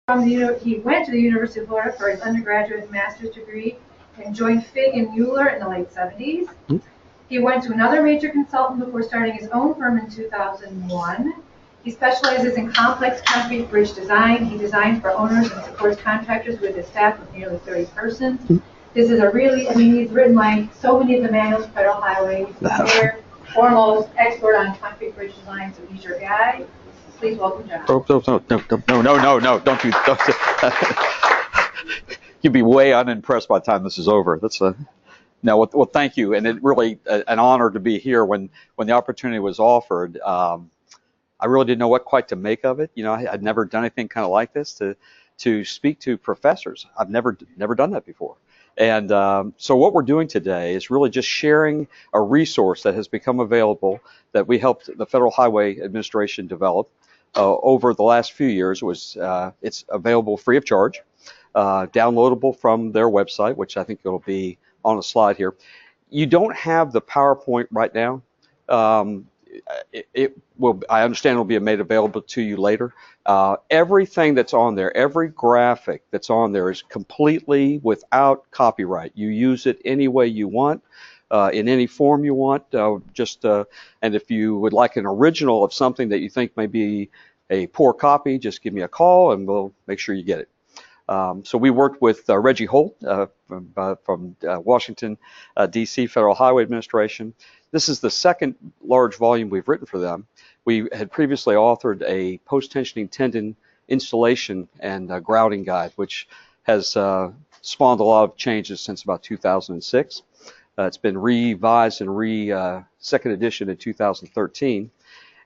He went to the University of Florida for his undergraduate and master's degree and joined Fig and Mueller in the late 70s. He went to another major consultant before starting his own firm in 2001. He specializes in complex concrete bridge design. He designs for owners and supports contractors with a staff of nearly 30 persons. This is a really, he's written like so many of the manuals for federal highways. He's their foremost expert on concrete bridge design, so he's your guy. Please welcome John. No, don't you. You'd be way unimpressed by the time this is over. Well, thank you, and it really an honor to be here. When the opportunity was offered, I really didn't know what quite to make of it. I'd never done anything kind of like this to speak to professors. I've never done that before. And so what we're doing today is really just sharing a resource that has become available that we helped the Federal Highway Administration develop over the last few years. It's available free of charge, downloadable from their website, which I think it'll be on a slide here. You don't have the PowerPoint right now. I understand it'll be made available to you later. Everything that's on there, every graphic that's on there is completely without copyright. You use it any way you want, in any form you want. And if you would like an original of something that you think may be a poor copy, just give me a call and we'll make sure you get it. So we worked with Reggie Holt from Washington, D.C. Federal Highway Administration. This is the second large volume we've written for them. We had previously authored a post-tensioning tendon installation and grouting guide, which has spawned a lot of changes since about 2006. It's been revised and second edition in 2013.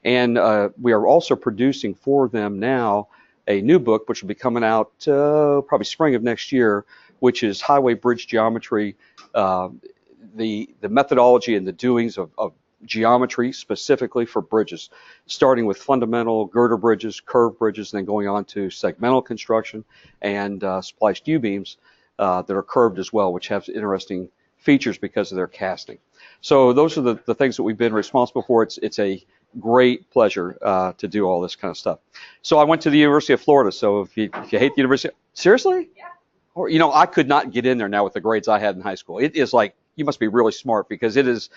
And we are also producing for them now a new book, which will be coming out probably spring of next year, which is Highway Bridge Geometry, the methodology and the doings of geometry specifically for bridges, starting with fundamental girder bridges, curved bridges, and then going on to segmental construction and spliced U-beams that are curved as well, which have interesting features because of their casting. So those are the things that we've been responsible for. It's a great pleasure to do all this kind of stuff. So I went to the University of Florida. So if you hate the university, seriously? Yeah. Or I could not get in there now with the grades I had in high school. It is like, you must be really smart because it's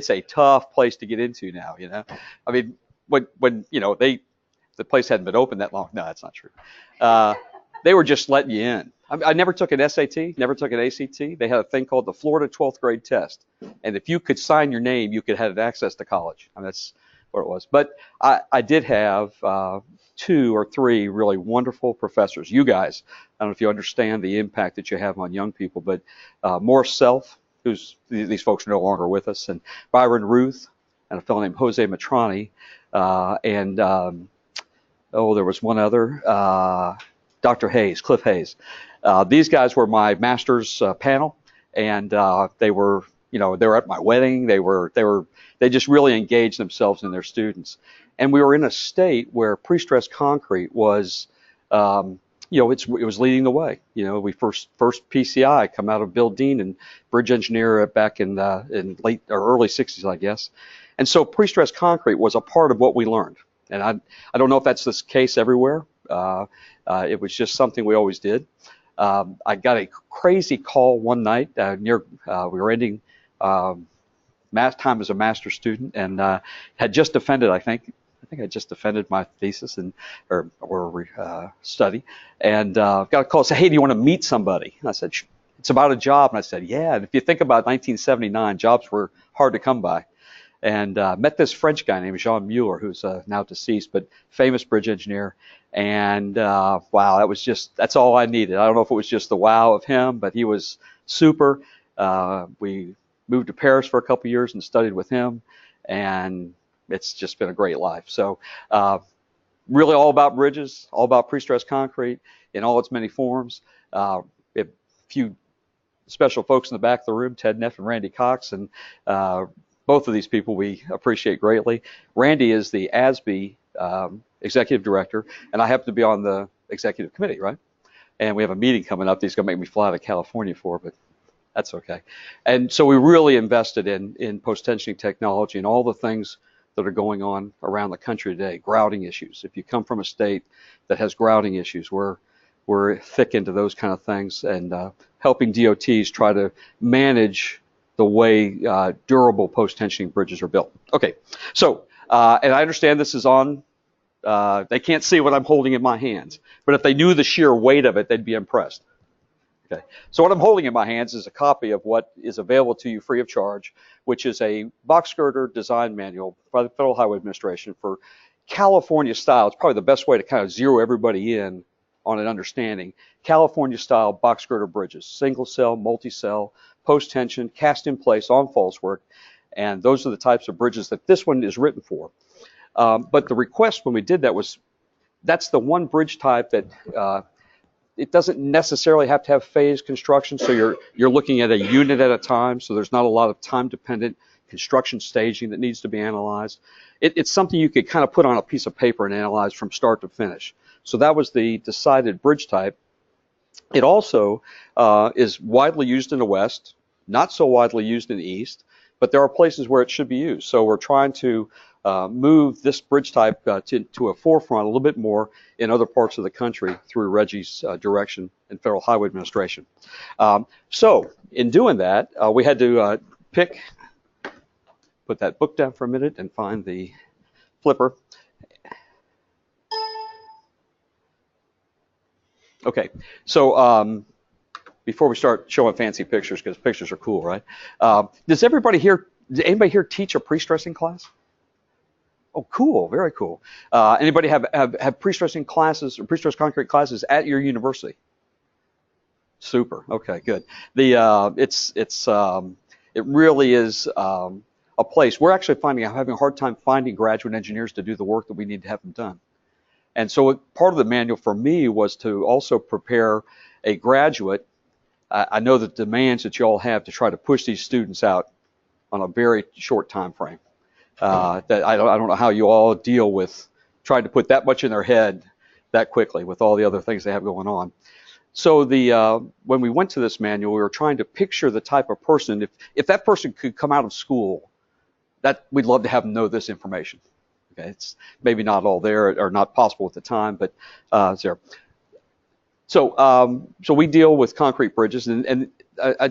a tough place to get into now, I mean, when the place hadn't been open that long. No, that's not true. They were just letting you in. I never took an SAT, never took an ACT. They had a thing called the Florida 12th grade test. And if you could sign your name, you could have access to college. I mean, that's what it was. But I did have 2 or 3 really wonderful professors. You guys, I don't know if you understand the impact that you have on young people, but Morris Self, these folks are no longer with us, and Byron Ruth, and a fellow named Jose Matrani, there was one other, Dr. Hayes, Cliff Hayes. These guys were my master's panel, and they were at my wedding. They just really engaged themselves in their students, and we were in a state where pre-stressed concrete was, it was leading the way. We first PCI come out of Bill Dean and bridge engineer back in late or early 60s, I guess. And so pre-stressed concrete was a part of what we learned. And I don't know if that's the case everywhere. It was just something we always did. I got a crazy call one night we were ending time as a master's student and had just defended, I think I just defended my thesis or study, and got a call, said, "Hey, do you want to meet somebody?" And I said, "It's about a job." And I said, "Yeah." And if you think about 1979, jobs were hard to come by. And met this French guy named Jean Mueller, who's now deceased, but famous bridge engineer. And wow, that's all I needed. I don't know if it was just the wow of him, but he was super. We moved to Paris for a couple of years and studied with him, and it's just been a great life. So really all about bridges, all about pre-stressed concrete in all its many forms. A few special folks in the back of the room, Ted Neff and Randy Cox, and both of these people we appreciate greatly. Randy is the ASB executive director, and I happen to be on the executive committee, right? And we have a meeting coming up that he's going to make me fly to California for, but that's okay. And so we really invested in post-tensioning technology and all the things that are going on around the country today. Grouting issues. If you come from a state that has grouting issues, we're thick into those kind of things, and helping DOTs try to manage the way durable post-tensioning bridges are built. Okay, so, and I understand this is on, they can't see what I'm holding in my hands, but if they knew the sheer weight of it, they'd be impressed. Okay, so what I'm holding in my hands is a copy of what is available to you free of charge, which is a box girder design manual by the Federal Highway Administration for California style. It's probably the best way to kind of zero everybody in on an understanding. California style box girder bridges, single cell, multi-cell, post-tension, cast in place on false work, and those are the types of bridges that this one is written for. But the request when we did that was, that's the one bridge type that it doesn't necessarily have to have phased construction, so you're looking at a unit at a time, so there's not a lot of time-dependent construction staging that needs to be analyzed. It's something you could kind of put on a piece of paper and analyze from start to finish. So that was the decided bridge type. It also is widely used in the West, not so widely used in the East, but there are places where it should be used. So we're trying to move this bridge type to a forefront a little bit more in other parts of the country through Reggie's direction and Federal Highway Administration. So in doing that, we had to put that book down for a minute and find the flipper. Okay, so before we start showing fancy pictures, because pictures are cool, right? Does anybody here teach a pre-stressing class? Oh, cool, very cool. Anybody have pre-stressing classes or pre-stressed concrete classes at your university? Super. Okay, good. It really is a place. We're actually having a hard time finding graduate engineers to do the work that we need to have them done. And so part of the manual for me was to also prepare a graduate. I know the demands that you all have to try to push these students out on a very short time frame. That I don't know how you all deal with trying to put that much in their head that quickly with all the other things they have going on. So when we went to this manual, we were trying to picture the type of person, if that person could come out of school, that we'd love to have them know this information. Okay, it's maybe not all there or not possible at the time, but it's there. So we deal with concrete bridges, and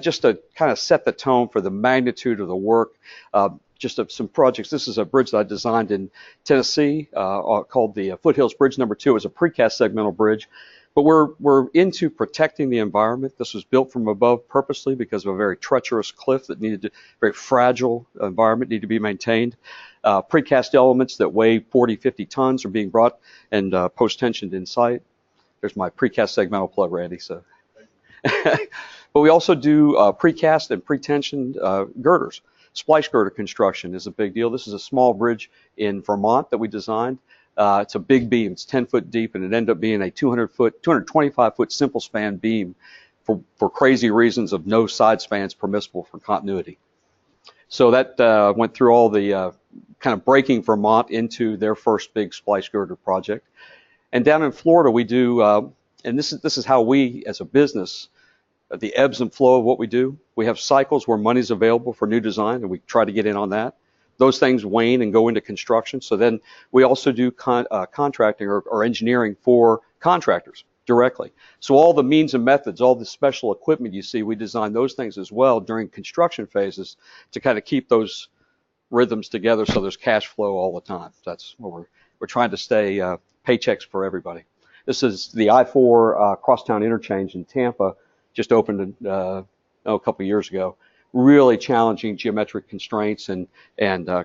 just to kind of set the tone for the magnitude of the work, some projects. This is a bridge that I designed in Tennessee called the Foothills Bridge Number 2. It was a precast segmental bridge, but we're into protecting the environment. This was built from above purposely because of a very treacherous cliff that very fragile environment needed to be maintained. Precast elements that weigh 40, 50 tons are being brought and post-tensioned in sight. There's my precast segmental plug, Randy. So, but we also do precast and pre-tensioned girders. Splice girder construction is a big deal. This is a small bridge in Vermont that we designed. It's a big beam. It's 10 foot deep, and it ended up being a 225 foot simple span beam for crazy reasons of no side spans permissible for continuity. So that went through all the kind of breaking Vermont into their first big splice girder project. And down in Florida, we do, and this is how we, as a business, the ebbs and flow of what we do. We have cycles where money's available for new design, and we try to get in on that. Those things wane and go into construction. So then we also do contracting or engineering for contractors directly. So all the means and methods, all the special equipment you see, we design those things as well during construction phases to kind of keep those rhythms together so there's cash flow all the time. That's what we're trying to stay paychecks for everybody. This is the I-4 crosstown interchange in Tampa, just opened a couple of years ago. Really challenging geometric constraints and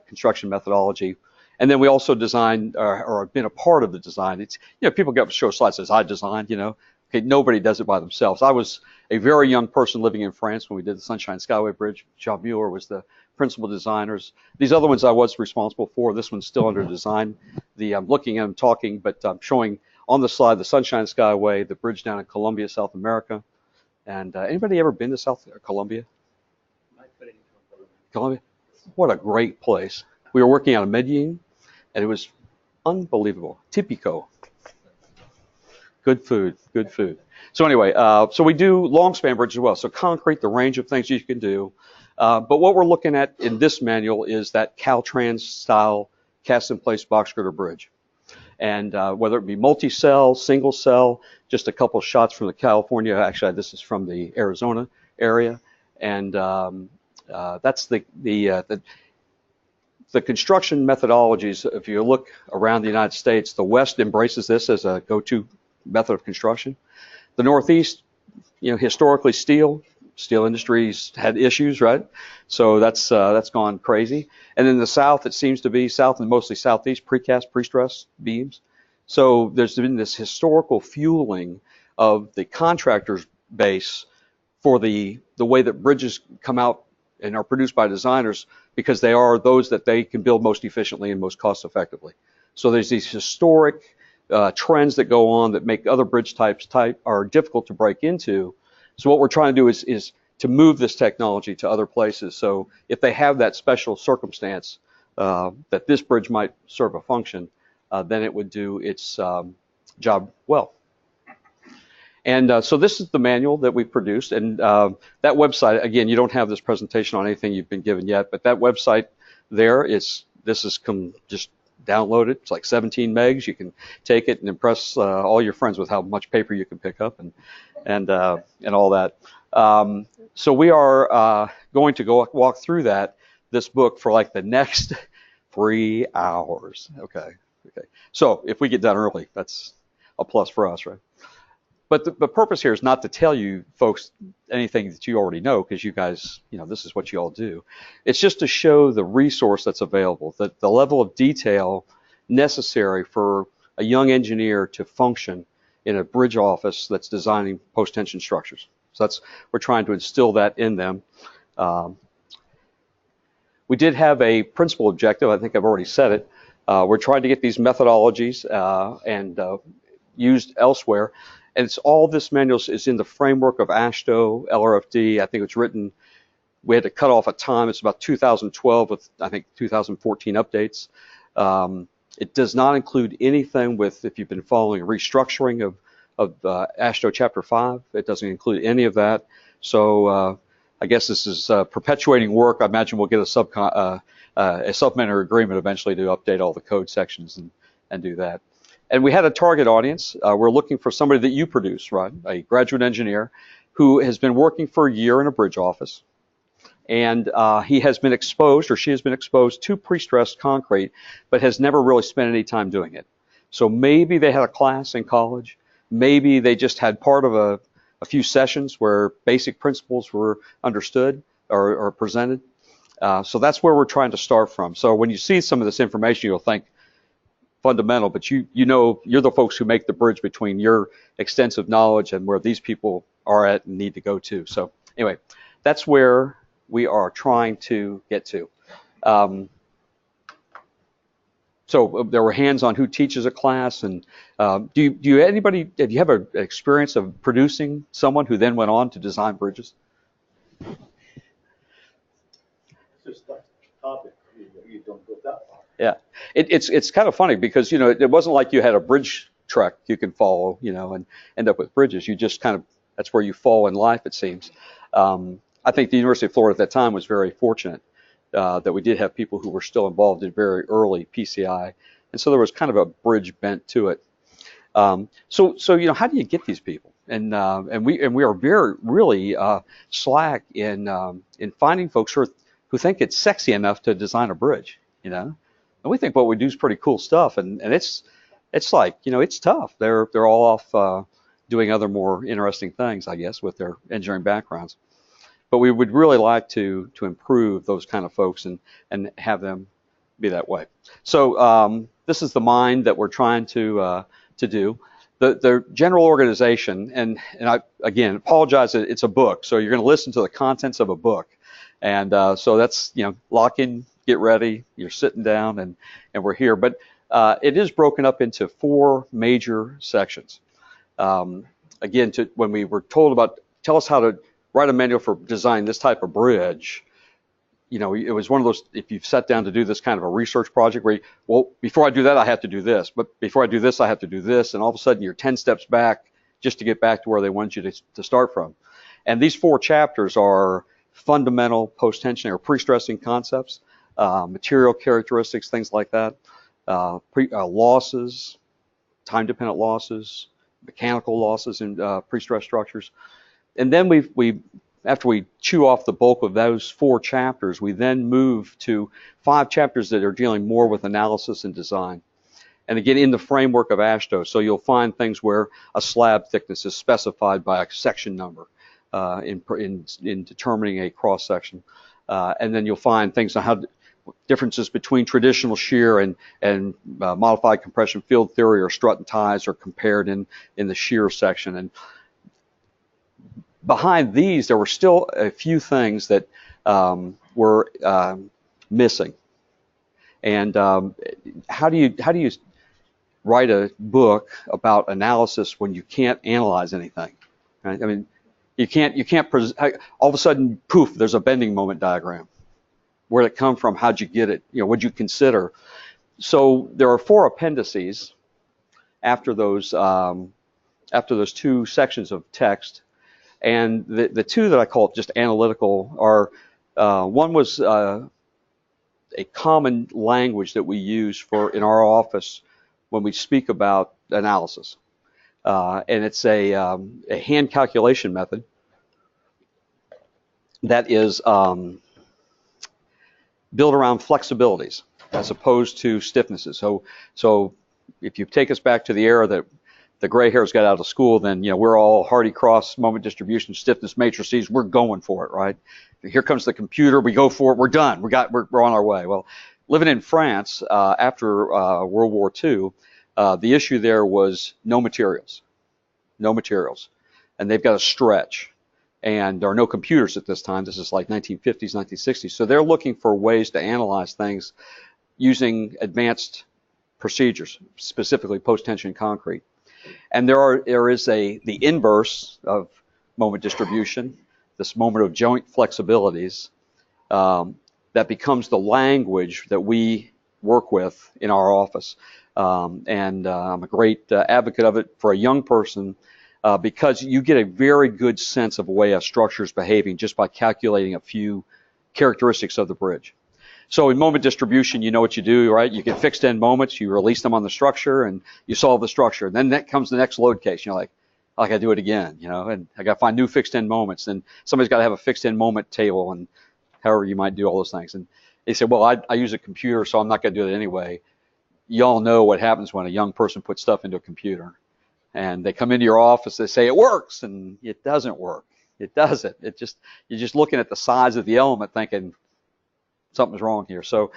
construction methodology. And then we also designed or have been a part of the design. It's, people get up and show slides says I designed, Okay, nobody does it by themselves. I was a very young person living in France when we did the Sunshine Skyway Bridge. Jean Mueller was the principal designers. These other ones I was responsible for. This one's still under design. I'm looking at them talking, but I'm showing on the slide the Sunshine Skyway, the bridge down in Colombia, South America. And anybody ever been to South Colombia? Colombia? What a great place. We were working out of Medellin, and it was unbelievable. Típico. Good food, good food. So anyway, so we do long span bridges as well. So concrete, the range of things you can do. But what we're looking at in this manual is that Caltrans style cast-in-place box girder bridge. And whether it be multi-cell, single cell, just a couple shots from the California, actually this is from the Arizona area, and that's the construction methodologies. If you look around the United States, the West embraces this as a go-to method of construction. The Northeast, historically steel industries had issues, right? So that's gone crazy. And in the South, it seems to be South and mostly Southeast precast, pre-stressed beams. So there's been this historical fueling of the contractor's base for the way that bridges come out and are produced by designers, because they are those that they can build most efficiently and most cost effectively. So there's these historic trends that go on that make other bridge types are difficult to break into. So what we're trying to do is to move this technology to other places. So if they have that special circumstance that this bridge might serve a function, then it would do its job well. And so this is the manual that we produced, and that website, again, you don't have this presentation on anything you've been given yet, but that website there just download it. It's like 17 megs. You can take it and impress all your friends with how much paper you can pick up and all that. So we are going to go walk through this book for like the next 3 hours. Okay. So if we get done early, that's a plus for us, right? But the purpose here is not to tell you folks anything that you already know, because you guys, this is what you all do. It's just to show the resource that's available, the level of detail necessary for a young engineer to function in a bridge office that's designing post-tension structures. So we're trying to instill that in them. We did have a principal objective. I think I've already said it. We're trying to get these methodologies and used elsewhere. And all this manual is in the framework of AASHTO, LRFD. I think it's written, we had to cut off a time. It's about 2012 with, I think, 2014 updates. It does not include anything with, if you've been following restructuring of AASHTO Chapter 5, it doesn't include any of that. So I guess this is perpetuating work. I imagine we'll get a supplementary agreement eventually to update all the code sections and do that. And we had a target audience. We're looking for somebody that you produce, right? A graduate engineer who has been working for a year in a bridge office. And he has been exposed, or she has been exposed to pre-stressed concrete, but has never really spent any time doing it. So maybe they had a class in college. Maybe they just had part of a few sessions where basic principles were understood or presented. So that's where we're trying to start from. So when you see some of this information, you'll think, fundamental, but you're the folks who make the bridge between your extensive knowledge and where these people are at and need to go to. So anyway, that's where we are trying to get to. So there were hands on who teaches a class, and have you have an experience of producing someone who then went on to design bridges? It's just a topic. You don't go that far. Yeah, it's kind of funny because it wasn't like you had a bridge track you can follow, and end up with bridges. You just that's where you fall in life, it seems. I think the University of Florida at that time was very fortunate that we did have people who were still involved in very early PCI, and so there was kind of a bridge bent to it. So how do you get these people? And we are really slack in finding folks who think it's sexy enough to design a bridge, And we think what we do is pretty cool stuff, and it's like, it's tough. They're all off doing other more interesting things, I guess, with their engineering backgrounds. But we would really like to improve those kind of folks and have them be that way. So this is the mind that we're trying to do. The general organization, and I again apologize that it's a book, so you're going to listen to the contents of a book, and so that's lock in. Get ready, you're sitting down, and we're here. But it is broken up into 4 major sections. Again, when we were told about, tell us how to write a manual for design this type of bridge, it was one of those, if you've sat down to do this kind of a research project where, before I do that, I have to do this. But before I do this, I have to do this. And all of a sudden, you're 10 steps back just to get back to where they want you to start from. And these 4 chapters are fundamental post-tensioning or pre-stressing concepts, material characteristics, things like that. losses, time-dependent losses, mechanical losses in pre-stressed structures. And then after we chew off the bulk of those 4 chapters, we then move to 5 chapters that are dealing more with analysis and design. And again, in the framework of AASHTO, so you'll find things where a slab thickness is specified by a section number in determining a cross section, and then you'll find things on how differences between traditional shear and modified compression field theory or strut and ties are compared in the shear section. And behind these, there were still a few things that were missing. And how do you write a book about analysis when you can't analyze anything? Right? I mean, you can't all of a sudden, poof, there's a bending moment diagram. Where'd it come from? How'd you get it? What'd you consider? So there are 4 appendices after those 2 sections of text, and the 2 that I call just analytical are one was a common language that we use in our office when we speak about analysis, and it's a hand calculation method that is built around flexibilities as opposed to stiffnesses. So if you take us back to the era that the gray hairs got out of school, then we're all Hardy Cross moment distribution stiffness matrices. We're going for it, right? Here comes the computer. We go for it. We're done. We're on our way. Well, living in France after World War II, the issue there was no materials, and they've got to stretch. And there are no computers at this time. This is like 1950s, 1960s. So they're looking for ways to analyze things using advanced procedures, specifically post-tension concrete. And there is the inverse of moment distribution, this moment of joint flexibilities, that becomes the language that we work with in our office. And I'm a great advocate of it for a young person, because you get a very good sense of the way a structure is behaving just by calculating a few characteristics of the bridge. So in moment distribution, you know what you do, right? You get fixed end moments, you release them on the structure, and you solve the structure. And then that comes the next load case. You're like, I got to do it again, and I got to find new fixed end moments. And somebody's got to have a fixed end moment table, and however you might do all those things. And they say, well, I use a computer, so I'm not going to do it anyway. You all know what happens when a young person puts stuff into a computer. And they come into your office, they say it works, and it doesn't work. It doesn't. You're just looking at the size of the element, thinking something's wrong here. So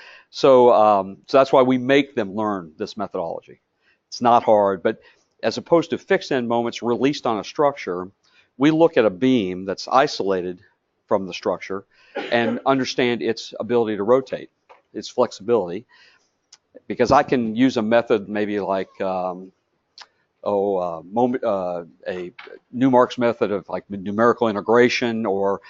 that's why we make them learn this methodology. It's not hard, but as opposed to fixed end moments released on a structure, we look at a beam that's isolated from the structure and understand its ability to rotate, its flexibility, because I can use a method maybe like a Newmark's method of like numerical integration or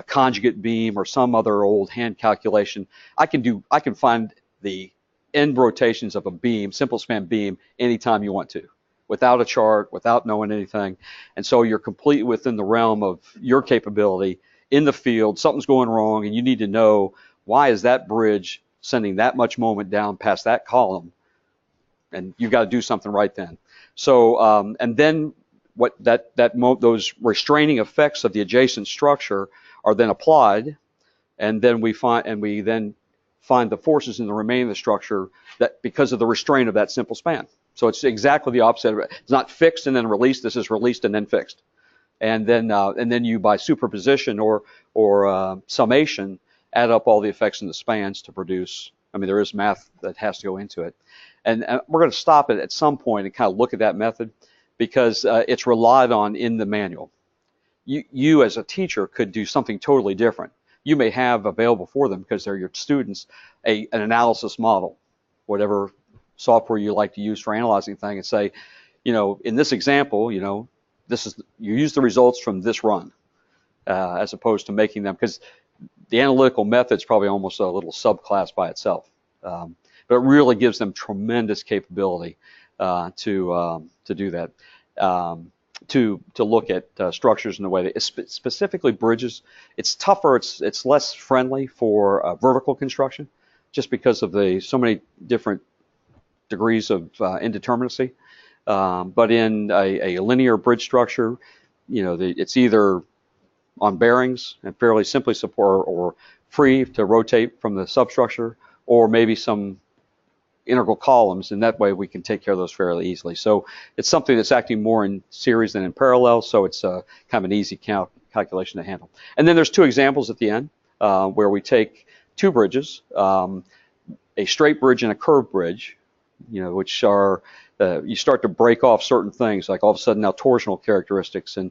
conjugate beam or some other old hand calculation. I can find the end rotations of a beam, simple span beam, anytime you want to, without a chart, without knowing anything. And so you're completely within the realm of your capability in the field. Something's going wrong, and you need to know, why is that bridge sending that much moment down past that column? And you've got to do something right then. So, and then those restraining effects of the adjacent structure are then applied, and then we then find the forces in the remaining of the structure that because of the restraint of that simple span. So it's exactly the opposite of it. It's not fixed and then released. This is released and then fixed. And then you, by superposition or summation, add up all the effects in the spans to produce. I mean, there is math that has to go into it. And we're going to stop it at some point and kind of look at that method, because it's relied on in the manual. You as a teacher could do something totally different. You may have available for them, because they're your students, an analysis model, whatever software you like to use for analyzing things, and say, in this example, you use the results from this run, as opposed to making them, because the analytical method is probably almost a little subclass by itself. But it really gives them tremendous capability to do that, to look at structures in a way that, specifically bridges. It's tougher. It's less friendly for vertical construction, just because of so many different degrees of indeterminacy. But in a linear bridge structure, it's either on bearings and fairly simply support or free to rotate from the substructure, or maybe some integral columns, and that way we can take care of those fairly easily. So it's something that's acting more in series than in parallel, so it's kind of an easy calculation to handle. And then there's two examples at the end where we take two bridges, a straight bridge and a curved bridge, which are, you start to break off certain things, like all of a sudden now torsional characteristics and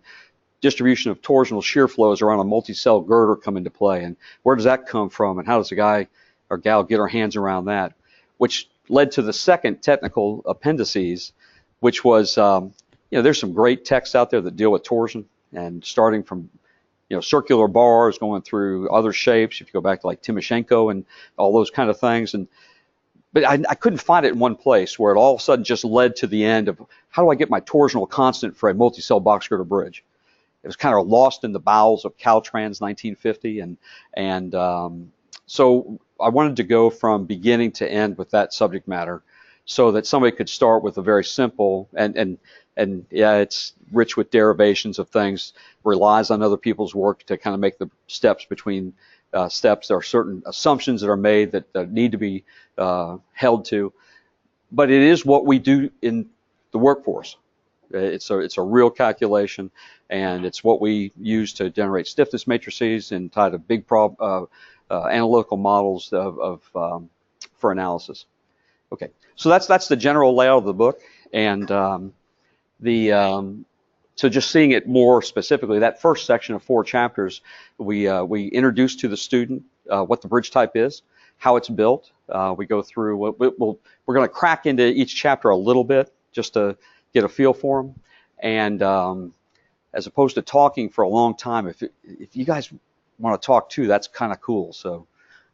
distribution of torsional shear flows around a multi-cell girder come into play, and where does that come from, and how does the guy or gal get our hands around that, which led to the second technical appendices, which was, there's some great texts out there that deal with torsion, and starting from, circular bars going through other shapes, if you go back to like Timoshenko and all those kind of things, but I couldn't find it in one place where it all of a sudden just led to the end of how do I get my torsional constant for a multi-cell box girder bridge. It was kind of lost in the bowels of Caltrans 1950, and so I wanted to go from beginning to end with that subject matter, so that somebody could start with a very simple and yeah, it's rich with derivations of things, relies on other people's work to kind of make the steps between steps. There are certain assumptions that are made that need to be held to, but it is what we do in the workforce. It's a real calculation, and it's what we use to generate stiffness matrices and tie to big analytical models for analysis. Okay, so that's the general layout of the book, and so just seeing it more specifically, that first section of 4 chapters, we introduce to the student what the bridge type is, how it's built. We go through, we're going to crack into each chapter a little bit just to get a feel for them, and as opposed to talking for a long time, if you guys want to talk too, that's kind of cool. So,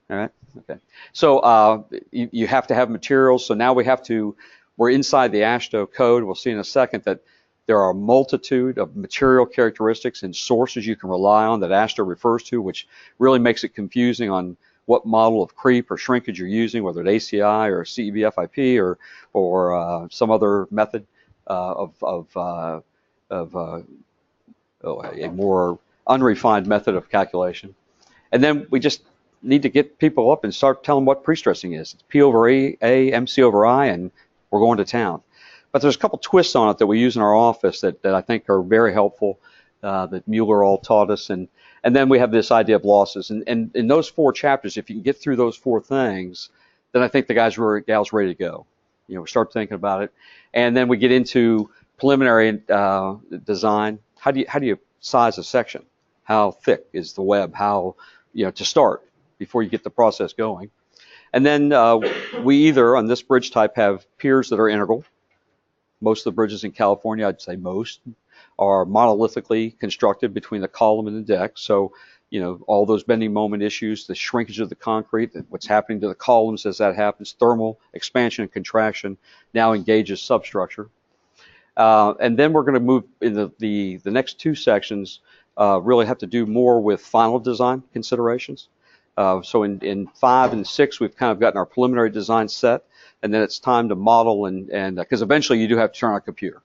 all right, okay. So you have to have materials. So now we're inside the AASHTO code. We'll see in a second that there are a multitude of material characteristics and sources you can rely on that AASHTO refers to, which really makes it confusing on what model of creep or shrinkage you're using, whether it's ACI or CEBFIP or some other method of a more unrefined method of calculation. And then we just need to get people up and start telling them what pre-stressing is. It's P over A, MC over I, and we're going to town. But there's a couple twists on it that we use in our office that I think are very helpful, that Mueller all taught us. And then we have this idea of losses. And in those 4 chapters, if you can get through those 4 things, then I think the gals ready to go. We start thinking about it. And then we get into preliminary design. How do you size a section? How thick is the web? How, to start before you get the process going. And then we either, on this bridge type, have piers that are integral. Most of the bridges in California, I'd say most, are monolithically constructed between the column and the deck. So, all those bending moment issues, the shrinkage of the concrete, what's happening to the columns as that happens, thermal expansion and contraction now engages substructure. And then we're going to move in the next 2 sections, really have to do more with final design considerations. So in 5 and 6, we've kind of gotten our preliminary design set, and then it's time to model and because eventually you do have to turn on a computer.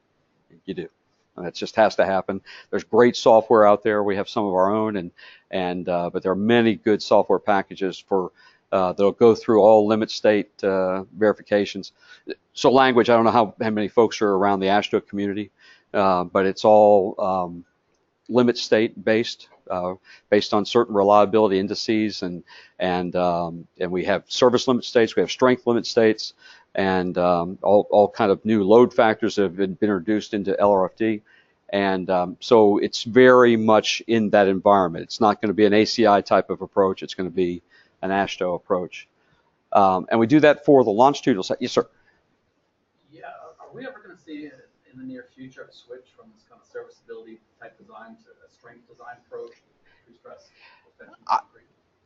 You do. And it just has to happen. There's great software out there. We have some of our own, but there are many good software packages that'll go through all limit state verifications. So language, I don't know how many folks are around the AASHTO community, but it's all limit state based on certain reliability indices, and we have service limit states, we have strength limit states, and all kind of new load factors that have been introduced into LRFD. And so it's very much in that environment. It's not going to be an ACI type of approach. It's going to be an AASHTO approach. And we do that for the longitudinal side. Yes, sir. Yeah, are we ever going to see in the near future a switch from this kind of serviceability type design to a strength design approach, pre-stress?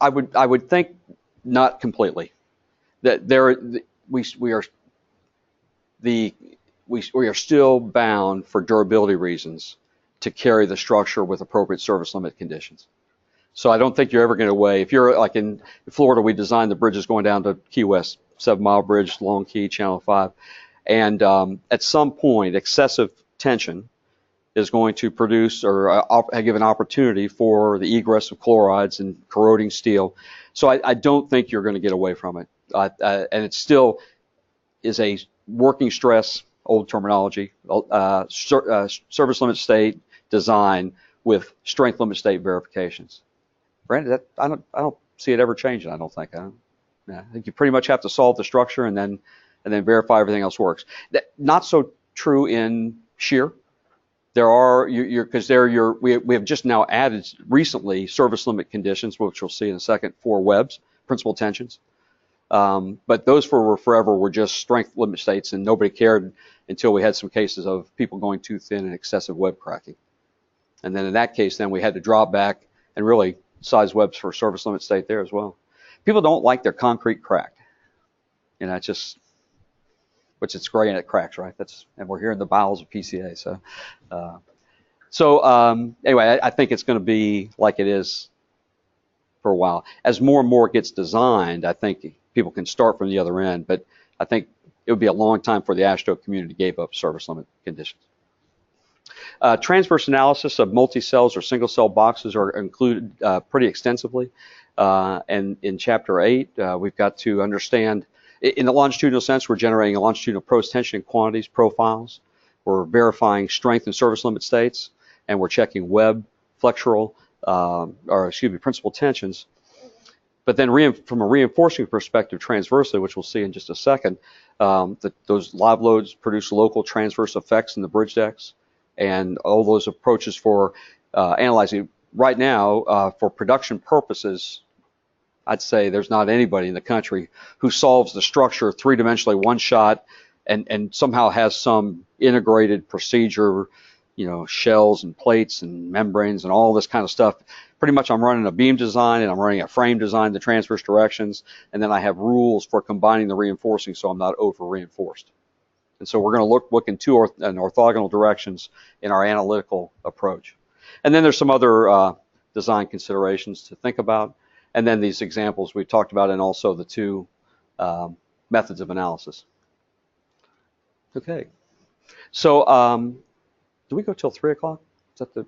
I would think not completely. That we are still bound for durability reasons to carry the structure with appropriate service limit conditions. So I don't think you're ever going to weigh. If you're like in Florida, we designed the bridges going down to Key West 7-mile bridge, Long Key, Channel 5. And at some point, excessive tension is going to produce or give an opportunity for the egress of chlorides and corroding steel. So I don't think you're going to get away from it. And it still is a working stress, old terminology, service limit state design with strength limit state verifications. Brandon, I don't see it ever changing. I don't think. I think you pretty much have to solve the structure and then verify everything else works. Not so true in shear. There are we have just now added recently service limit conditions, which we'll see in a second, for webs, principal tensions. But those forever were just strength limit states, and nobody cared until we had some cases of people going too thin and excessive web cracking. And then in that case, then we had to drop back and really size webs for service limit state there as well. People don't like their concrete cracked. It's just, which it's gray and it cracks, right? And we're here in the bowels of PCA. Anyway, I think it's going to be like it is for a while. As more and more gets designed, I think people can start from the other end, but I think it would be a long time for the AASHTO community gave up service limit conditions. Transverse analysis of multi-cells or single-cell boxes are included pretty extensively. And in Chapter 8, we've got to understand, in the longitudinal sense, we're generating longitudinal post-tension quantities profiles. We're verifying strength and service limit states, and we're checking web, flexural, principal tensions. But then from a reinforcing perspective transversely, which we'll see in just a second, those live loads produce local transverse effects in the bridge decks, and all those approaches for analyzing. Right now, for production purposes, I'd say there's not anybody in the country who solves the structure three-dimensionally one shot and somehow has some integrated procedure, shells and plates and membranes and all this kind of stuff. Pretty much I'm running a beam design and I'm running a frame design, the transverse directions, and then I have rules for combining the reinforcing so I'm not over-reinforced. And so we're going to look in two orthogonal directions in our analytical approach. And then there's some other design considerations to think about. And then these examples we talked about, and also the two methods of analysis. Okay. So do we go till 3 o'clock? Is that the...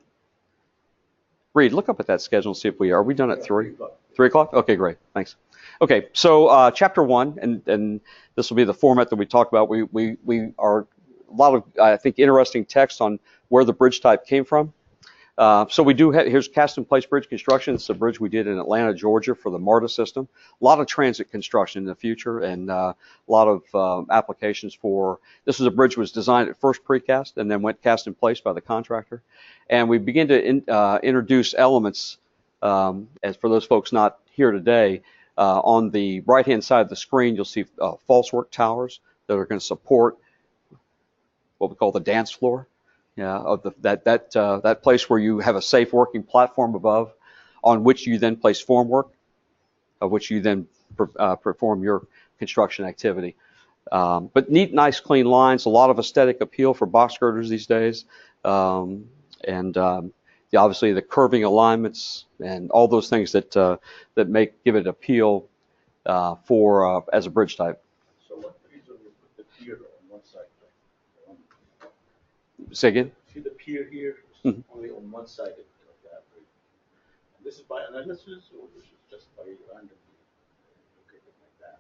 Reed, look up at that schedule and see if are we done at 3? 3 o'clock? Okay, great. Thanks. Okay, so Chapter 1, and this will be the format that we talked about. We are a lot of, I think, interesting text on where the bridge type came from. So we do have, here's cast in place bridge construction. It's a bridge we did in Atlanta, Georgia for the MARTA system. A lot of transit construction in the future, and a lot of applications for, this is a bridge was designed at first precast and then went cast in place by the contractor. And we begin to introduce elements, as for those folks not here today, on the right-hand side of the screen, you'll see false work towers that are going to support what we call the dance floor. Of that place where you have a safe working platform above, on which you then place formwork, of which you then perform your construction activity. But neat, nice, clean lines, a lot of aesthetic appeal for box girders these days, obviously the curving alignments and all those things that give it appeal for as a bridge type. So what reason we put the pier on one side? Say again? See the pier here is only on one side of that bridge. And this is by analysis, or this is just by randomly located like that?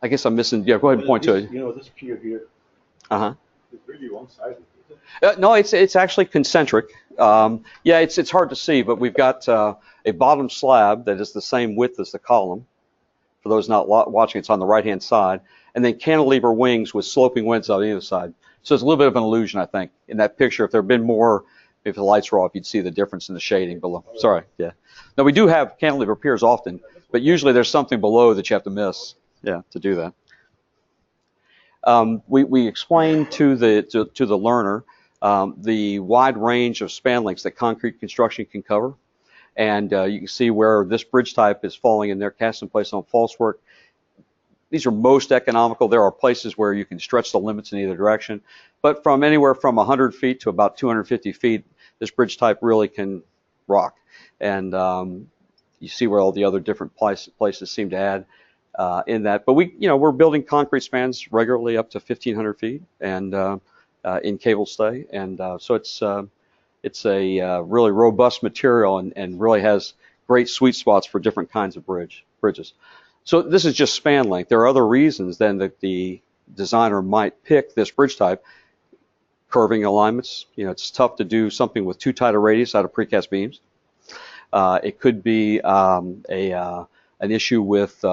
I guess I'm missing. Yeah, go ahead and point to it. This pier here. It's really one-sided, isn't it? No, it's actually concentric. It's hard to see, but we've got a bottom slab that is the same width as the column. For those not watching, it's on the right-hand side, and then cantilever wings with sloping wings on either side. So it's a little bit of an illusion, I think, in that picture. If there had been more, if the lights were off, you'd see the difference in the shading below. Sorry, yeah. Now, we do have cantilever piers often, but usually there's something below that you have to miss, to do that. We explained to the learner the wide range of span lengths that concrete construction can cover. And you can see where this bridge type is falling in there, cast in place on false work. These are most economical. There are places where you can stretch the limits in either direction. But from anywhere from 100 feet to about 250 feet, this bridge type really can rock. And you see where all the other different places seem to add. in that. But we're building concrete spans regularly up to 1,500 feet and in cable stay, and so it's a really robust material and really has great sweet spots for different kinds of bridges. So this is just span length. There are other reasons then that the designer might pick this bridge type. Curving alignments. It's tough to do something with too tight a radius out of precast beams. It could be an issue with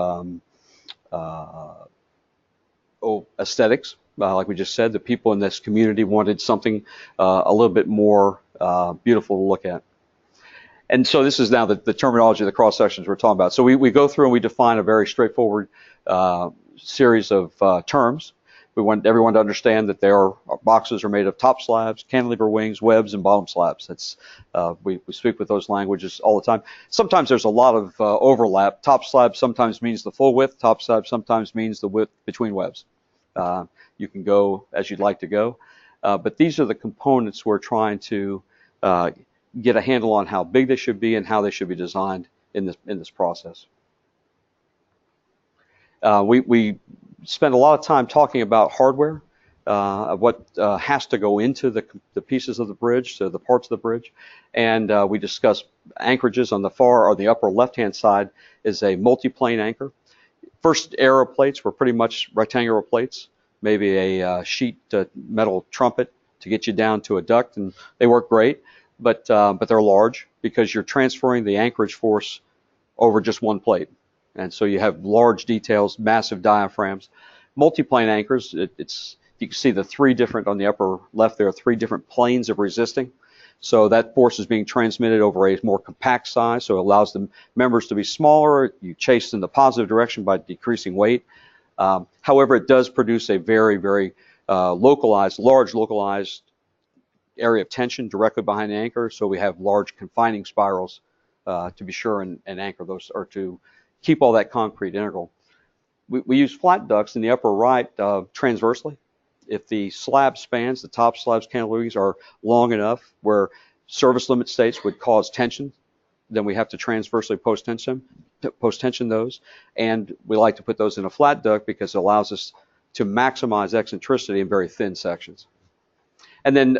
aesthetics. Like we just said, the people in this community wanted something a little bit more beautiful to look at. And so this is now the terminology of the cross sections we're talking about. So we go through and we define a very straightforward series of terms. We want everyone to understand that our boxes are made of top slabs, cantilever wings, webs, and bottom slabs. We speak with those languages all the time. Sometimes there's a lot of overlap. Top slab sometimes means the full width. Top slab sometimes means the width between webs. You can go as you'd like to go. But these are the components we're trying to get a handle on how big they should be and how they should be designed in this process. We spend a lot of time talking about hardware, what has to go into the pieces of the bridge, so the parts of the bridge, and we discuss anchorages. On the far or the upper left-hand side is a multi-plane anchor. First era plates were pretty much rectangular plates, maybe a sheet metal trumpet to get you down to a duct, and they work great, but they're large because you're transferring the anchorage force over just one plate. And so you have large details, massive diaphragms. Multi-plane anchors, you can see the three different, on the upper left there, 3 different planes of resisting. So that force is being transmitted over a more compact size, so it allows the members to be smaller. You chase in the positive direction by decreasing weight. However, it does produce a very, very large localized area of tension directly behind the anchor, so we have large confining spirals to be sure and anchor those, or to keep all that concrete integral. We use flat ducts in the upper right transversely. If the slab spans, the top slabs, cantilever wings are long enough where service limit states would cause tension, then we have to transversely post-tension those. And we like to put those in a flat duct because it allows us to maximize eccentricity in very thin sections. And then,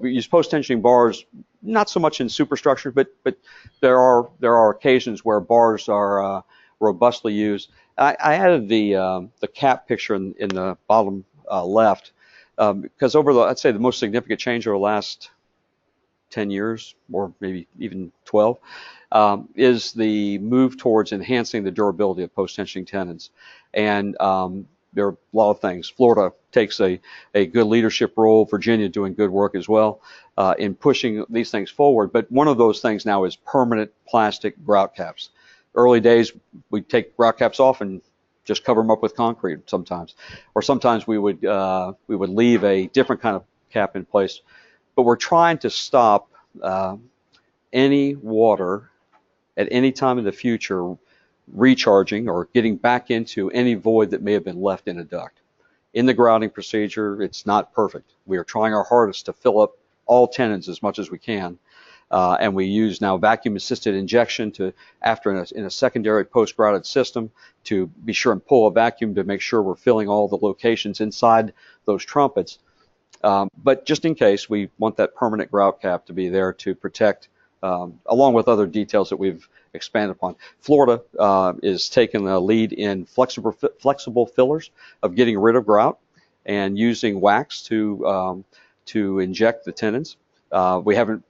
we use post-tensioning bars, not so much in superstructure, but there are occasions where bars are robustly used. I added the cap picture in the bottom left because I'd say the most significant change over the last 10 years, or maybe even 12, is the move towards enhancing the durability of post-tensioning tenons. And there are a lot of things. Florida takes a good leadership role. Virginia doing good work as well in pushing these things forward. But one of those things now is permanent plastic grout caps. Early days, we'd take grout caps off and just cover them up with concrete sometimes. Or sometimes we would leave a different kind of cap in place. But we're trying to stop any water at any time in the future recharging or getting back into any void that may have been left in a duct. In the grouting procedure, it's not perfect. We are trying our hardest to fill up all tenons as much as we can. And we use now vacuum-assisted injection in a secondary post-grouted system to be sure and pull a vacuum to make sure we're filling all the locations inside those trumpets. But just in case, we want that permanent grout cap to be there to protect, along with other details that we've expanded upon. Florida is taking the lead in flexible fillers of getting rid of grout and using wax to inject the tenons. We haven't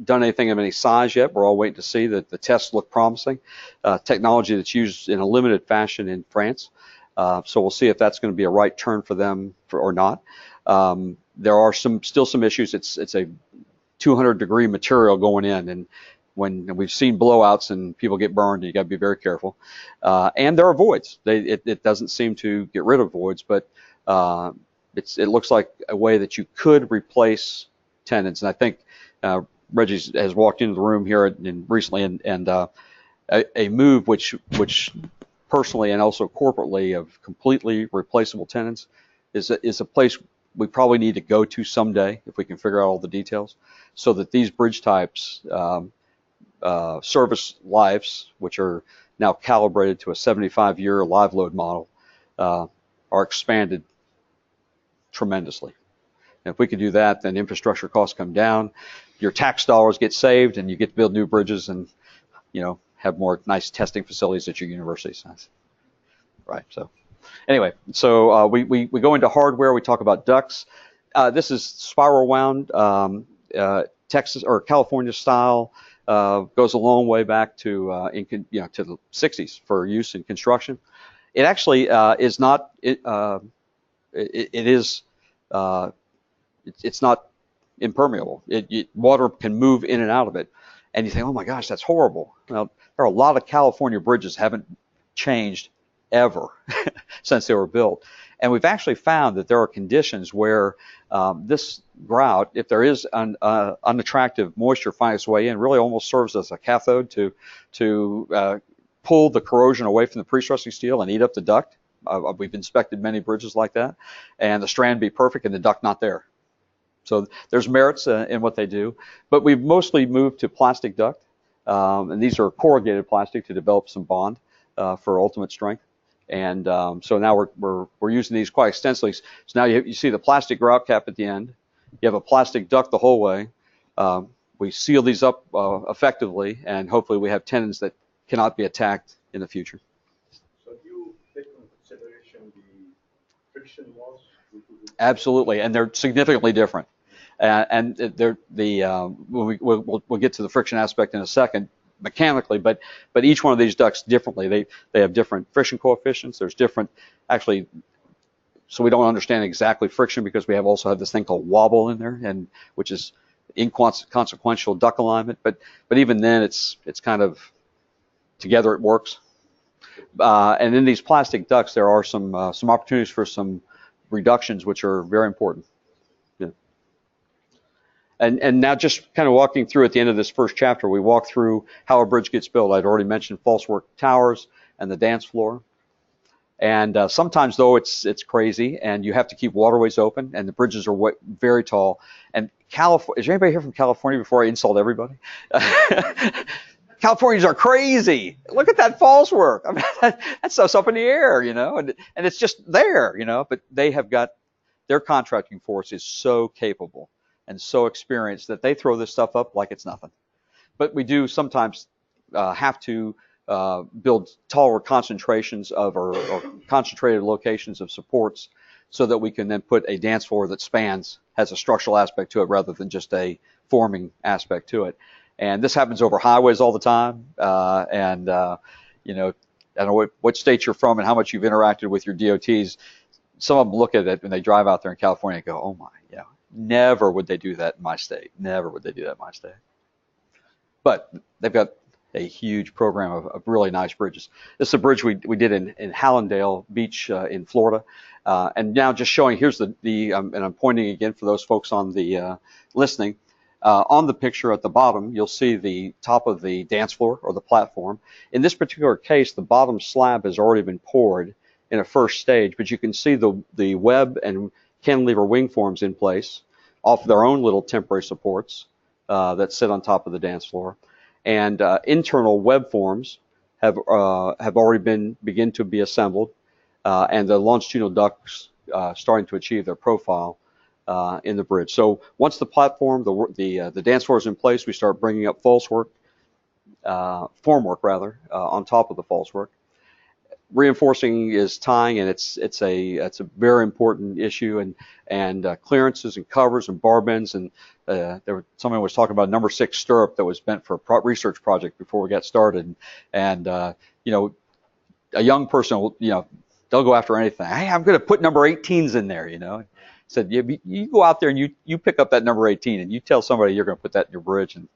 done anything of any size yet. We're all waiting to see that the tests look promising. Technology that's used in a limited fashion in France. So we'll see if that's going to be a right turn for them or not. There are still some issues. It's a 200-degree material going in, and when we've seen blowouts and people get burned, you got to be very careful. And there are voids. It doesn't seem to get rid of voids, but it looks like a way that you could replace tenons. And I think Reggie has walked into the room here recently, and a move which personally and also corporately of completely replaceable tenons is a place we probably need to go to someday if we can figure out all the details, so that these bridge types service lives, which are now calibrated to a 75-year live load model, are expanded tremendously. And if we can do that, then infrastructure costs come down, your tax dollars get saved, and you get to build new bridges and, have more nice testing facilities at your universities. Right. So anyway, so we go into hardware. We talk about ducts. This is spiral wound, Texas or California style. Goes a long way back to to the 60s for use in construction. It actually is not. It's not impermeable. Water can move in and out of it, and you think, oh my gosh, that's horrible. Well, there are a lot of California bridges haven't changed ever since they were built, and we've actually found that there are conditions where this grout, if there is an unattractive moisture finding its way in, really almost serves as a cathode to pull the corrosion away from the pre-stressing steel and eat up the duct. We've inspected many bridges like that, and the strand be perfect and the duct not there. So there's merits in what they do, but we've mostly moved to plastic duct, and these are corrugated plastic to develop some bond for ultimate strength. And so now we're using these quite extensively. So now you see the plastic grout cap at the end. You have a plastic duct the whole way. We seal these up effectively, and hopefully we have tendons that cannot be attacked in the future. So do you take into consideration the friction loss? Absolutely, and they're significantly different. And we'll get to the friction aspect in a second mechanically, but each one of these ducts differently. They have different friction coefficients. There's different, actually, so we don't understand exactly friction because we also have this thing called wobble in there, and which is inconsequential duct alignment. But even then, it's kind of together it works. And in these plastic ducts, there are some opportunities for some reductions, which are very important. Yeah. And now just kind of walking through at the end of this first chapter, we walk through how a bridge gets built. I'd already mentioned false work towers and the dance floor. And sometimes, though, it's crazy, and you have to keep waterways open, and the bridges are very tall. And is there anybody here from California before I insult everybody? Californians are crazy. Look at that false work. I mean, that stuff's up in the air, and it's just there, But they have got, their contracting force is so capable and so experienced that they throw this stuff up like it's nothing. But we do sometimes have to build taller concentrations or concentrated locations of supports so that we can then put a dance floor that has a structural aspect to it rather than just a forming aspect to it. And this happens over highways all the time. I don't know what state you're from and how much you've interacted with your DOTs. Some of them look at it when they drive out there in California and go, oh my, yeah, never would they do that in my state. Never would they do that in my state. But they've got a huge program of really nice bridges. This is a bridge we did in Hallandale Beach in Florida. And now just showing, here's and I'm pointing again for those folks on the listening. On the picture at the bottom, you'll see the top of the dance floor or the platform. In this particular case, the bottom slab has already been poured in a first stage, but you can see the web and cantilever wing forms in place off their own little temporary supports that sit on top of the dance floor. And internal web forms have already begin to be assembled, and the longitudinal ducts starting to achieve their profile in the bridge. So once the platform, the dance floor is in place, we start bringing up formwork on top of the false work. Reinforcing is tying, and it's a very important issue, and clearances and covers and bar bends, and someone was talking about number 6 stirrup that was bent for a research project before we got started, and a young person will, they'll go after anything. Hey, I'm going to put number 18s in there, Said, yeah, you go out there and you pick up that number 18 and you tell somebody you're going to put that in your bridge, and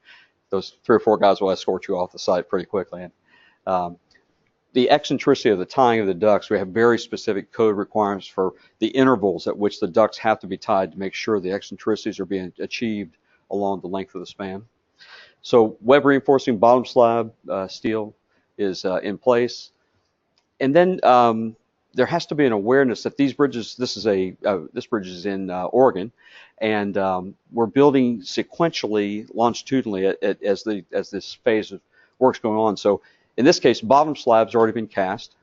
those 3 or 4 guys will escort you off the site pretty quickly. And the eccentricity of the tying of the ducts, we have very specific code requirements for the intervals at which the ducts have to be tied to make sure the eccentricities are being achieved along the length of the span. So web reinforcing bottom slab steel is in place, and then there has to be an awareness that these bridges. This bridge is in Oregon, and we're building sequentially, longitudinally as this phase of work's going on. So In this case, bottom slab's already been cast.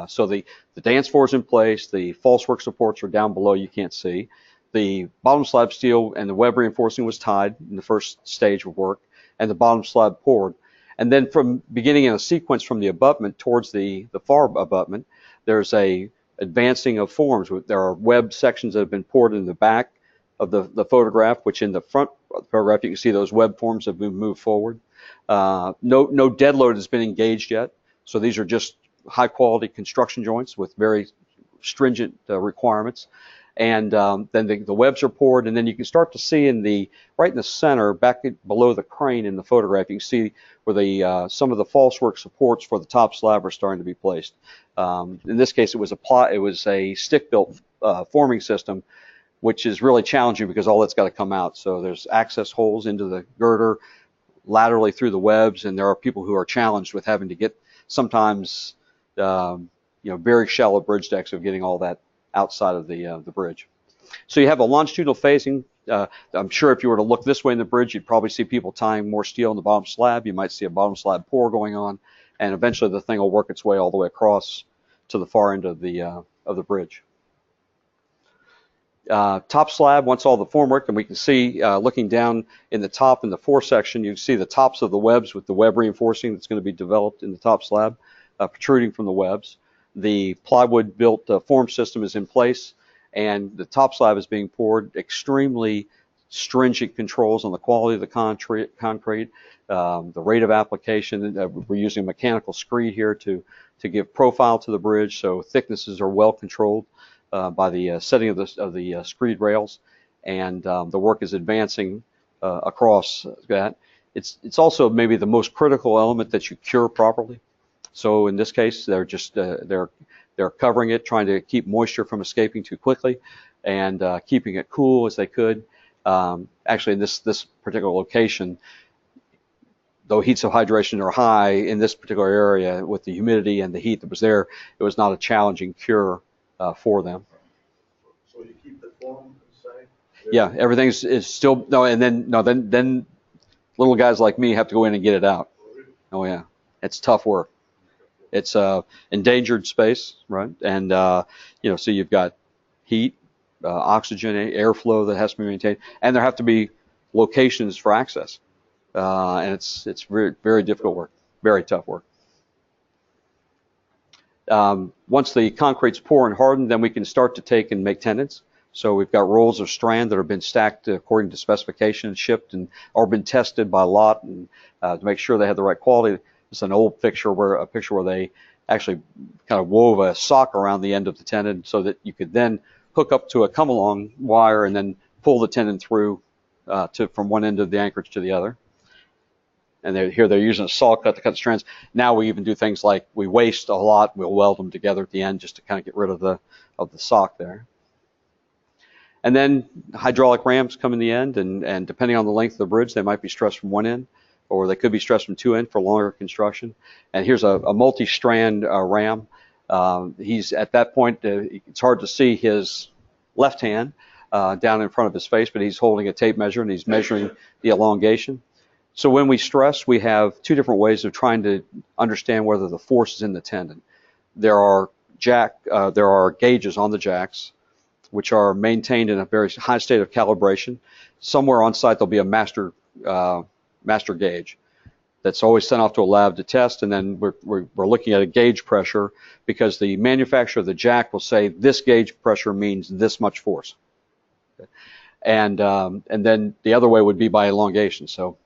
So the dance floor is in place. The false work supports are down below. You can't see. The bottom slab steel and the web reinforcing was tied in the first stage of work, and the bottom slab poured. And then from beginning in a sequence from the abutment towards the far abutment, there's a advancing of forms. There are web sections that have been poured in the back of the photograph, which in the front photograph you can see those web forms have been moved forward. No dead load has been engaged yet, so these are just high quality construction joints with very stringent requirements. And then the webs are poured, and then you can start to see right in the center, back below the crane in the photograph, you can see where some of the false work supports for the top slab are starting to be placed. In this case, it was a stick-built forming system, which is really challenging because all that's got to come out. So there's access holes into the girder laterally through the webs, and there are people who are challenged with having to get sometimes very shallow bridge decks of getting all that outside of the bridge. So you have a longitudinal phasing. I'm sure if you were to look this way in the bridge, you'd probably see people tying more steel in the bottom slab. You might see a bottom slab pour going on, and eventually the thing will work its way all the way across to the far end of the bridge. Top slab, once all the formwork, and we can see looking down in the top in the fore section, you can see the tops of the webs with the web reinforcing that's going to be developed in the top slab protruding from the webs. The plywood built form system is in place, and the top slab is being poured. Extremely stringent controls on the quality of the concrete, the rate of application. We're using a mechanical screed here to give profile to the bridge, so thicknesses are well controlled by the setting of the screed rails, and the work is advancing across that. It's also maybe the most critical element that you cure properly. So in this case, they're just they're covering it, trying to keep moisture from escaping too quickly, and keeping it cool as they could. Actually, in this particular location, though heats of hydration are high in this particular area with the humidity and the heat that was there, it was not a challenging cure for them. So you keep the form inside? Yeah, everything is still then little guys like me have to go in and get it out. Oh yeah, it's tough work. It's endangered space, right? And so you've got heat, oxygen, airflow that has to be maintained, and there have to be locations for access. And it's very, very difficult work, very tough work. Once the concrete's poured and hardened, then we can start to take and make tendons. So we've got rolls of strand that have been stacked according to specification, shipped, and or been tested by lot and to make sure they have the right quality. It's an old picture where they actually kind of wove a sock around the end of the tendon so that you could then hook up to a come-along wire and then pull the tendon through from one end of the anchorage to the other. And they're using a saw cut to cut the strands. Now we even do things like we waste a lot. We'll weld them together at the end just to kind of get rid of the sock there. And then hydraulic rams come in the end, and depending on the length of the bridge, they might be stressed from one end, or they could be stressed from two ends for longer construction. And here's a multi-strand ram. He's at that point, it's hard to see his left hand down in front of his face, but he's holding a tape measure and he's measuring the elongation. So when we stress, we have two different ways of trying to understand whether the force is in the tendon. There are gauges on the jacks, which are maintained in a very high state of calibration. Somewhere on site there'll be a master gauge that's always sent off to a lab to test, and then we're looking at a gauge pressure because the manufacturer of the jack will say this gauge pressure means this much force. And then the other way would be by elongation. So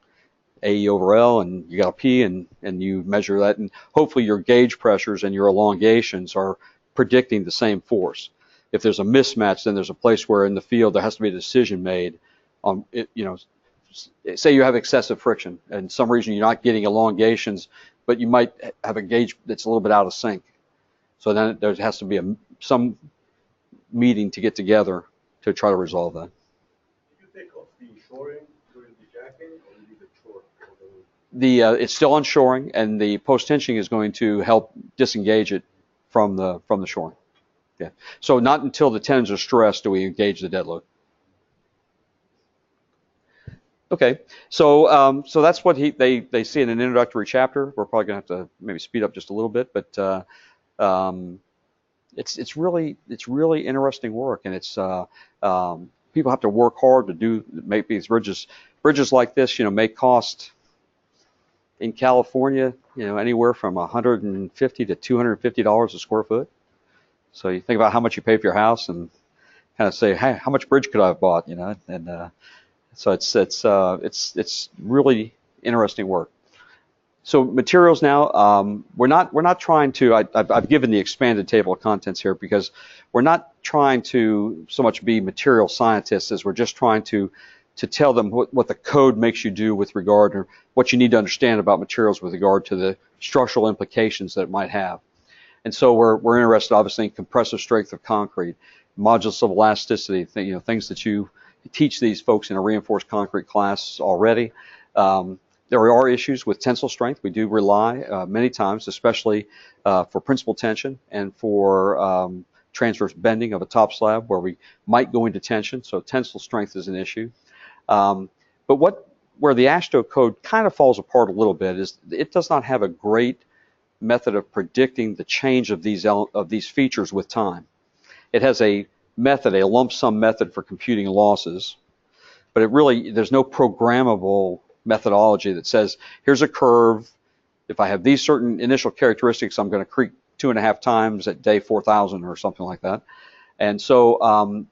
AE over L, and you got a P, and you measure that, and hopefully your gauge pressures and your elongations are predicting the same force. If there's a mismatch, then there's a place where in the field there has to be a decision made on it. Say you have excessive friction, and some reason you're not getting elongations, but you might have a gauge that's a little bit out of sync. So then there has to be some meeting to get together to try to resolve that. Did you take off the shoring during the jacking, or leave it short? It's still on shoring, and the post-tensioning is going to help disengage it from the shoring. Yeah. So not until the tendons are stressed do we engage the dead load. Okay, so that's what they see in an introductory chapter. We're probably gonna have to maybe speed up just a little bit, but um, it's really interesting work, and people have to work hard to make these bridges. Bridges like this, may cost in California, anywhere from $150 to $250 a square foot. So you think about how much you pay for your house, and kind of say, hey, how much bridge could I have bought? And so it's really interesting work. So materials now, we're not trying to. I've given the expanded table of contents here because we're not trying to so much be material scientists as we're just trying to tell them what the code makes you do with regard to what you need to understand about materials with regard to the structural implications that it might have. And so we're interested, obviously, in compressive strength of concrete, modulus of elasticity, things that you teach these folks in a reinforced concrete class already. There are issues with tensile strength. We do rely many times, especially for principal tension and for transverse bending of a top slab where we might go into tension. So tensile strength is an issue. But where the AASHTO code kind of falls apart a little bit is it does not have a great method of predicting the change of these features with time. It has a lump sum method for computing losses, but there's no programmable methodology that says, here's a curve. If I have these certain initial characteristics, I'm going to creep 2.5 times at day 4,000 or something like that. And so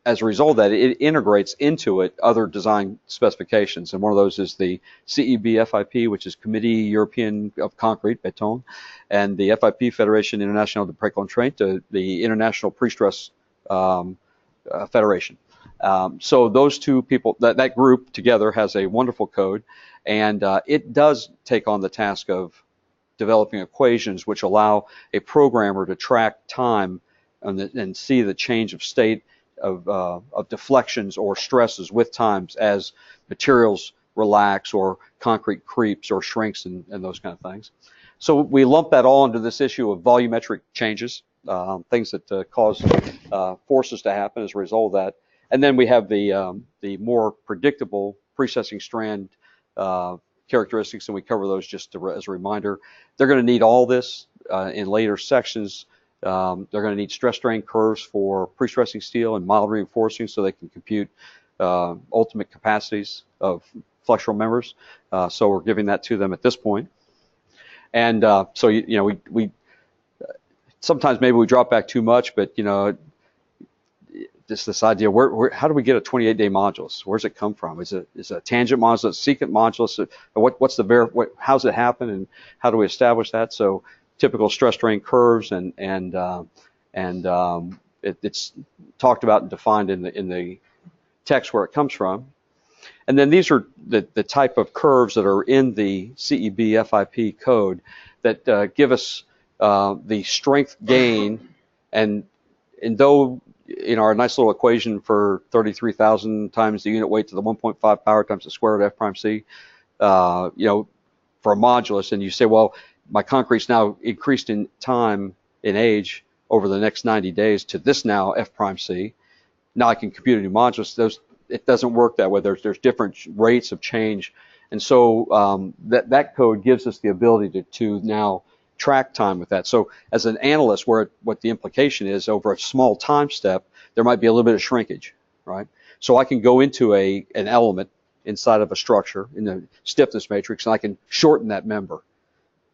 as a result of that, it integrates into it other design specifications. And one of those is the CEB FIP, which is Committee European of Concrete, Beton, and the FIP, Federation Internationale de Précontrainte, the International Pre-Stress Federation. So those two people, that group together has a wonderful code, and it does take on the task of developing equations which allow a programmer to track time and see the change of state of deflections or stresses with times as materials relax or concrete creeps or shrinks and those kind of things. So we lump that all into this issue of volumetric changes, things that cause forces to happen as a result of that. And then we have the more predictable precessing strand characteristics, and we cover those just as a reminder. They're going to need all this in later sections. They're going to need stress strain curves for pre-stressing steel and mild reinforcing so they can compute ultimate capacities of flexural members. So we're giving that to them at this point. And so we sometimes maybe we drop back too much, but this idea, how do we get a 28-day modulus? Where does it come from? Is it a tangent modulus, secant modulus? How's it happen, and how do we establish that? So typical stress strain curves, and it's talked about and defined in the text where it comes from. And then these are the type of curves that are in the CEB FIP code that give us the strength gain, and though in our nice little equation for 33,000 times the unit weight to the 1.5 power times the square root of F prime C, for a modulus, and you say, well, my concrete's now increased in time, in age, over the next 90 days to this now F prime C. Now I can compute a new modulus. It doesn't work that way. There's different rates of change. And so that code gives us the ability to now track time with that. So as an analyst, what the implication is, over a small time step, there might be a little bit of shrinkage, right? So I can go into an element inside of a structure in the stiffness matrix, and I can shorten that member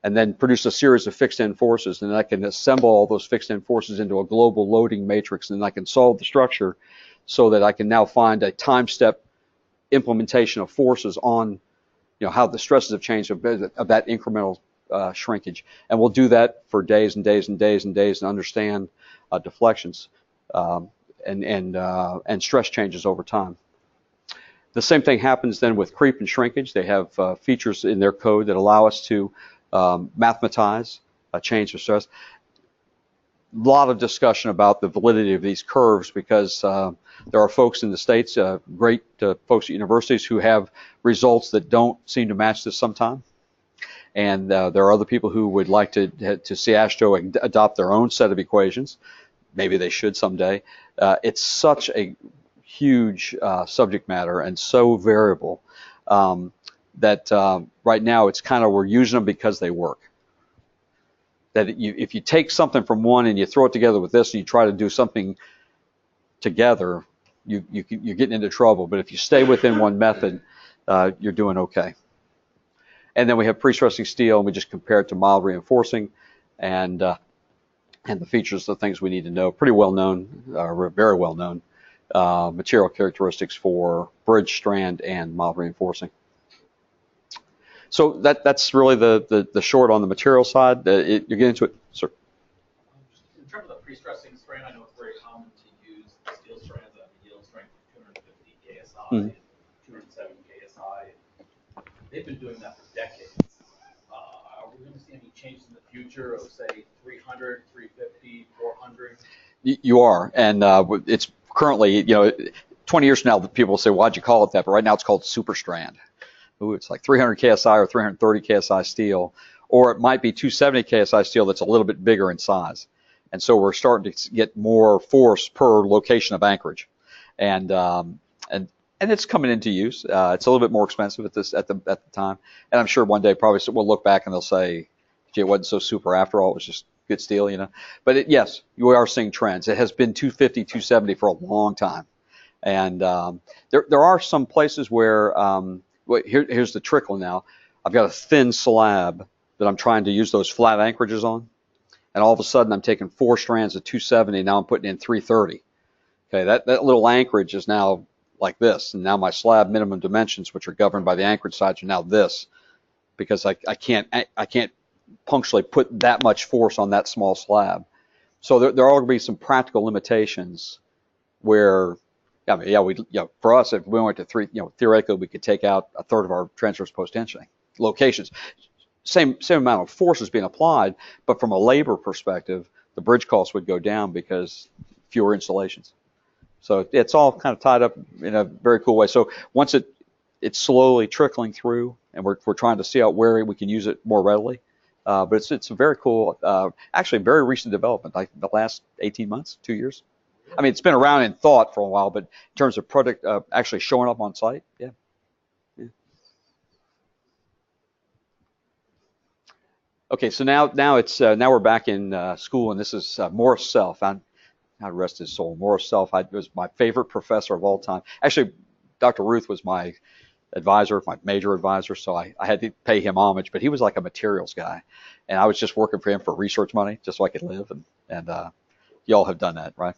and then produce a series of fixed end forces, and I can assemble all those fixed end forces into a global loading matrix, and I can solve the structure so that I can now find a time step implementation of forces on how the stresses have changed of that incremental shrinkage. And we'll do that for days and days and days and days and understand deflections and stress changes over time. The same thing happens then with creep and shrinkage. They have features in their code that allow us to mathematize a change of stress. A lot of discussion about the validity of these curves because there are folks in the States, great folks at universities, who have results that don't seem to match this sometime. And there are other people who would like to see AASHTO adopt their own set of equations. Maybe they should someday. It's such a huge subject matter and so variable right now it's kind of we're using them because they work. That if you take something from one and you throw it together with this and you try to do something together, you're getting into trouble. But if you stay within one method, you're doing okay. And then we have pre-stressing steel, and we just compare it to mild reinforcing, and the features, the things we need to know. Pretty well known, very well known material characteristics for bridge, strand, and mild reinforcing. So that's really the short on the material side. You're getting into it, sir. In terms of the pre-stressing strand, I know it's very common to use steel strands that have a yield strength of 250 KSI and 207 KSI. They've been doing that for decades. Are we going to see any changes in the future of, say, 300, 350, 400? You are, and it's currently, 20 years from now, people will say, why'd you call it that? But right now it's called super strand. Ooh, it's like 300 KSI or 330 KSI steel, or it might be 270 KSI steel that's a little bit bigger in size. And so we're starting to get more force per location of anchorage, and it's coming into use. It's a little bit more expensive at the time, and I'm sure one day probably we'll look back and they'll say, gee, it wasn't so super after all. It was just good steel, But yes, you are seeing trends. It has been 250, 270 for a long time, and there are some places where here's the trickle now. I've got a thin slab that I'm trying to use those flat anchorages on, and all of a sudden I'm taking 4 strands of 270. Now I'm putting in 330. Okay, that little anchorage is now like this, and now my slab minimum dimensions, which are governed by the anchorage size, are now this, because I can't punctually put that much force on that small slab. So there are going to be some practical limitations where, for us, if we went to 3, theoretically we could take out a third of our transverse post tensioning locations. Same amount of force is being applied, but from a labor perspective, the bridge costs would go down because fewer installations. So it's all kind of tied up in a very cool way. So once it's slowly trickling through, and we're trying to see out where we can use it more readily. But it's a very cool, actually very recent development, like the last 18 months, 2 years. I mean, it's been around in thought for a while, but in terms of product actually showing up on site, yeah. Okay, so now we're back in school, and this is Morris Self. God rest his soul. Morris Self was my favorite professor of all time. Actually, Dr. Ruth was my advisor, my major advisor, so I had to pay him homage, but he was like a materials guy, and I was just working for him for research money, just so I could live, and y'all have done that, right?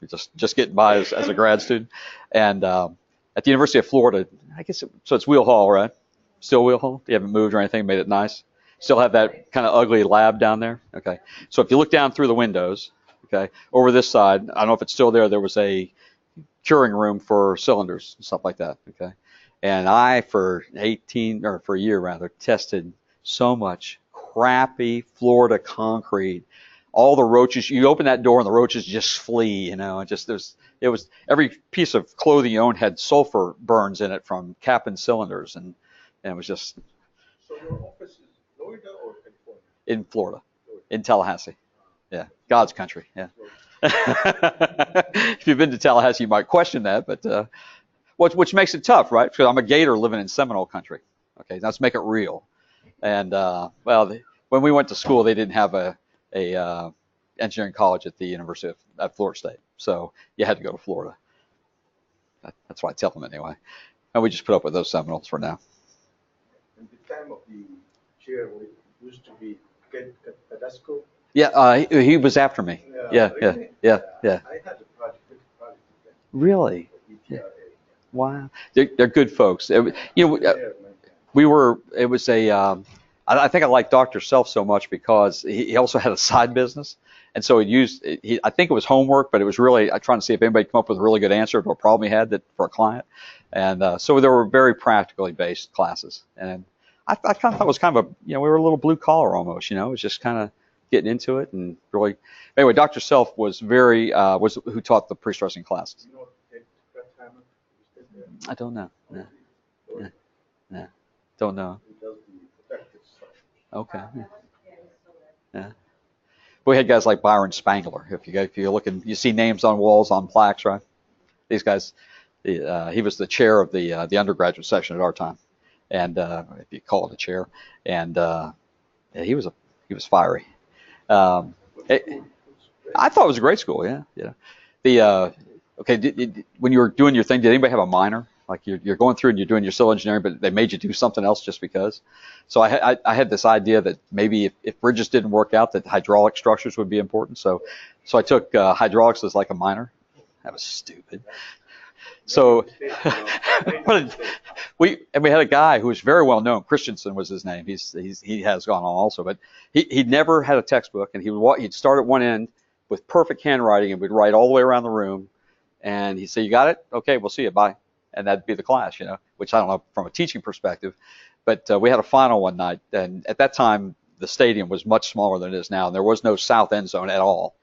You're just getting by as a grad student. And at the University of Florida, I guess, so it's Wheel Hall, right? Still Wheel Hall? You haven't moved or anything, made it nice? Still have that kind of ugly lab down there? Okay. So if you look down through the windows, okay, over this side, I don't know if it's still there, there was a curing room for cylinders and stuff like that, okay? And I, for a year rather, tested so much crappy Florida concrete. All the roaches, you open that door and the roaches just flee, it was every piece of clothing you owned had sulfur burns in it from capping cylinders, and it was just. So your office is Florida or California? In Florida, in Tallahassee. Yeah, God's country, yeah. If you've been to Tallahassee, you might question that, but which makes it tough, right? Because I'm a Gator living in Seminole country. Okay, let's make it real. And when we went to school, they didn't have a engineering college at the University of Florida State, so you had to go to Florida. That's what I tell them anyway. And we just put up with those Seminoles for now. In the time of the chair, it used to be Cadasco. Yeah, he was after me. Yeah. I had a project with them. Really? Yeah. Wow. They're good folks. We were. It was a. I think I liked Dr. Self so much because he also had a side business, and so I think it was homework, but it was really trying to see if anybody could come up with a really good answer to a problem he had for a client, and so there were very practically based classes, and I kind of thought it was kind of we were a little blue collar almost, it was just kind of getting into it and really. Anyway, Dr. Self was was who taught the pre-stressing classes. I don't know. Yeah. Don't know. Okay. Yeah. We had guys like Byron Spangler. If you're looking, you see names on walls, on plaques, right? These guys, He was the chair of the undergraduate section at our time, and if you call it a chair, and yeah, he was fiery. Um, it, I thought it was a great school. Yeah, yeah. The okay, when you were doing your thing, did anybody have a minor? Like you're going through and you're doing your civil engineering, but they made you do something else just because. So I had this idea that maybe if bridges didn't work out, that hydraulic structures would be important. So I took hydraulics as like a minor. That was stupid. So we had a guy who was very well known. Christensen was his name. He has gone on also, but he never had a textbook, and he'd start at one end with perfect handwriting and would write all the way around the room, and he'd say, "You got it? Okay, we'll see you. Bye." And that'd be the class, which I don't know from a teaching perspective, but we had a final one night, and at that time the stadium was much smaller than it is now, and there was no south end zone at all.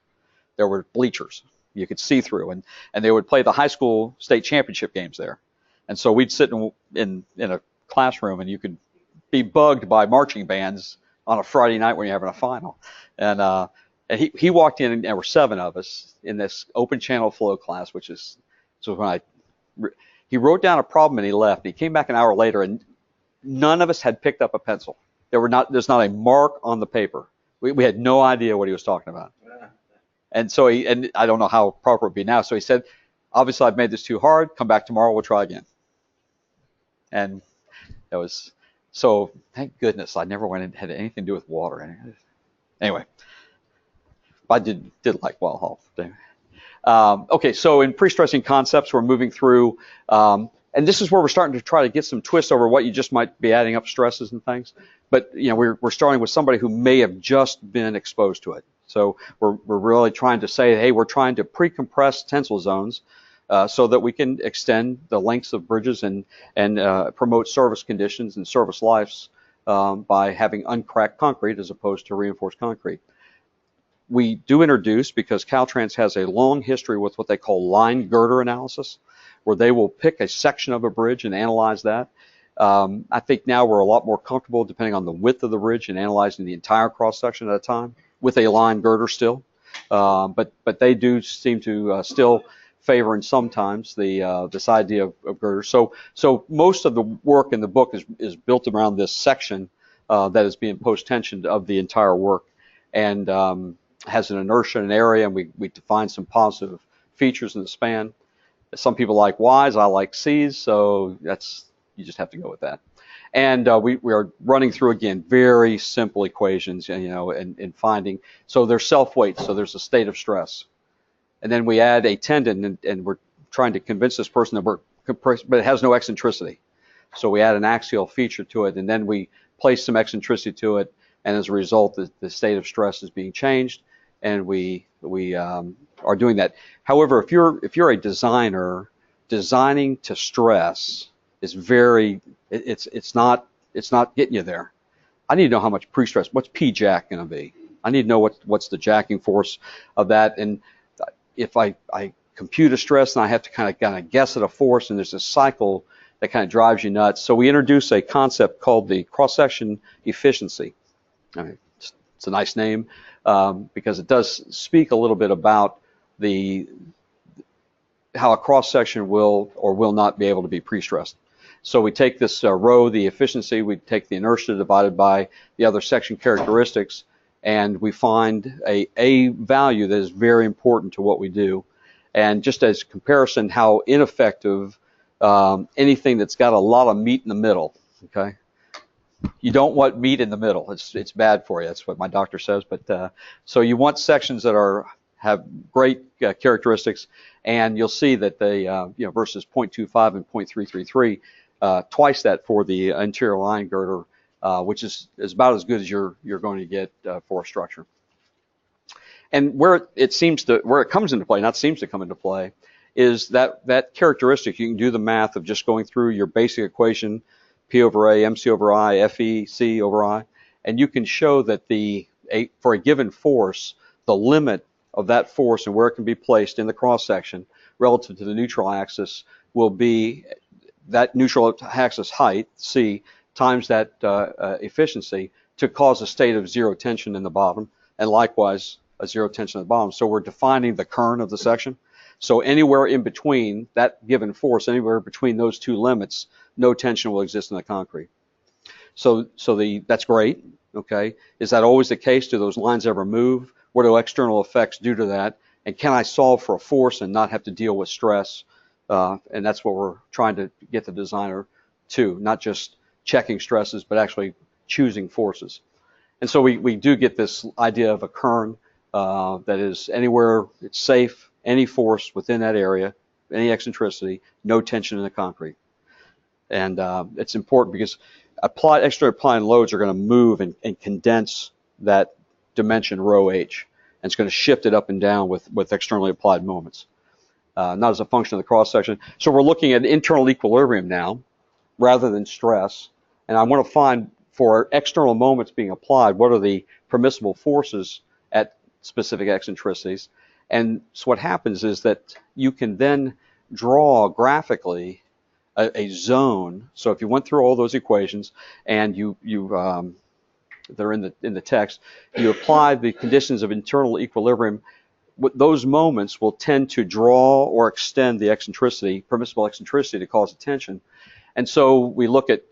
There were bleachers you could see through, and they would play the high school state championship games there. And so we'd sit in a classroom, and you could be bugged by marching bands on a Friday night when you're having a final. And he walked in, and there were 7 of us in this open channel flow class, which is so when he wrote down a problem and he left. And he came back an hour later, and none of us had picked up a pencil. There's not a mark on the paper. We had no idea what he was talking about. And so and I don't know how proper it would be now. So he said, "Obviously I've made this too hard. Come back tomorrow. We'll try again." And that was, so thank goodness I never went and had anything to do with water. Anyway, I did like Well Hall. Okay, so in pre-stressing concepts, we're moving through, and this is where we're starting to try to get some twist over what you just might be adding up stresses and things. But we're starting with somebody who may have just been exposed to it. So we're really trying to say, hey, we're trying to pre-compress tensile zones so that we can extend the lengths of bridges and promote service conditions and service lives by having uncracked concrete as opposed to reinforced concrete. We do introduce, because Caltrans has a long history with what they call line girder analysis, where they will pick a section of a bridge and analyze that. I think now we're a lot more comfortable, depending on the width of the bridge, and analyzing the entire cross section at a time with a line girder still. But they do seem to still favor, and sometimes this idea of girder. So most of the work in the book is built around this section that is being post-tensioned of the entire work, and has an inertia and area, and we define some positive features in the span. Some people like Y's, I like C's, so you just have to go with that. And we are running through, again, very simple equations, and finding, so there's self-weight, so there's a state of stress. And then we add a tendon, and we're trying to convince this person that but it has no eccentricity. So we add an axial feature to it, and then we place some eccentricity to it, and as a result, the state of stress is being changed, and we are doing that. However, if you're a designer, designing to stress is it's not getting you there. I need to know how much pre-stress. What's P-jack going to be? I need to know what's the jacking force of that. And if I compute a stress, and I have to kind of guess at a force, and there's a cycle that kind of drives you nuts. So we introduce a concept called the cross-section efficiency. I mean, it's a nice name because it does speak a little bit about how a cross-section will or will not be able to be pre-stressed. So we take this rho, the efficiency, we take the inertia divided by the other section characteristics, and we find a value that is very important to what we do. And just as comparison, how ineffective anything that's got a lot of meat in the middle, okay? You don't want meat in the middle. It's bad for you. That's what my doctor says. But so you want sections that have great characteristics, and you'll see that they versus 0.25 and 0.333. Twice that for the interior line girder, which is about as good as you're going to get for a structure. And where it comes into play, not seems to come into play, is that characteristic. You can do the math of just going through your basic equation, P over A, MC over I, FE, C over I, and you can show that for a given force, the limit of that force and where it can be placed in the cross section relative to the neutral axis will be that neutral axis height, C, times that efficiency to cause a state of zero tension in the bottom, and likewise a zero tension at the bottom. So we're defining the kern of the section. So anywhere in between that given force, anywhere between those two limits, no tension will exist in the concrete. So that's great. Okay, is that always the case? Do those lines ever move? What do external effects do to that? And can I solve for a force and not have to deal with stress? And that's what we're trying to get the designer to, not just checking stresses, but actually choosing forces. And so we do get this idea of a kern that is anywhere it's safe, any force within that area, any eccentricity, no tension in the concrete. And it's important because externally applying loads are going to move and condense that dimension rho h, and it's going to shift it up and down with externally applied moments, not as a function of the cross section. So we're looking at internal equilibrium now rather than stress, and I want to find for external moments being applied, what are the permissible forces at specific eccentricities. And so what happens is that you can then draw graphically a zone. So if you went through all those equations and they're in the text, you apply the conditions of internal equilibrium, those moments will tend to draw or extend the eccentricity, permissible eccentricity, to cause a tension. And so we look at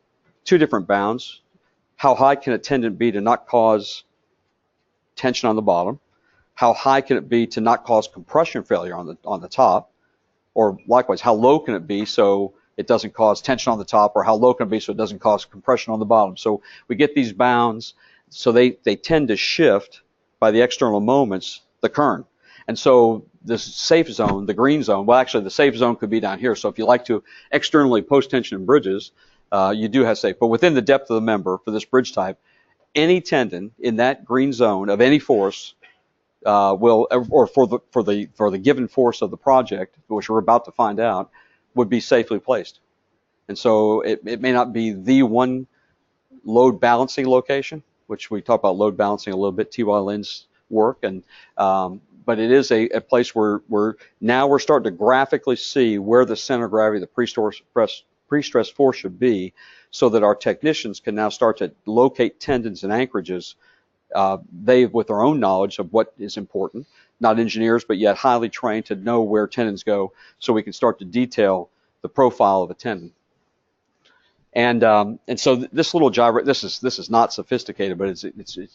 two different bounds. How high can a tendon be to not cause tension on the bottom? How high can it be to not cause compression failure on the top? Or likewise, how low can it be so it doesn't cause tension on the top, or how low can it be so it doesn't cause compression on the bottom? So we get these bounds, so they tend to shift by the external moments, the kern. And so this safe zone, the green zone, well, actually the safe zone could be down here. So if you like to externally post tension in bridges, you do have safe. But within the depth of the member for this bridge type, any tendon in that green zone of any force will, or for the given force of the project, which we're about to find out, would be safely placed. And so it may not be the one load balancing location, which we talk about load balancing a little bit, T.Y. Lynn's work, and but it is a place where we're starting to graphically see where the center of gravity, the pre-stress force should be, so that our technicians can now start to locate tendons and anchorages, they with their own knowledge of what is important, not engineers, but yet highly trained to know where tendons go, so we can start to detail the profile of a tendon. And so this little gyro, this is not sophisticated, but it's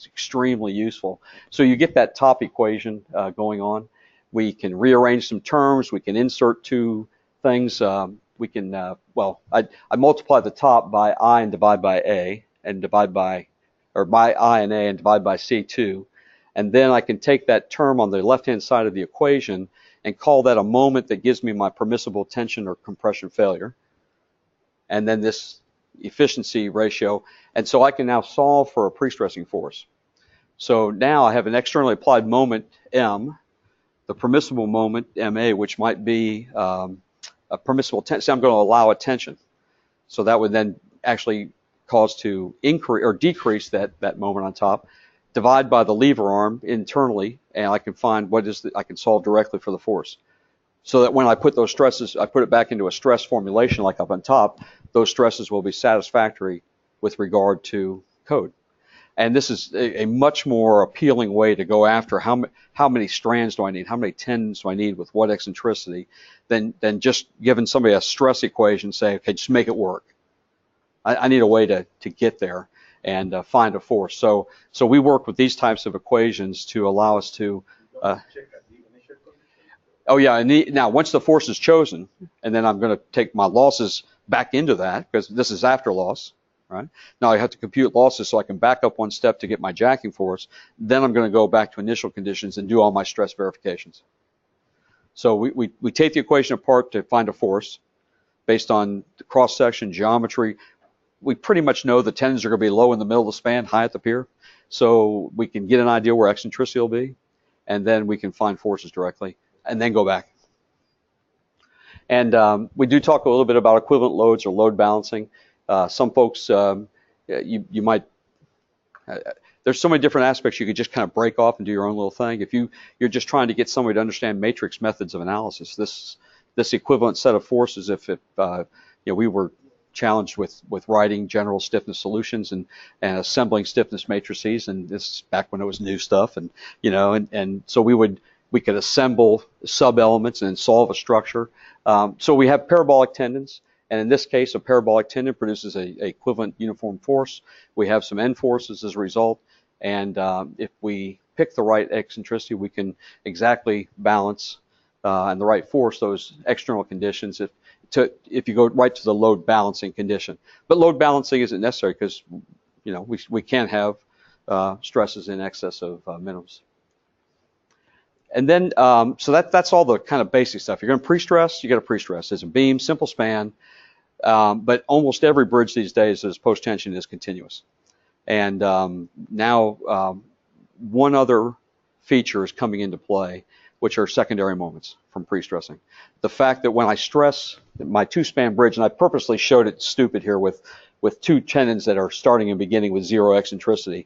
extremely useful. So you get that top equation going on. We can rearrange some terms. We can insert two things. We can I multiply the top by I and divide by A, and divide by, or by I and A and divide by C2, and then I can take that term on the left-hand side of the equation and call that a moment that gives me my permissible tension or compression failure, and then this efficiency ratio, and so I can now solve for a pre-stressing force. So now I have an externally applied moment M, the permissible moment MA, which might be a permissible tension. So I'm going to allow a tension. So that would then actually cause to increase or decrease that moment on top. Divide by the lever arm internally, and I can find I can solve directly for the force. So that when I put those stresses, I put it back into a stress formulation like up on top, those stresses will be satisfactory with regard to code. And this is a much more appealing way to go after how many strands do I need, how many tendons do I need with what eccentricity, than just giving somebody a stress equation, say, okay, just make it work. I need a way to get there and find a force. So we work with these types of equations to allow us to oh yeah, and now once the force is chosen, and then I'm going to take my losses back into that, because this is after loss, right? Now I have to compute losses so I can back up one step to get my jacking force. Then I'm going to go back to initial conditions and do all my stress verifications. So we take the equation apart to find a force based on the cross-section, geometry. We pretty much know the tendons are going to be low in the middle of the span, high at the pier. So we can get an idea where eccentricity will be, and then we can find forces directly, and then go back. And we do talk a little bit about equivalent loads or load balancing. Some folks, you might, there's so many different aspects you could just kind of break off and do your own little thing. If you're just trying to get somebody to understand matrix methods of analysis, this equivalent set of forces, if we were challenged with writing general stiffness solutions and assembling stiffness matrices, and this is back when it was new stuff, and and so we would We could assemble sub-elements and solve a structure. So we have parabolic tendons, and in this case, a parabolic tendon produces a equivalent uniform force. We have some end forces as a result, and if we pick the right eccentricity, we can exactly balance and the right force those external conditions if you go right to the load balancing condition. But load balancing isn't necessary because we can have stresses in excess of minimums. And then, so that's all the kind of basic stuff. You're going to pre-stress, you got to pre-stress. It's a beam, simple span, but almost every bridge these days is post-tension is continuous. And now one other feature is coming into play, which are secondary moments from pre-stressing. The fact that when I stress my two-span bridge, and I purposely showed it stupid here with two tendons that are starting and beginning with zero eccentricity,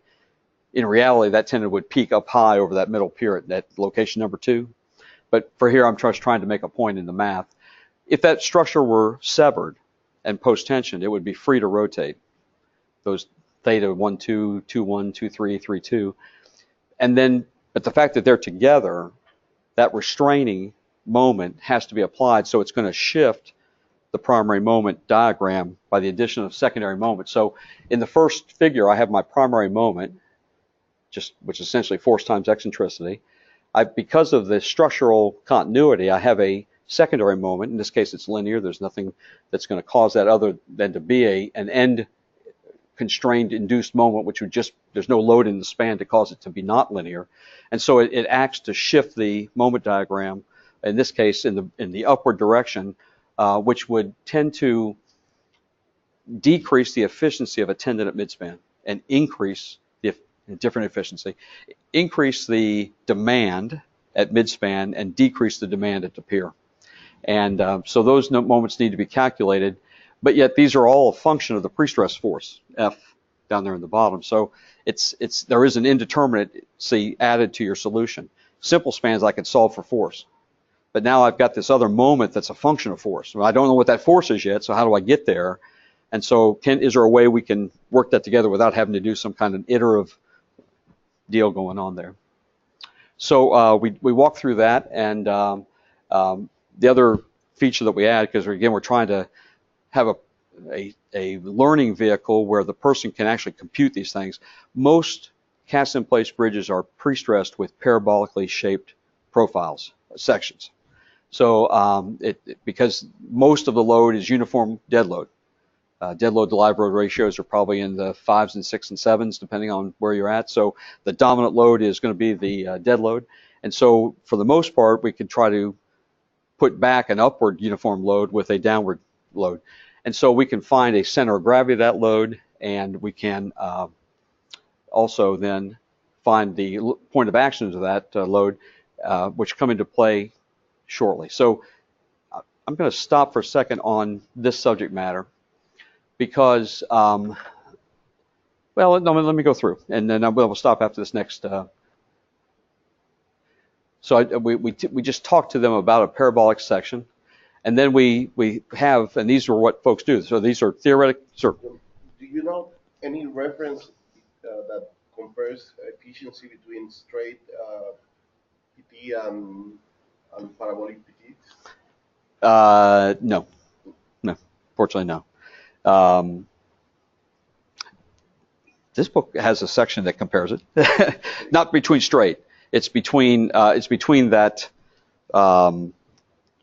in reality, that tendon would peak up high over that middle pier at that location number 2. But for here, I'm just trying to make a point in the math. If that structure were severed and post-tension, it would be free to rotate. Those theta 1, 2, 2, 1, 2, 3, 3, 2. And then, but the fact that they're together, that restraining moment has to be applied, so it's going to shift the primary moment diagram by the addition of secondary moments. So in the first figure, I have my primary moment, which is essentially force times eccentricity. Because of the structural continuity, I have a secondary moment. In this case, it's linear. There's nothing that's going to cause that other than to be an end constrained induced moment, which would there's no load in the span to cause it to be not linear. And so it acts to shift the moment diagram, in this case, in the upward direction, which would tend to decrease the efficiency of a tendon at midspan and increase different efficiency, increase the demand at midspan and decrease the demand at the pier. And so those moments need to be calculated, but yet these are all a function of the pre-stress force, F, down there in the bottom. So there is an indeterminacy added to your solution. Simple spans I can solve for force, but now I've got this other moment that's a function of force. Well, I don't know what that force is yet, so how do I get there? And so is there a way we can work that together without having to do some kind of iterative deal going on there? So we walk through that, and the other feature that we add, because again we're trying to have a learning vehicle where the person can actually compute these things. Most cast-in-place bridges are pre-stressed with parabolically shaped profiles, sections. So because most of the load is uniform dead load. Dead load to live load ratios are probably in the 5s and 6s and 7s, depending on where you're at. So the dominant load is going to be the dead load. And so for the most part, we can try to put back an upward uniform load with a downward load. And so we can find a center of gravity of that load, and we can also then find the point of actions of that load, which come into play shortly. So I'm going to stop for a second on this subject matter, because, well, no, let me go through, and then we'll stop after this next. So we just talked to them about a parabolic section, and then we have, and these are what folks do. So these are theoretic. Sir. Do you know any reference that compares efficiency between straight PT and parabolic PT? No, fortunately no. This book has a section that compares it, not between straight. It's between that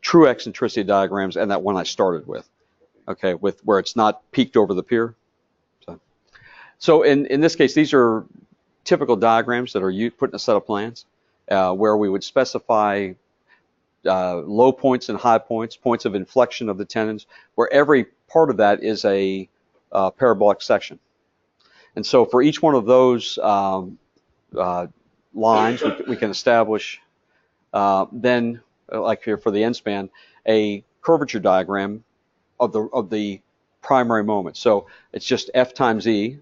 true eccentricity diagrams and that one I started with. Okay, with where it's not peaked over the pier. So in this case, these are typical diagrams that are put in a set of plans where we would specify low points and high points, points of inflection of the tendons, where every part of that is a parabolic section. And so for each one of those lines, we can establish then, like here for the end span, a curvature diagram of the primary moment. So it's just F times E,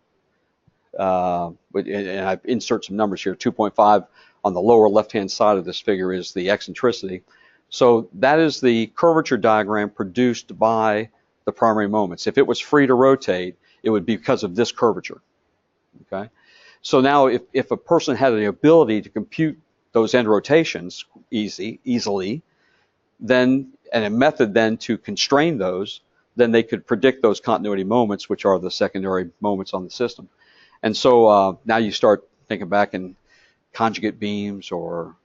and I insert some numbers here. 2.5 on the lower left-hand side of this figure is the eccentricity. So that is the curvature diagram produced by the primary moments. If it was free to rotate, it would be because of this curvature. Okay. So now if a person had the ability to compute those end rotations easily, then, and a method then to constrain those, then they could predict those continuity moments, which are the secondary moments on the system. And so now you start thinking back in conjugate beams or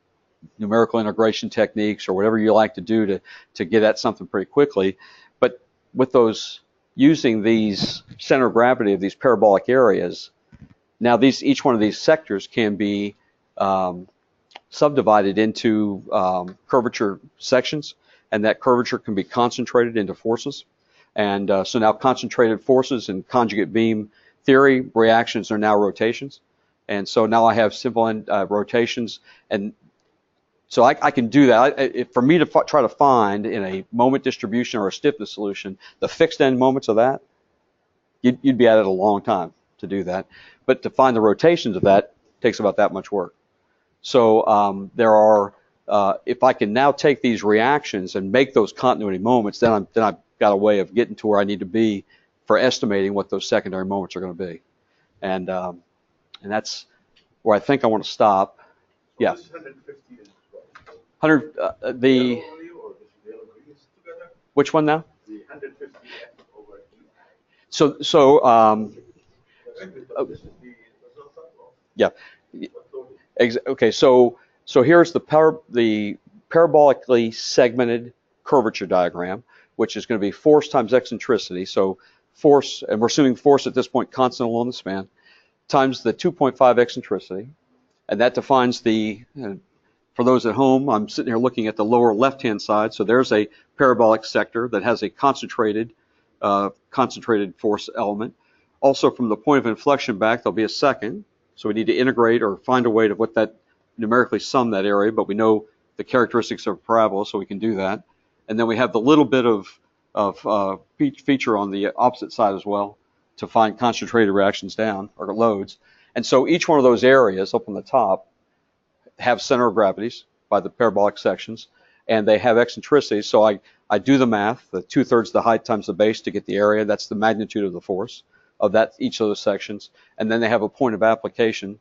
numerical integration techniques or whatever you like to do to get at something pretty quickly. But with those, using these center of gravity of these parabolic areas, now each one of these sectors can be subdivided into curvature sections, and that curvature can be concentrated into forces. And so now concentrated forces in conjugate beam theory reactions are now rotations. And so now I have simple end rotations, and so I can do that. For me to try to find in a moment distribution or a stiffness solution the fixed end moments of that, you'd be at it a long time to do that. But to find the rotations of that takes about that much work. So there are, if I can now take these reactions and make those continuity moments, then I've got a way of getting to where I need to be for estimating what those secondary moments are going to be. And that's where I think I want to stop. So Yeah. this 150 is what? 100, the, Yellow only, or this yellow green together? which one now? The 150 F over E. So This is the result of yeah. what total? Okay, so here's the parabolically segmented curvature diagram, which is going to be force times eccentricity. So force, and we're assuming force at this point constant along the span, times the 2.5 eccentricity, and that defines the, for those at home, I'm sitting here looking at the lower left-hand side, so there's a parabolic sector that has a concentrated force element. Also, from the point of inflection back, there'll be a second, so we need to integrate or find a way to what that numerically sum that area, but we know the characteristics of a parabola, so we can do that. And then we have the little bit of feature on the opposite side as well to find concentrated reactions down, or loads. And so each one of those areas up on the top have center of gravities by the parabolic sections, and they have eccentricities. So I do the math, the 2/3 the height times the base to get the area. That's the magnitude of the force of that, each of those sections. And then they have a point of application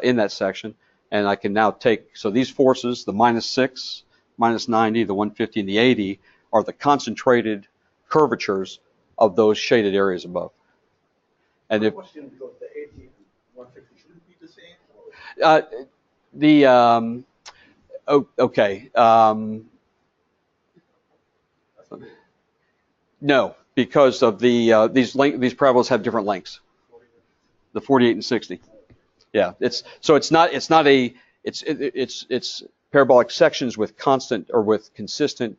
in that section. And I can now take, so these forces, the -6, -90, the 150, and the 80, are the concentrated curvatures of those shaded areas above. And if question, because the 80 and 150 shouldn't be the same? Or? Okay. No, because of the these parabolas have different lengths. The 48 and 60. Yeah, it's parabolic sections with constant or with consistent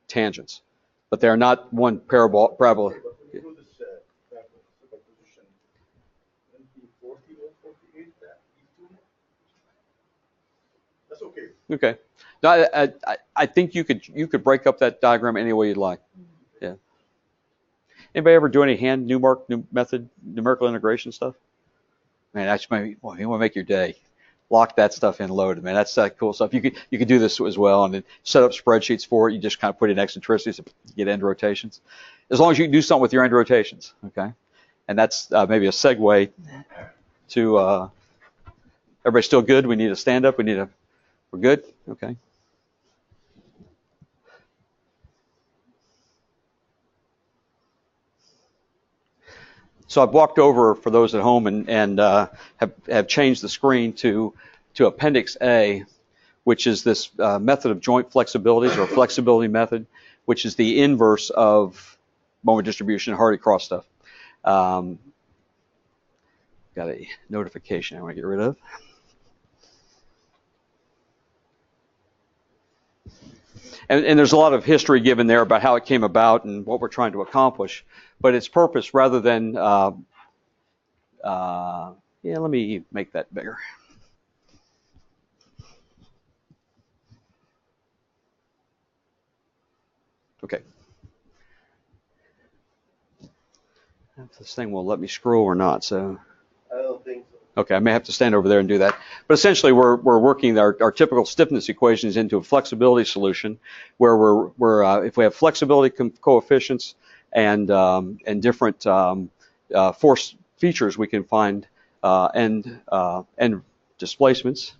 tangents, but they are not one parabola. Okay, but when you do this superposition, wouldn't it be 40 or 48 that these two? That's okay. Okay. No, I think you could break up that diagram any way you'd like. Yeah. Anybody ever do any hand numerical integration stuff? Man, that's maybe, well, you want to make your day. Lock that stuff in, load it, man. That's cool stuff. You could do this as well, and then set up spreadsheets for it. You just kind of put in eccentricities to get end rotations, as long as you can do something with your end rotations. Okay, and that's maybe a segue to everybody still good? We need a stand up. We're good. Okay. So I've walked over for those at home and have changed the screen to Appendix A, which is this method of joint flexibilities, or flexibility method, which is the inverse of moment distribution, Hardy-Cross stuff. Got a notification I want to get rid of. And there's a lot of history given there about how it came about and what we're trying to accomplish. But its purpose, rather than, let me make that bigger. Okay. If this thing will let me scroll or not, so. I don't think so. Okay, I may have to stand over there and do that. But essentially, we're working our typical stiffness equations into a flexibility solution, where if we have flexibility coefficients and different force features, we can find end displacements.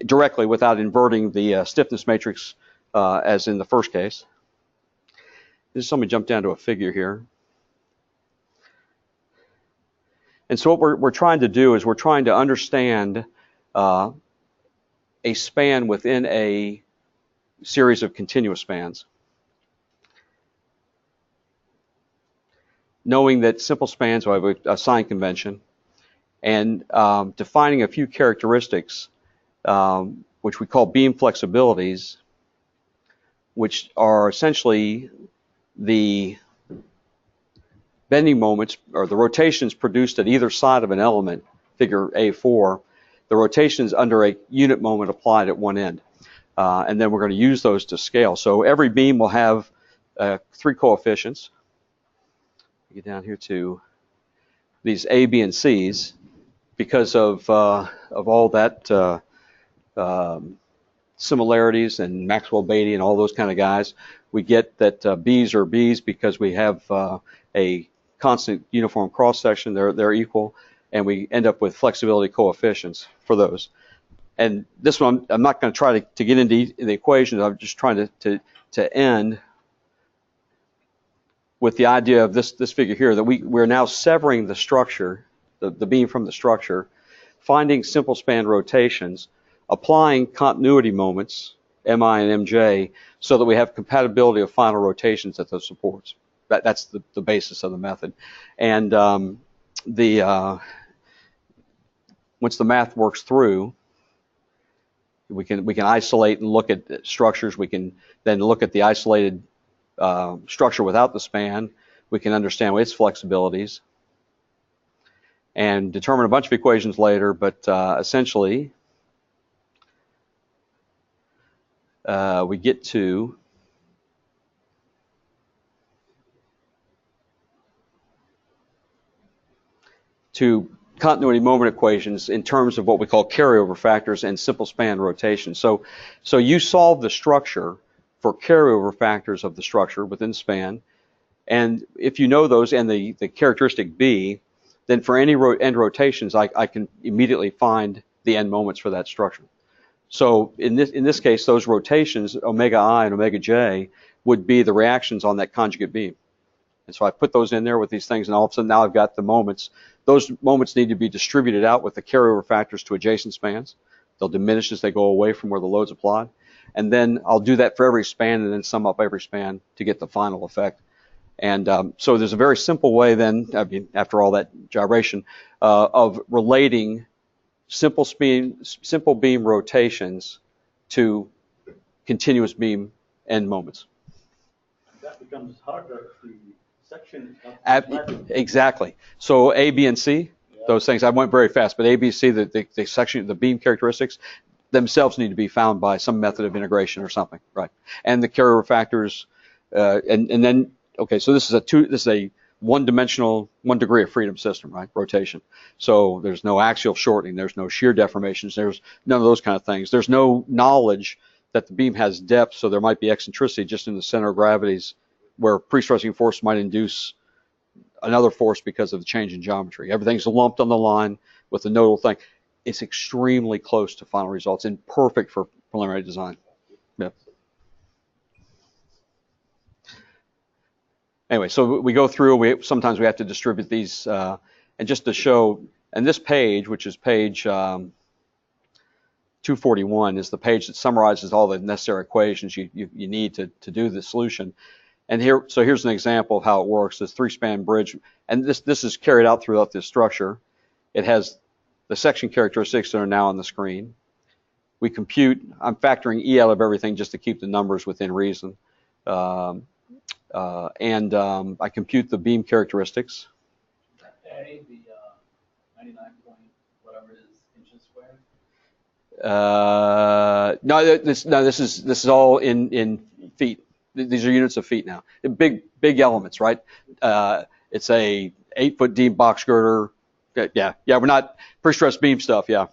directly without inverting the stiffness matrix as in the first case. Just let me jump down to a figure here. And so what we're trying to do is we're trying to understand a span within a series of continuous spans, knowing that simple spans will have a sign convention, and defining a few characteristics, which we call beam flexibilities, which are essentially the bending moments or the rotations produced at either side of an element, figure A4, the rotations under a unit moment applied at one end. And then we're going to use those to scale. So every beam will have 3 coefficients. Get down here to these A, B, and C's. Because of all that similarities and Maxwell-Beatty and all those kind of guys, we get that B's are B's because we have a constant uniform cross section. They're equal, and we end up with flexibility coefficients for those. And this one, I'm not going to try to get into the equations. I'm just trying to end with the idea of this figure here, that we're now severing the structure, the beam from the structure, finding simple span rotations, applying continuity moments, Mi and Mj, so that we have compatibility of final rotations at those supports. That's the basis of the method. And once the math works through, we can isolate and look at structures. We can then look at the isolated structure without the span. We can understand its flexibilities and determine a bunch of equations later, but essentially we get to continuity moment equations in terms of what we call carryover factors and simple span rotation. So you solve the structure for carryover factors of the structure within span, and if you know those and the characteristic B, then for any end rotations, I can immediately find the end moments for that structure. So in this case, those rotations, omega I and omega J, would be the reactions on that conjugate beam. And so I put those in there with these things, and all of a sudden now I've got the moments. Those moments need to be distributed out with the carryover factors to adjacent spans. They'll diminish as they go away from where the load's applied. And then I'll do that for every span and then sum up every span to get the final effect. And so there's a very simple way then, I mean, after all that gyration, of relating simple beam rotations to continuous beam end moments. That becomes harder if the section Exactly. So A, B, and C, those things, I went very fast, but A, B, C, the section, the beam characteristics themselves need to be found by some method of integration or something, right? And the carryover factors, and then, okay, so this is a one-dimensional, 1 degree of freedom system, right? Rotation. So there's no axial shortening, there's no shear deformations, there's none of those kind of things. There's no knowledge that the beam has depth, so there might be eccentricity just in the center of gravities where pre-stressing force might induce another force because of the change in geometry. Everything's lumped on the line with the nodal thing. It's extremely close to final results and perfect for preliminary design. Yeah. Anyway, so we go through, sometimes we have to distribute these, and just to show, and this page, which is page 241, is the page that summarizes all the necessary equations you need to do the solution. And here's an example of how it works. This 3-span bridge, and this is carried out throughout this structure. It has the section characteristics that are now on the screen. We compute, I'm factoring E out of everything just to keep the numbers within reason. I compute the beam characteristics. A, the 99 point whatever it is inches squared. No, this is all in feet. These are units of feet now. Big elements, right? It's a 8-foot deep box girder. Yeah, we're not pre-stressed beam stuff, yeah.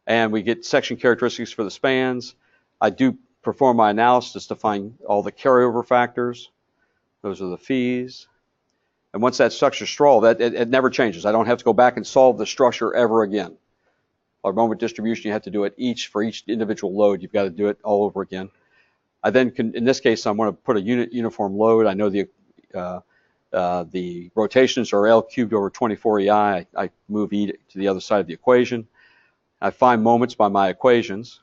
And we get section characteristics for the spans. I do perform my analysis to find all the carryover factors. Those are the fees. And once that structure's stalled, it never changes. I don't have to go back and solve the structure ever again. or moment distribution, you have to do it for each individual load. You've got to do it all over again. I then can, in this case, I want to put a uniform load. I know the rotations are L cubed over 24 EI. I move E to the other side of the equation. I find moments by my equations.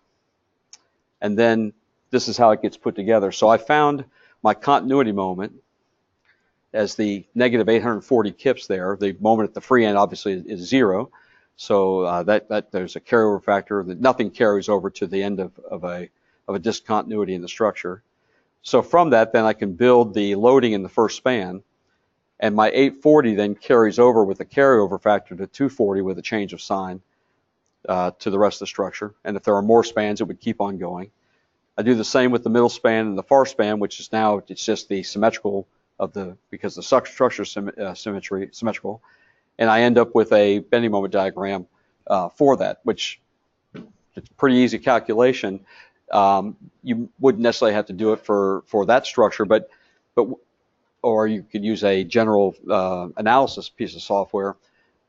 And then this is how it gets put together. So I found my continuity moment as the negative 840 kips there. The moment at the free end obviously is 0. So that there's a carryover factor that nothing carries over to the end of a discontinuity in the structure. So from that, then I can build the loading in the first span, and my 840 then carries over with a carryover factor to 240 with a change of sign to the rest of the structure. And if there are more spans, it would keep on going. I do the same with the middle span and the far span, which is now, it's just the symmetrical because the structure is symmetrical. And I end up with a bending moment diagram for that, which it's a pretty easy calculation. You wouldn't necessarily have to do it for that structure, or you could use a general analysis piece of software.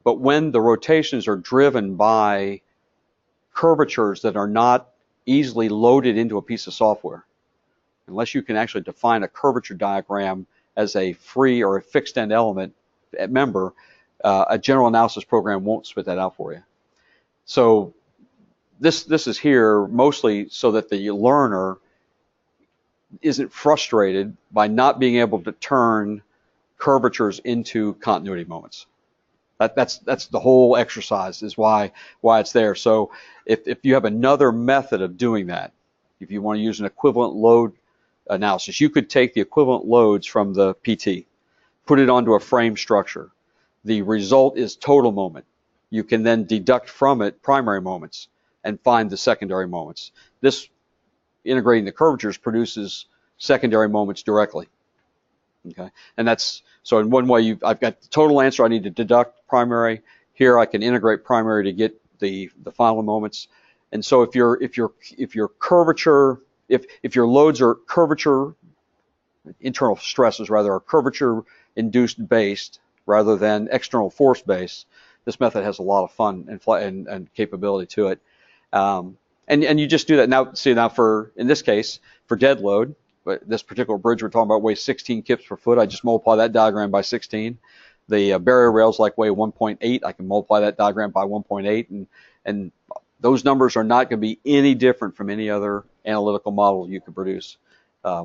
But when the rotations are driven by curvatures that are not easily loaded into a piece of software, unless you can actually define a curvature diagram as a free or a fixed end element member, a general analysis program won't spit that out for you. So this is here mostly so that the learner isn't frustrated by not being able to turn curvatures into continuity moments. That's the whole exercise, is why it's there. So if you have another method of doing that, if you want to use an equivalent load analysis, you could take the equivalent loads from the PT, put it onto a frame structure. The result is total moment. You can then deduct from it primary moments and find the secondary moments. This integrating the curvatures produces secondary moments directly. Okay, and that's so in one way I've got the total answer. I need to deduct primary. Here I can integrate primary to get the final moments. And so if your curvature, if your loads are curvature, internal stresses rather, are curvature induced based rather than external force based, this method has a lot of fun and capability to it. And you just do that now. See, now in this case for dead load, but this particular bridge we're talking about weighs 16 kips per foot. I just multiply that diagram by 16. The barrier rails weigh 1.8. I can multiply that diagram by 1.8, and those numbers are not going to be any different from any other analytical model you could produce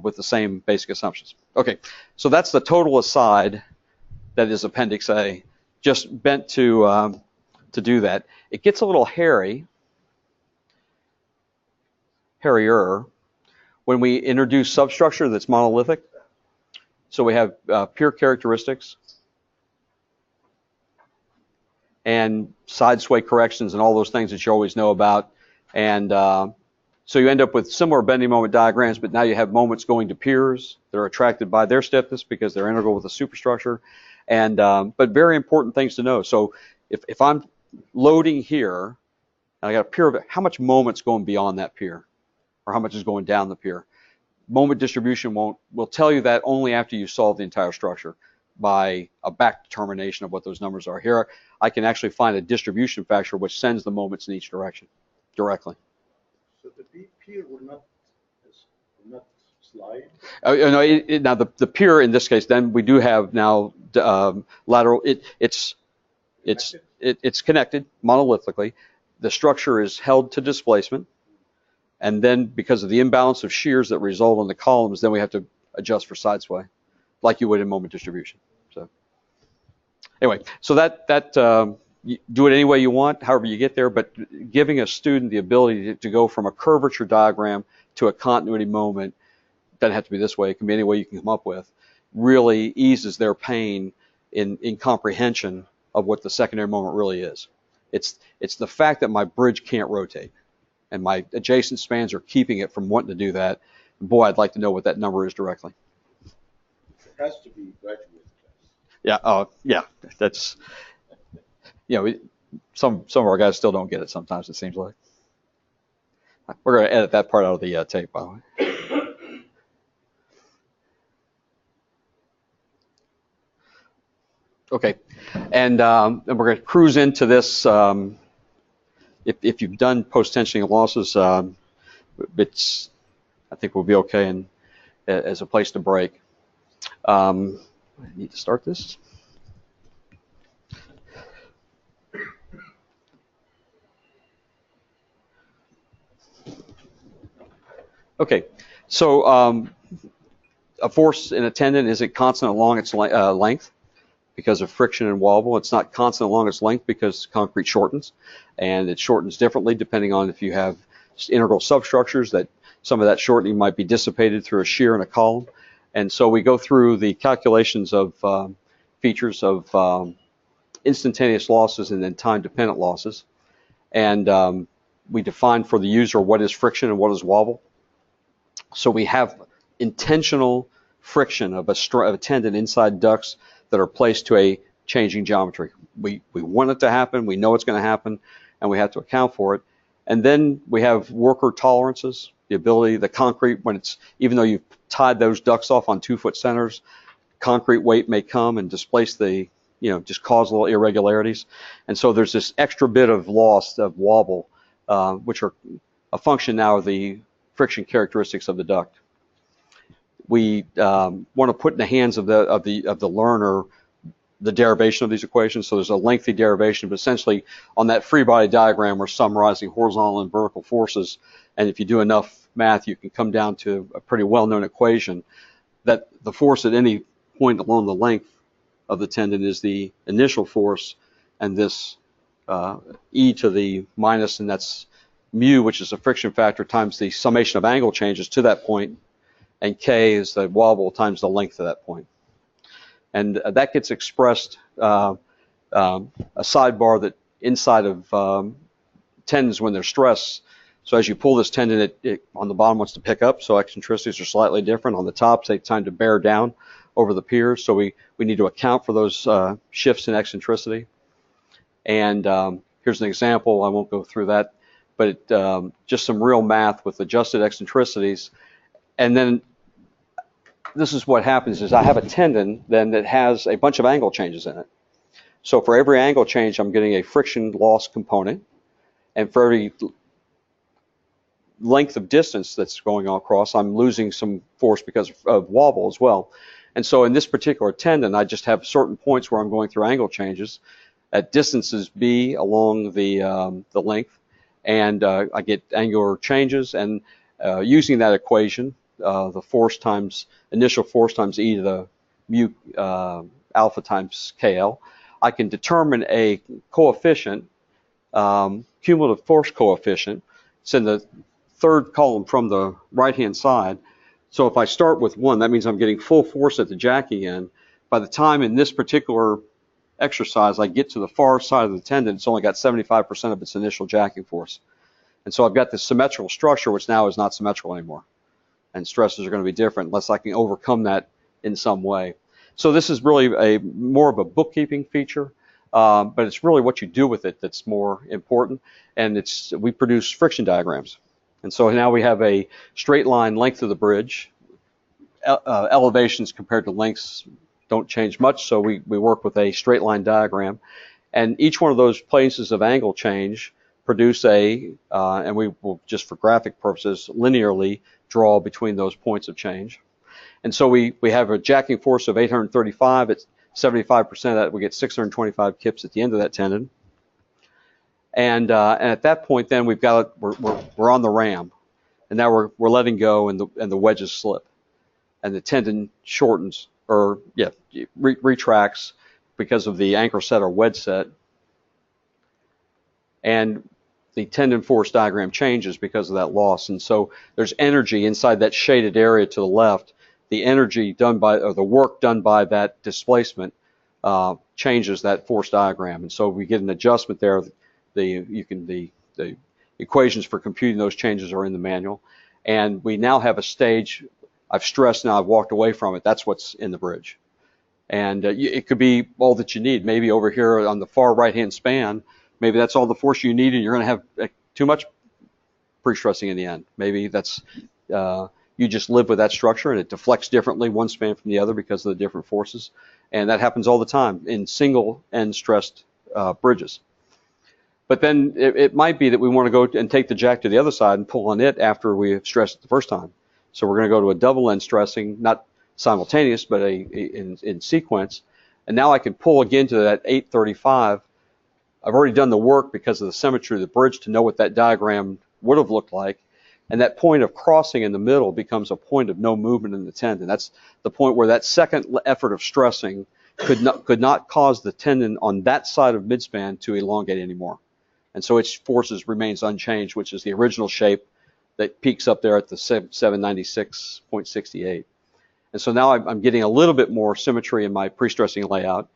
with the same basic assumptions. Okay, so that's the total aside that is Appendix A, just bent to do that. It gets a little hairier when we introduce substructure that's monolithic. So we have pure characteristics and side sway corrections and all those things that you always know about. And so you end up with similar bending moment diagrams, but now you have moments going to piers that are attracted by their stiffness because they're integral with the superstructure. And but very important things to know. So if I'm loading here, and I got a pier of it, how much moment's going beyond that pier? Or how much is going down the pier? Moment distribution will tell you that only after you solve the entire structure by a back determination of what those numbers are. Here, I can actually find a distribution factor which sends the moments in each direction directly. So the pier will not slide? No, now the pier in this case, then we do have now lateral. It's connected monolithically. The structure is held to displacement. And then because of the imbalance of shears that result on the columns, then we have to adjust for side sway, like you would in moment distribution. So anyway, so that you do it any way you want, however you get there, but giving a student the ability to go from a curvature diagram to a continuity moment, doesn't have to be this way, it can be any way you can come up with, really eases their pain in comprehension of what the secondary moment really is. It's the fact that my bridge can't rotate. And my adjacent spans are keeping it from wanting to do that. And boy, I'd like to know what that number is directly. It has to be graduate class. Yeah, yeah. That's, some of our guys still don't get it sometimes, it seems like. We're going to edit that part out of the tape, by the way. Okay, and we're going to cruise into this if you've done post-tensioning losses, I think we'll be okay and as a place to break. I need to start this. Okay, so a force in a tendon isn't constant along its length because of friction and wobble. It's not constant along its length because concrete shortens, and it shortens differently depending on if you have integral substructures, that some of that shortening might be dissipated through a shear in a column. And so we go through the calculations of features of instantaneous losses and then time-dependent losses. And we define for the user what is friction and what is wobble. So we have intentional friction of a tendon inside ducts that are placed to a changing geometry. We want it to happen, we know it's going to happen, and we have to account for it. And then we have worker tolerances, the ability, the concrete, when it's, even though you've tied those ducts off on 2-foot centers, concrete weight may come and displace the, just cause little irregularities. And so there's this extra bit of loss of wobble, which are a function now of the friction characteristics of the duct. We want to put in the hands of the learner the derivation of these equations. So there's a lengthy derivation, but essentially on that free body diagram we're summarizing horizontal and vertical forces, and if you do enough math you can come down to a pretty well-known equation that the force at any point along the length of the tendon is the initial force, and this e to the minus, and that's mu, which is the friction factor, times the summation of angle changes to that point, and k is the wobble times the length of that point. And that gets expressed, a sidebar that inside of tendons when they're stressed. So as you pull this tendon, it on the bottom wants to pick up, so eccentricities are slightly different. On the top, take time to bear down over the piers, so we need to account for those shifts in eccentricity. And here's an example. I won't go through that, but just some real math with adjusted eccentricities. And then this is what happens is I have a tendon then that has a bunch of angle changes in it. So for every angle change, I'm getting a friction loss component, and for every length of distance that's going across, I'm losing some force because of wobble as well. And so in this particular tendon, I just have certain points where I'm going through angle changes at distances b along the length, and I get angular changes, and using that equation, the force times initial force times e to the mu alpha times kl, I can determine a coefficient, cumulative force coefficient. It's in the third column from the right-hand side. So if I start with 1, that means I'm getting full force at the jacking end. By the time in this particular exercise I get to the far side of the tendon, it's only got 75% of its initial jacking force. And so I've got this symmetrical structure, which now is not symmetrical anymore. And stresses are going to be different unless I can overcome that in some way. So this is really more of a bookkeeping feature, but it's really what you do with it that's more important. And we produce friction diagrams. And so now we have a straight line length of the bridge. Elevations compared to lengths don't change much, so we work with a straight line diagram. And each one of those places of angle change produce and we will, just for graphic purposes, linearly draw between those points of change. And so we have a jacking force of 835. At 75% of that, we get 625 kips at the end of that tendon. And at that point, then we're on the ram, and now we're letting go, and the wedges slip, and the tendon shortens, or retracts because of the anchor set or wedge set, and the tendon force diagram changes because of that loss. And so there's energy inside that shaded area to the left. The energy done by, or the work done by that displacement changes that force diagram. And so we get an adjustment there. The equations for computing those changes are in the manual. And we now have a stage. I've stressed now, I've walked away from it. That's what's in the bridge. And it could be all that you need. Maybe over here on the far right-hand span, maybe that's all the force you need, and you're going to have too much pre-stressing in the end. Maybe that's you just live with that structure, and it deflects differently one span from the other because of the different forces. And that happens all the time in single end stressed bridges. But then it might be that we want to go and take the jack to the other side and pull on it after we have stressed it the first time. So we're going to go to a double end stressing, not simultaneous, but in sequence. And now I can pull again to that 835. I've already done the work because of the symmetry of the bridge to know what that diagram would have looked like. And that point of crossing in the middle becomes a point of no movement in the tendon. That's the point where that second effort of stressing could not cause the tendon on that side of midspan to elongate anymore. And so its forces remains unchanged, which is the original shape that peaks up there at the 796.68. And so now I'm getting a little bit more symmetry in my pre-stressing layout.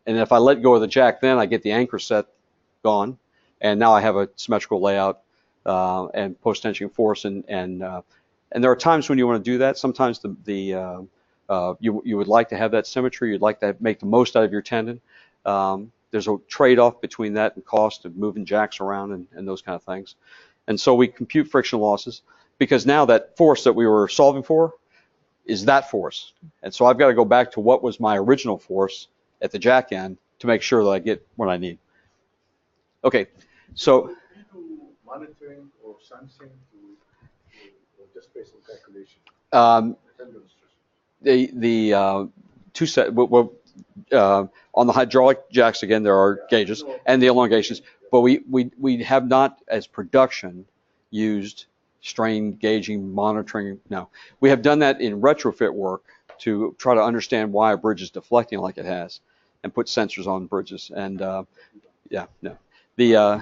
And if I let go of the jack, then I get the anchor set gone. And now I have a symmetrical layout and post-tensioning force. And there are times when you want to do that. Sometimes you would like to have that symmetry. You'd like to make the most out of your tendon. There's a trade-off between that and cost of moving jacks around and those kind of things. And so we compute friction losses because now that force that we were solving for is that force. And so I've got to go back to what was my original force at the jack end to make sure that I get what I need. Okay, so Do you do monitoring or sensing or just based on calculation? The two set on the hydraulic jacks again there are gauges and the elongations, but we have not as production used strain gauging monitoring. No, we have done that in retrofit work to try to understand why a bridge is deflecting like it has, and put sensors on bridges. And yeah, no,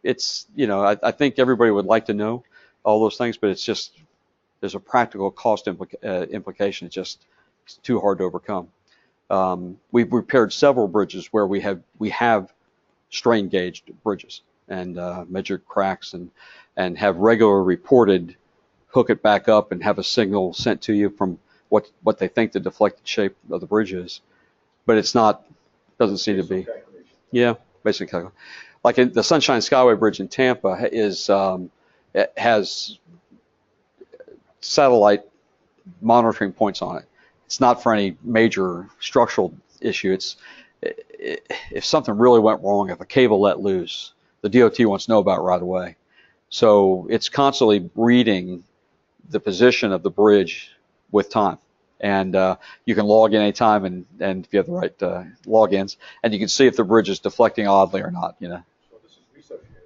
it's I think everybody would like to know all those things, but it's just there's a practical cost implication. It's too hard to overcome. We've repaired several bridges where we have strain gauged bridges and measured cracks and have regular reported, hook it back up and have a signal sent to you from what they think the deflected shape of the bridge is. But doesn't seem to be. Yeah, basically. Like the Sunshine Skyway Bridge in Tampa has satellite monitoring points on it. It's not for any major structural issue. If something really went wrong, if a cable let loose, the DOT wants to know about it right away. So it's constantly reading the position of the bridge with time. And you can log in anytime and if you have the right logins, and you can see if the bridge is deflecting oddly or not, So this is research area.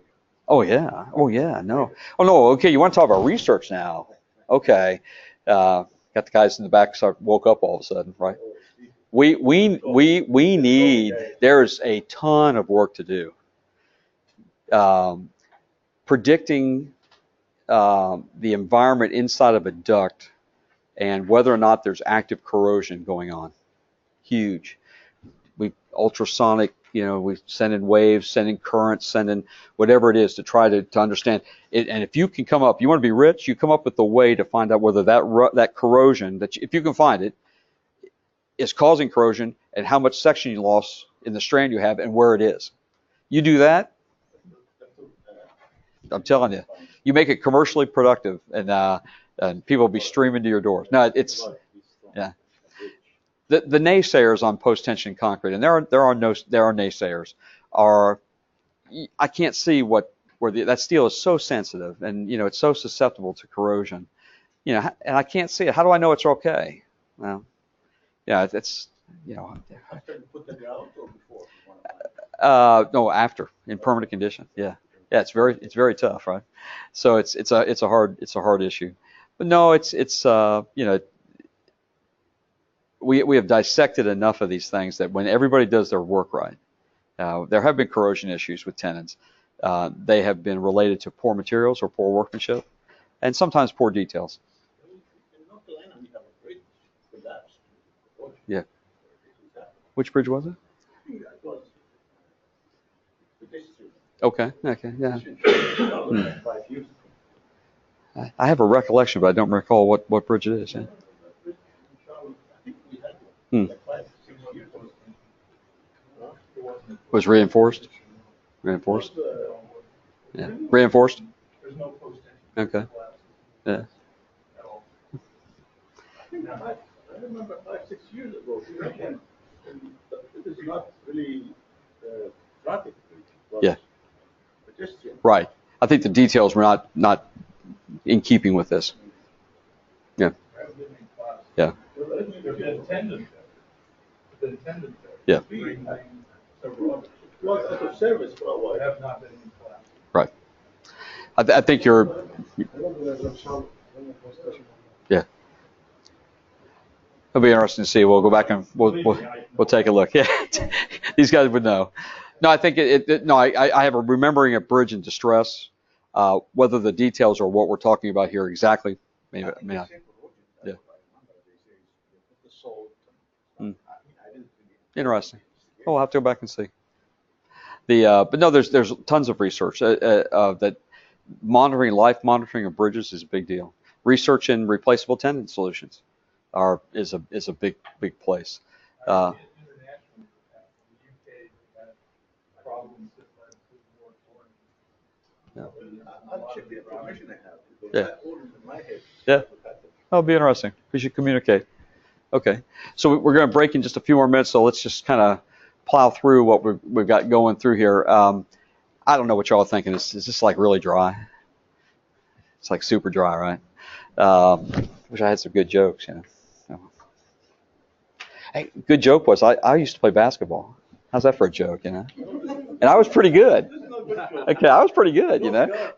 Oh yeah, no. Oh no, okay, you want to talk about research now. Okay. Got the guys in the back woke up all of a sudden, right? We need, there's a ton of work to do. Predicting the environment inside of a duct and whether or not there's active corrosion going on. Huge. We ultrasonic, we send in waves, send in currents, send in whatever it is to try to understand it. And if you can come up, you want to be rich, you come up with a way to find out whether that corrosion, if you can find it, is causing corrosion and how much section you lost in the strand you have and where it is. You do that, I'm telling you, you make it commercially productive and people will be streaming to your doors. No, yeah. The naysayers on post-tension concrete, and there are naysayers, I can't see that steel is so sensitive and it's so susceptible to corrosion, and I can't see it. How do I know it's okay? Well, yeah, it's After you put the ground or before? no, after in permanent condition. Yeah, it's very tough, right? So it's a hard issue, but no, we have dissected enough of these things that when everybody does their work right, there have been corrosion issues with tendons. They have been related to poor materials or poor workmanship, and sometimes poor details. In North Carolina, we have a bridge collapse. Yeah. Which bridge was it? It was the district. Okay, yeah. 5 years ago. I have a recollection, but I don't recall what bridge it is. Yeah. I think we had one, like 5, 6 years ago. Was reinforced? Reinforced? Yeah. Reinforced? There's no post-tension. Okay. Yeah. At all. I remember 5, 6 years ago, we had one. And it is not really Right. I think the details were not in keeping with this. Yeah. Yeah. There's been attendant there. Yeah. Several others. Was out of service for a while. Have not been in class. Right. I think you're. Yeah. It'll be interesting to see. We'll go back and we'll take a look. Yeah. These guys would know. No, I think I have a remembering a bridge in distress. Whether the details are what we're talking about here exactly, maybe. Yeah. Interesting. Oh, we'll have to go back and see. But no, there's tons of research that life monitoring of bridges is a big deal. Research in replaceable tendon solutions is a big place. I'll check the information I have. Yeah. That order's in my head. Yeah. That'll be interesting. We should communicate. Okay. So we're going to break in just a few more minutes. So let's just kind of plow through what we've got going through here. I don't know what y'all are thinking. Is this like really dry? It's like super dry, right? Wish I had some good jokes, you know. Hey, good joke was I used to play basketball. How's that for a joke, you know? And I was pretty good. Okay, I was pretty good, you know.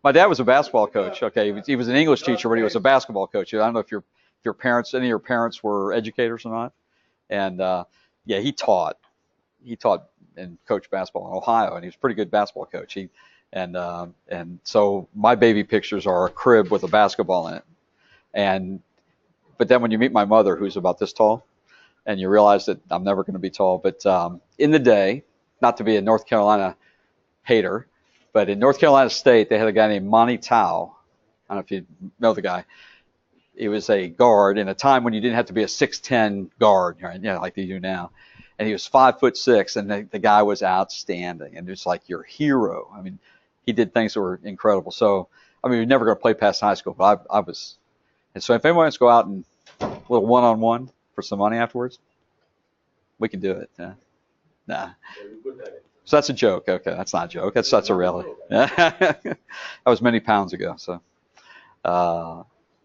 My dad was a basketball coach. Okay, he was an English teacher, but he was a basketball coach. I don't know if your parents, any of your parents were educators or not. And yeah, he taught and coached basketball in Ohio, and he was a pretty good basketball coach. And so my baby pictures are a crib with a basketball in it. But then when you meet my mother, who's about this tall, and you realize that I'm never going to be tall. But in the day, not to be a North Carolina hater, but in North Carolina State, they had a guy named Monty Tao. I don't know if you know the guy. He was a guard in a time when you didn't have to be a 6'10" guard, right? Yeah, like they do now. And he was 5'6", and the guy was outstanding. And it's like your hero. I mean, he did things that were incredible. So, I mean, you're never going to play past high school, but I was. And so if anyone wants to go out and a little one-on-one for some money afterwards, we can do it. Nah. So that's a joke. Okay, that's not a joke. That's a reality. That was many pounds ago. So,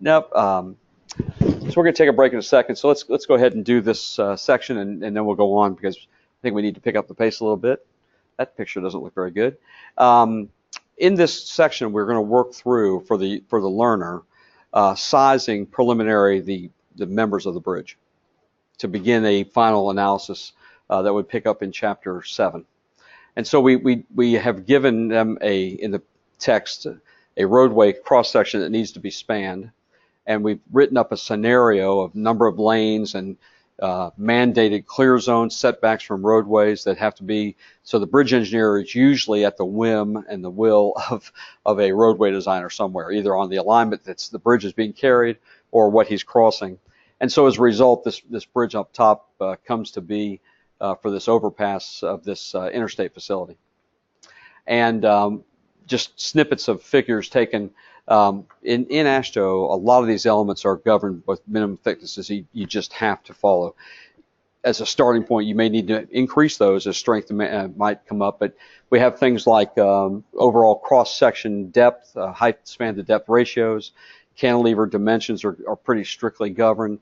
nope. So we're going to take a break in a second. So let's go ahead and do this section, and then we'll go on because I think we need to pick up the pace a little bit. That picture doesn't look very good. In this section, we're going to work through for the learner sizing preliminary the members of the bridge to begin a final analysis that would pick up in chapter 7. And so we have given them in the text a roadway cross section that needs to be spanned, and we've written up a scenario of number of lanes and mandated clear zone setbacks from roadways that have to be. So the bridge engineer is usually at the whim and the will of a roadway designer somewhere, either on the alignment that's the bridge is being carried or what he's crossing. And so as a result, this bridge up top comes to be for this overpass of this interstate facility. And just snippets of figures taken. In AASHTO, a lot of these elements are governed with minimum thicknesses you just have to follow. As a starting point, you may need to increase those as strength might come up, but we have things like overall cross-section depth, height span to depth ratios, cantilever dimensions are pretty strictly governed,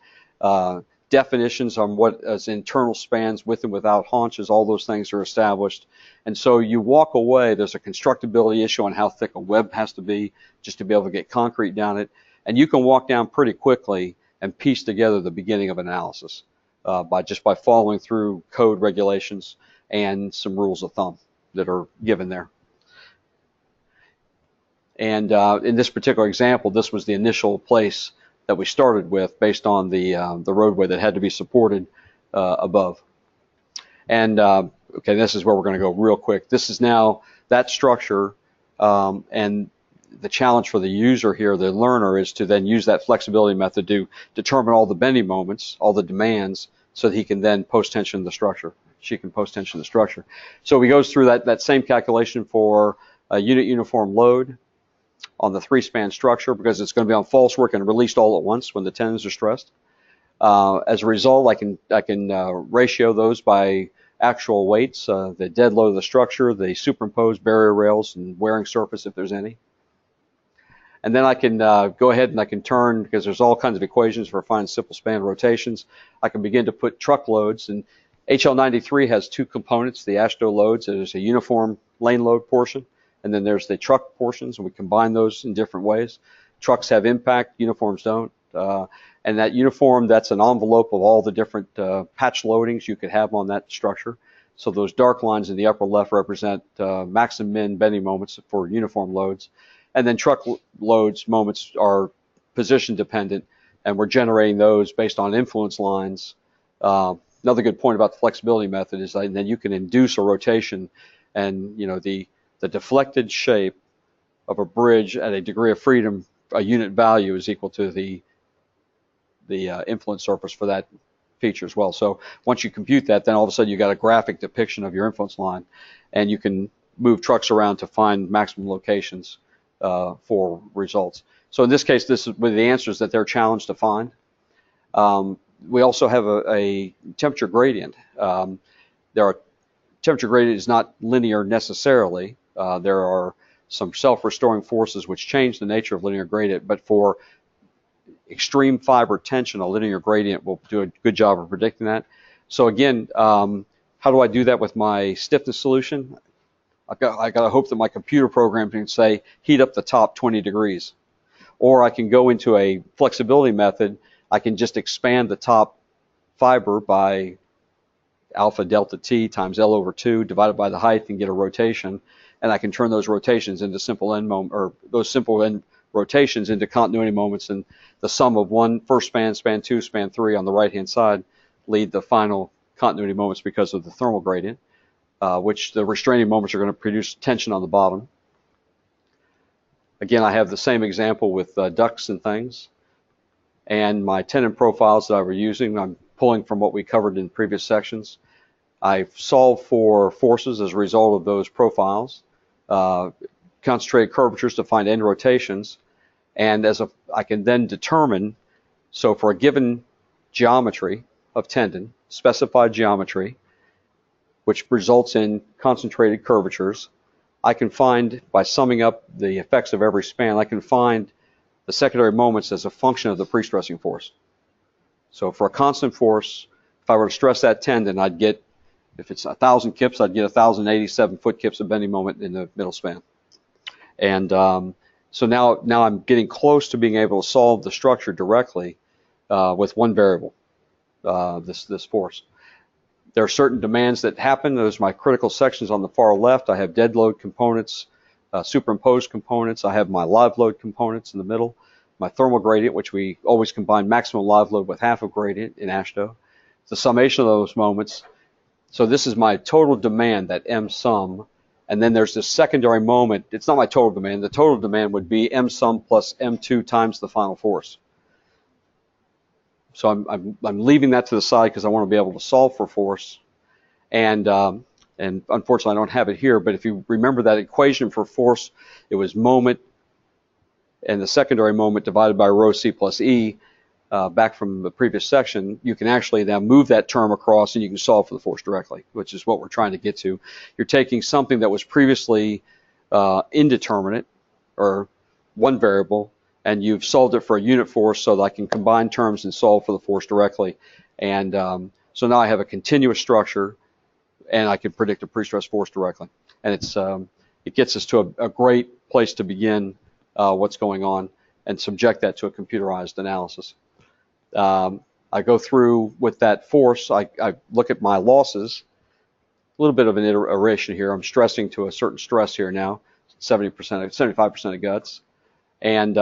definitions on what as internal spans with and without haunches, all those things are established. And so you walk away, there's a constructability issue on how thick a web has to be just to be able to get concrete down it. And you can walk down pretty quickly and piece together the beginning of analysis by following through code regulations and some rules of thumb that are given there. And in this particular example, this was the initial place that we started with based on the roadway that had to be supported above. And okay, this is where we're going to go real quick. This is now that structure, and the challenge for the user here, the learner, is to then use that flexibility method to determine all the bending moments, all the demands, so that he can then post-tension the structure. She can post-tension the structure. So he goes through that same calculation for a unit uniform load on the 3-span structure, because it's going to be on false work and released all at once when the tendons are stressed. As a result, I can ratio those by actual weights, the dead load of the structure, the superimposed barrier rails and wearing surface if there's any. And then I can go ahead and I can turn, because there's all kinds of equations for finding simple span rotations. I can begin to put truck loads, and HL93 has two components, the AASHTO loads. There's a uniform lane load portion, and then there's the truck portions, and we combine those in different ways. Trucks have impact, uniforms don't. And that uniform, that's an envelope of all the different patch loadings you could have on that structure. So those dark lines in the upper left represent max and min bending moments for uniform loads. And then truck loads moments are position dependent, and we're generating those based on influence lines. Another good point about the flexibility method is that you can induce a rotation, and the deflected shape of a bridge at a degree of freedom, a unit value is equal to the influence surface for that feature as well. So once you compute that, then all of a sudden you got a graphic depiction of your influence line, and you can move trucks around to find maximum locations for results. So in this case, this is with the answers that they're challenged to find. We also have a temperature gradient. Temperature gradient is not linear necessarily. There are some self-restoring forces which change the nature of linear gradient, but for extreme fiber tension, a linear gradient will do a good job of predicting that. So again, how do I do that with my stiffness solution? I got to hope that my computer program can say heat up the top 20 degrees. Or I can go into a flexibility method. I can just expand the top fiber by alpha delta T times L over 2 divided by the height and get a rotation. And I can turn those rotations into simple end moment, or those simple end rotations into continuity moments, and the sum of first span, span 2, span 3 on the right-hand side lead the final continuity moments because of the thermal gradient, which the restraining moments are going to produce tension on the bottom. Again, I have the same example with ducts and things. And my tendon profiles that I was using, I'm pulling from what we covered in previous sections. I've solved for forces as a result of those profiles, concentrated curvatures to find end rotations, and I can then determine, so for a given geometry of tendon, specified geometry, which results in concentrated curvatures, I can find, by summing up the effects of every span, I can find the secondary moments as a function of the pre-stressing force. So for a constant force, if I were to stress that tendon, I'd get, if it's 1,000 kips, I'd get 1,087 foot kips of bending moment in the middle span. And so now I'm getting close to being able to solve the structure directly with one variable, this force. There are certain demands that happen. Those are my critical sections on the far left. I have dead load components, superimposed components. I have my live load components in the middle, my thermal gradient, which we always combine maximum live load with half of gradient in AASHTO. The summation of those moments. So this is my total demand, that M sum. And then there's this secondary moment. It's not my total demand. The total demand would be M sum plus M2 times the final force. So I'm leaving that to the side because I want to be able to solve for force. And unfortunately, I don't have it here. But if you remember that equation for force, it was moment and the secondary moment divided by rho C plus E back from the previous section. You can actually now move that term across and you can solve for the force directly, which is what we're trying to get to. You're taking something that was previously indeterminate, or one variable, and you've solved it for a unit force so that I can combine terms and solve for the force directly. And so now I have a continuous structure, and I can predict a pre-stress force directly. And it gets us to a great place to begin what's going on and subject that to a computerized analysis. I go through with that force. I look at my losses. A little bit of an iteration here. I'm stressing to a certain stress here now, 75% of guts. And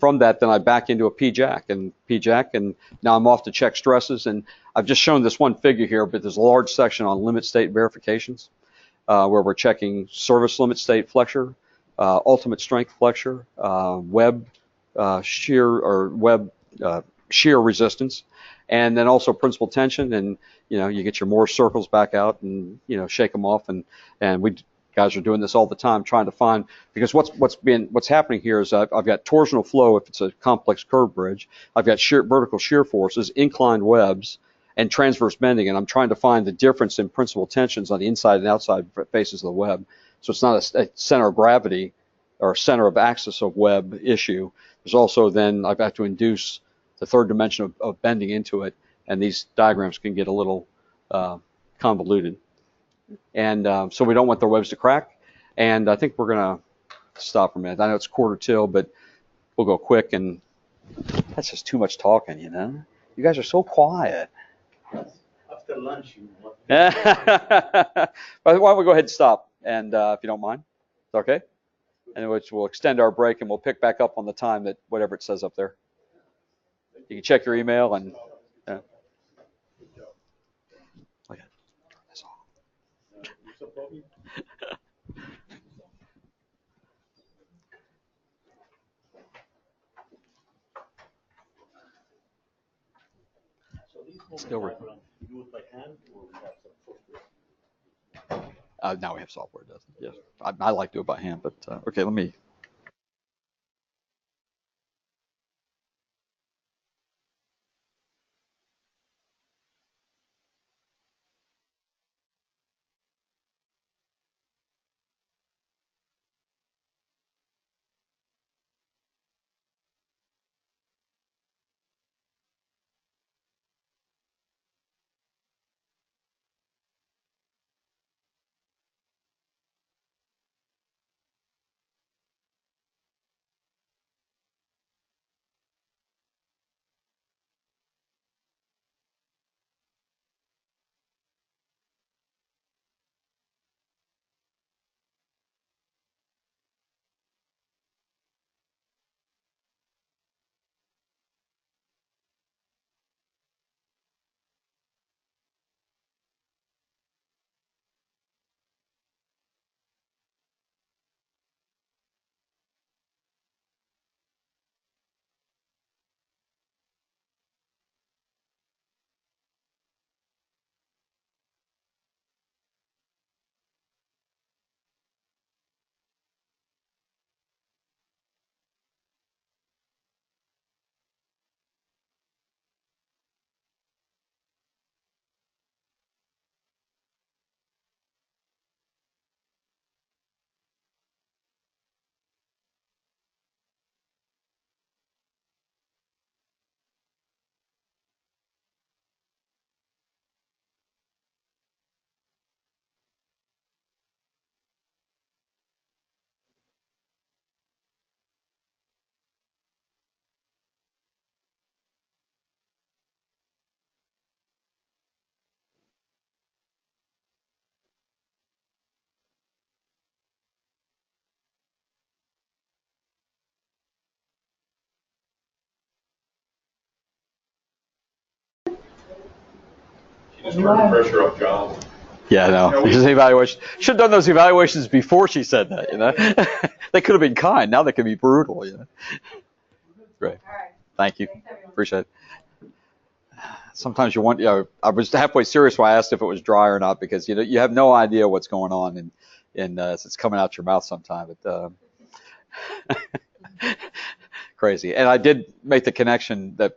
from that, then I back into a P-jack, and now I'm off to check stresses. And I've just shown this one figure here, but there's a large section on limit state verifications where we're checking service limit state flexure, ultimate strength flexure, web shear or web shear resistance, and then also principal tension. And you get your Moore circles back out and shake them off, and we guys are doing this all the time, trying to find, because what's happening here is I've got torsional flow if it's a complex curve bridge. I've got vertical shear forces, inclined webs, and transverse bending, and I'm trying to find the difference in principal tensions on the inside and outside faces of the web. So it's not a center of gravity or center of axis of web issue. There's also then I've got to induce the third dimension of bending into it, and these diagrams can get a little convoluted. And so we don't want the webs to crack. And I think we're going to stop for a minute. I know it's quarter till, but we'll go quick. And that's just too much talking, you know. You guys are so quiet. After lunch, you know. Why don't we go ahead and stop? And if you don't mind, it's okay. And which we'll extend our break, and we'll pick back up on the time that whatever it says up there. You can check your email and. Okay. That's all. Still working. Do it by hand, or we have some software? Now we have software, doesn't it? Yes. I like to do it by hand, but okay, let me. Just turned the pressure up, John. Yeah, no. This is evaluation. Should have done those evaluations before she said that. You know, they could have been kind. Now they can be brutal. You know. Great. All right. Thank you. Thanks, everyone. Appreciate it. Sometimes you want. You know, I was halfway serious when I asked if it was dry or not, because you have no idea what's going on, and it's coming out your mouth sometime. But crazy. And I did make the connection that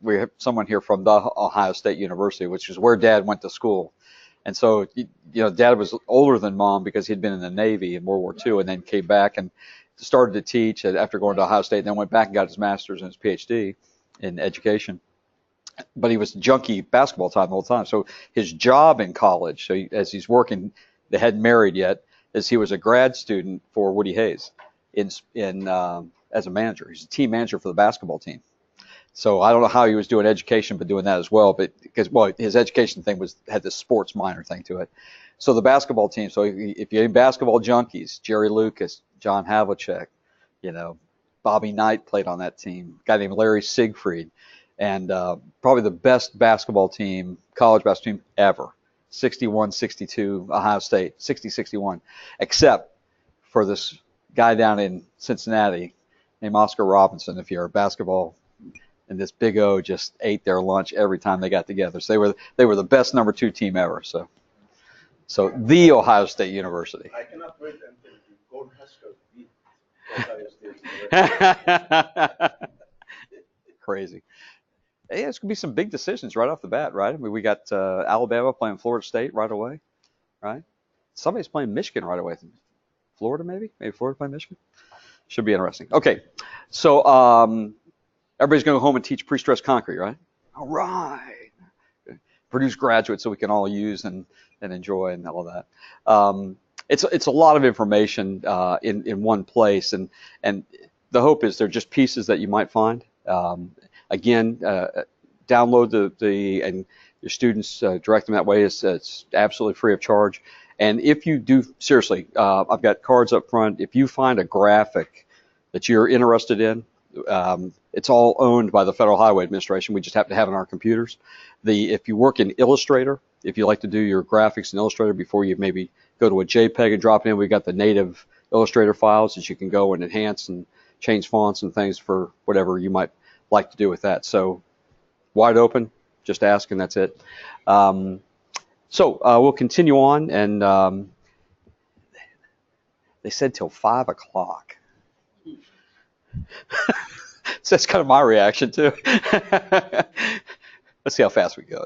we have someone here from the Ohio State University, which is where Dad went to school. And so, Dad was older than Mom because he'd been in the Navy in World War II, and then came back and started to teach after going to Ohio State, and then went back and got his master's and his PhD in education. But he was junkie basketball time the whole time. So his job in college, as he's working, they hadn't married yet, is he was a grad student for Woody Hayes as a manager. He's a team manager for the basketball team. So I don't know how he was doing education, but doing that as well. But because his education thing had this sports minor thing to it. So the basketball team. So if you're in basketball junkies, Jerry Lucas, John Havlicek, Bobby Knight played on that team. A guy named Larry Siegfried, and probably the best basketball team, college basketball team ever. 61-62 Ohio State, 60-61, except for this guy down in Cincinnati named Oscar Robinson. If you're a basketball. And this Big O just ate their lunch every time they got together. So they were the best number 2 team ever. So the Ohio State University. I cannot wait until the Gold Huskers beat Ohio State University. Crazy. Yeah, it's gonna be some big decisions right off the bat, right? I mean, we got Alabama playing Florida State right away, right? Somebody's playing Michigan right away. Florida, maybe Florida playing Michigan. Should be interesting. Okay, so everybody's going to go home and teach pre-stressed concrete, right? All right. Produce graduates so we can all use and enjoy and all of that. It's a lot of information in one place, and the hope is they're just pieces that you might find. Again, download the and your students direct them that way. It's absolutely free of charge. And if you do, seriously, I've got cards up front. If you find a graphic that you're interested in, it's all owned by the Federal Highway Administration. We just have to have it on our computers. If you work in Illustrator, if you like to do your graphics in Illustrator before you maybe go to a JPEG and drop it in, we've got the native Illustrator files that you can go and enhance and change fonts and things for whatever you might like to do with that. So wide open, just ask and that's it. So we'll continue on, and they said till 5 o'clock. So that's kind of my reaction too. Let's see how fast we go.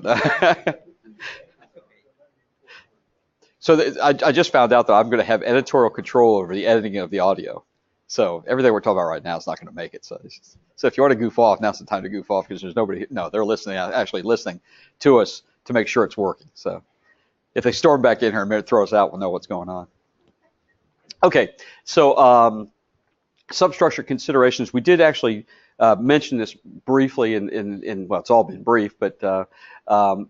So I just found out that I'm going to have editorial control over the editing of the audio. So everything we're talking about right now is not going to make it. So if you want to goof off, now's the time to goof off because there's nobody. No, they're listening, actually listening to us to make sure it's working. So if they storm back in here and throw us out, we'll know what's going on. Okay, so substructure considerations. We did actually mention this briefly in well, it's all been brief, but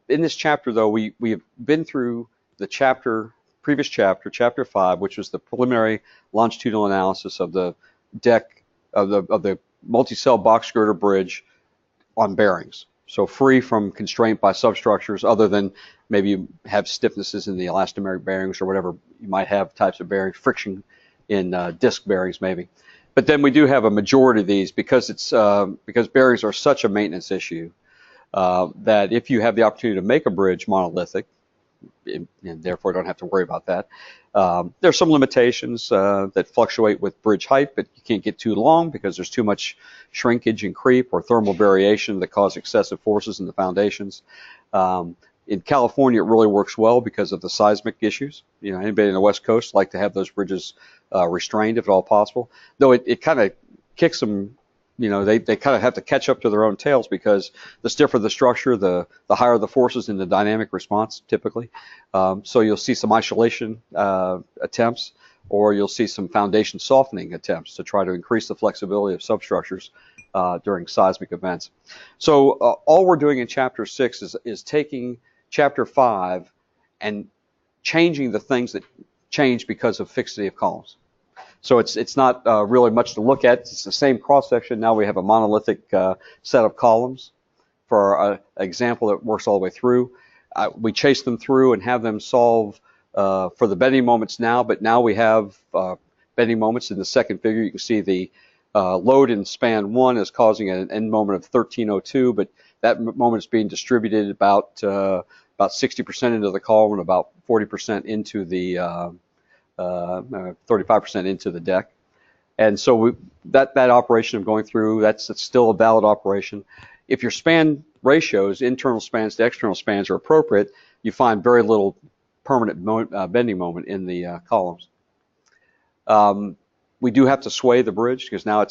in this chapter, though, we have been through the previous chapter, chapter 5, which was the preliminary longitudinal analysis of the deck of the multi-cell box girder bridge on bearings. So free from constraint by substructures other than maybe you have stiffnesses in the elastomeric bearings or whatever you might have types of bearings, friction in disc bearings maybe. But then we do have a majority of these because because bearings are such a maintenance issue that if you have the opportunity to make a bridge monolithic, and therefore don't have to worry about that. There's some limitations that fluctuate with bridge height, but you can't get too long because there's too much shrinkage and creep or thermal variation that cause excessive forces in the foundations. In California, it really works well because of the seismic issues. You know, anybody in the West Coast like to have those bridges restrained if at all possible. Though it kind of kicks them. You know, they kind of have to catch up to their own tails because the stiffer the structure, the higher the forces in the dynamic response typically. So you'll see some isolation attempts, or you'll see some foundation softening attempts to try to increase the flexibility of substructures during seismic events. So all we're doing in Chapter 6 is taking Chapter 5 and changing the things that change because of fixity of columns. So it's not really much to look at. It's the same cross section. Now we have a monolithic set of columns for an example that works all the way through. We chase them through and have them solve for the bending moments now, but now we have bending moments in the second figure. You can see the load in span 1 is causing an end moment of 1302, but that moment is being distributed about 60% into the column and about 40% into the 35% into the deck. And so that operation of going through, that's still a valid operation. If your span ratios, internal spans to external spans, are appropriate, you find very little permanent bending moment in the columns. We do have to sway the bridge because now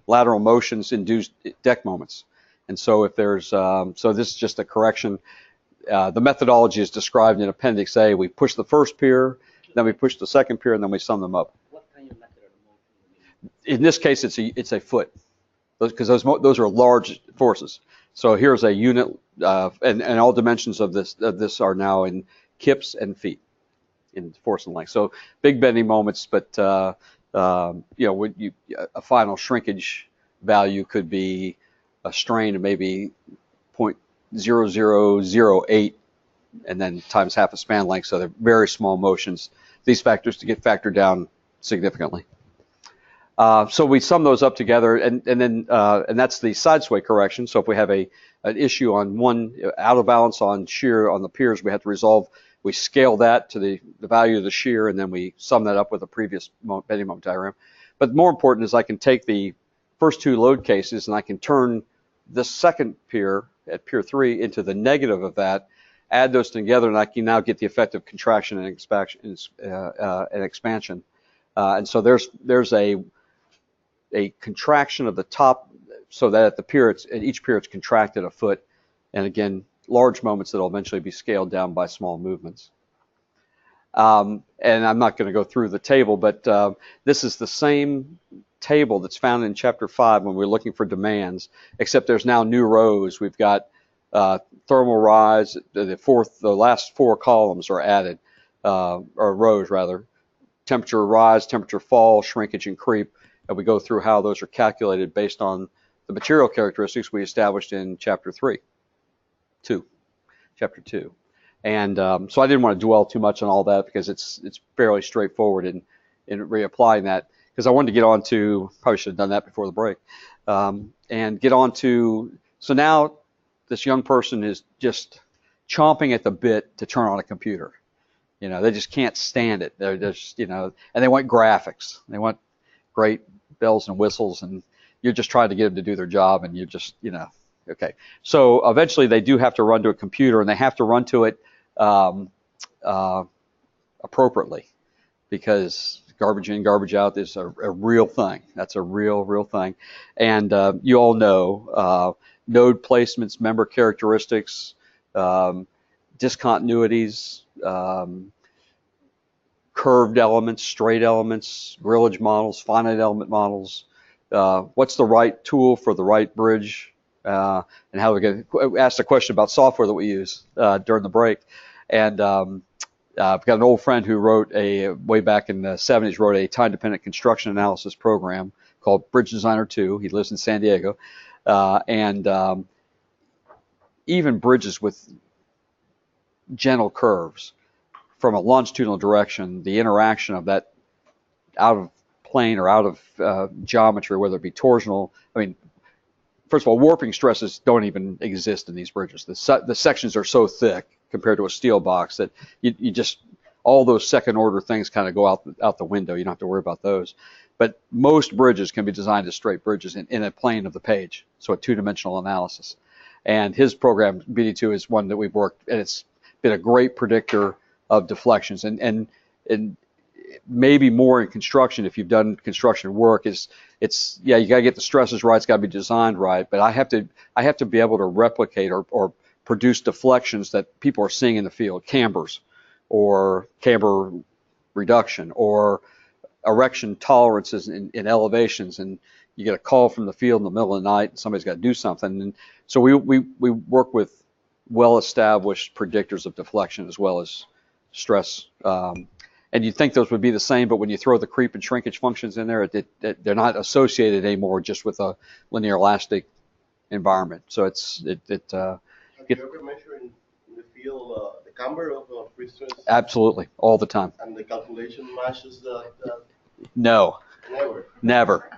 lateral motions induce deck moments. And so if there's, so this is just a correction. The methodology is described in Appendix A. We push the first pier, then we push the second pier, and then we sum them up. What kind of method of motion? In this case, it's a foot, because those are large forces. So here's a unit, and all dimensions of this are now in kips and feet, in force and length. So big bending moments, but you know, a final shrinkage value could be a strain of maybe 0.0008, and then times half a span length. So they're very small motions. These factors to get factored down significantly. So we sum those up together, and that's the side sway correction. So if we have an issue on one out of balance on shear on the piers, we have to resolve. We scale that to the value of the shear, and then we sum that up with a previous bending moment diagram. But more important is I can take the first two load cases and I can turn this second pier at pier 3 into the negative of that, add those together, and I can now get the effect of contraction and expansion. And so there's a contraction of the top, so that at the pier, at each pier it's contracted a foot, and again, large moments that will eventually be scaled down by small movements. And I'm not going to go through the table, but this is the same table that's found in Chapter 5 when we're looking for demands, except there's now new rows. We've got thermal rise. The last 4 columns are added, or rows rather. Temperature rise, temperature fall, shrinkage, and creep. And we go through how those are calculated based on the material characteristics we established in Chapter 2. And so I didn't want to dwell too much on all that because it's fairly straightforward in reapplying that, because I wanted to get on to, probably should have done that before the break, and get on to, so now this young person is just chomping at the bit to turn on a computer. You know, they just can't stand it. They're just, you know, and they want graphics. They want great bells and whistles, and you're just trying to get them to do their job, and you're just, you know, okay. So eventually they do have to run to a computer, and they have to run to it appropriately, because garbage in, garbage out is a real thing. That's a real thing. And you all know node placements, member characteristics, discontinuities, curved elements, straight elements, grillage models, finite element models. What's the right tool for the right bridge? And how we get asked a question about software that we use during the break. And I've got an old friend who wrote way back in the 70s, wrote a time-dependent construction analysis program called Bridge Designer 2. He lives in San Diego. And even bridges with gentle curves, from a longitudinal direction, the interaction of that out of plane or out of geometry, whether it be torsional, I mean, first of all, warping stresses don't even exist in these bridges. The sections are so thick compared to a steel box that you just, all those second order things kind of go out the window. You don't have to worry about those. But most bridges can be designed as straight bridges in a plane of the page, so a two-dimensional analysis. And his program, BD2, is one that we've worked, and it's been a great predictor of deflections. And maybe more in construction, if you've done construction work, it's yeah, you got to get the stresses right, it's got to be designed right, but I have to be able to replicate or produce deflections that people are seeing in the field, cambers or camber reduction or erection tolerances in elevations, and you get a call from the field in the middle of the night and somebody's got to do something. And so we work with well-established predictors of deflection as well as stress. And you'd think those would be the same, but when you throw the creep and shrinkage functions in there, they're not associated anymore just with a linear elastic environment. So have you ever measured in the field the camber of pre-stress? Absolutely, all the time. And the calculation matches the No. Never.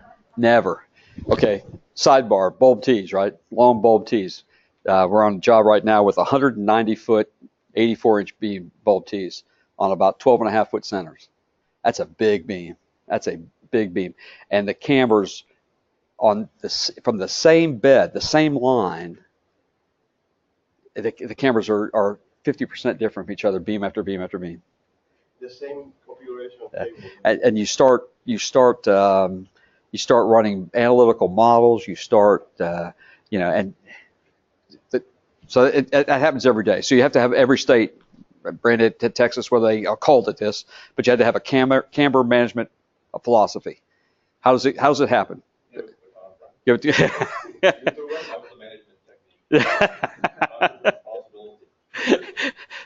Okay, sidebar, bulb tees, right? Long bulb tees. We're on a job right now with 190-foot, 84-inch beam bulb tees on about 12.5-foot centers. That's a big beam. And the cambers from the same bed, the same line, the cambers are 50% different from each other, beam after beam after beam. The same configuration of cable. And you start running analytical models. You start, so it happens every day. So you have to have every state, branded to Texas, where they are called it this, but you had to have a camber management philosophy. How does it happen?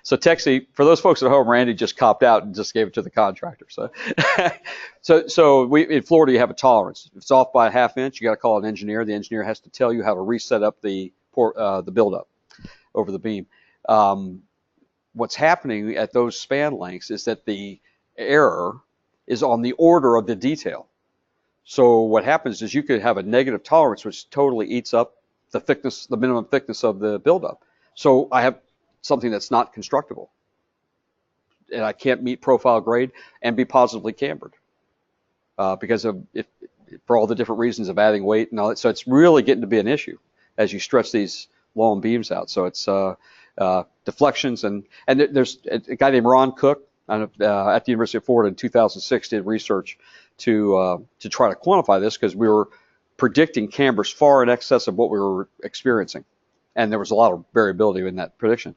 So Texie, for those folks at home, Randy just copped out and just gave it to the contractor. So we in Florida, you have a tolerance. If it's off by a ½ inch, you got to call an engineer. The engineer has to tell you how to reset up the buildup over the beam. What's happening at those span lengths is that the error is on the order of the detail. So what happens is you could have a negative tolerance, which totally eats up the thickness, the minimum thickness of the buildup. So I have something that's not constructible, and I can't meet profile grade and be positively cambered because of for all the different reasons of adding weight and all that. So it's really getting to be an issue as you stretch these long beams out. So it's deflections, and there's a guy named Ron Cook at the University of Florida in 2006 did research to try to quantify this, because we were predicting cambers far in excess of what we were experiencing, and there was a lot of variability in that prediction.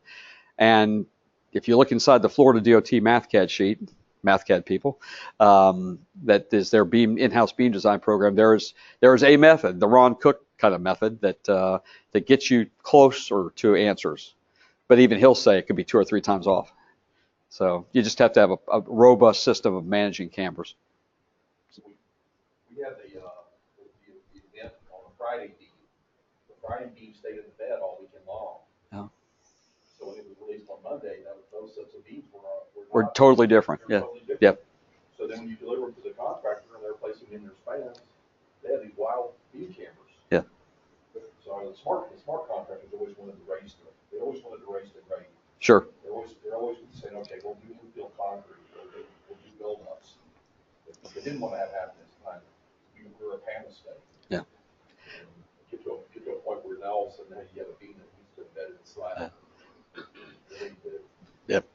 And if you look inside the Florida DOT MathCAD sheet, MathCAD people, that is their in-house beam design program, there is a method, the Ron Cook kind of method, that gets you closer to answers. But even he'll say it could be 2 or 3 times off. So you just have to have a robust system of managing cambers. We had the event on a Friday beam. The Friday beam stayed in the bed all weekend long. Oh. So when it was released on Monday, those sets of beams Were totally different. Yeah. Totally different. Yep. So then when you deliver them to the contractor and they're placing them in their spans, they have these wild beam cambers. Yeah. So the smart contractors always wanted to raise them. They always wanted to raise their rate. Sure. They're always saying, okay, we'll do infill concrete, we'll do build-ups. But they didn't want to have happen this time. We're a panel state. Yeah. And get to a point where now all of a sudden now you have a beam that needs to embed in the slab. Yep.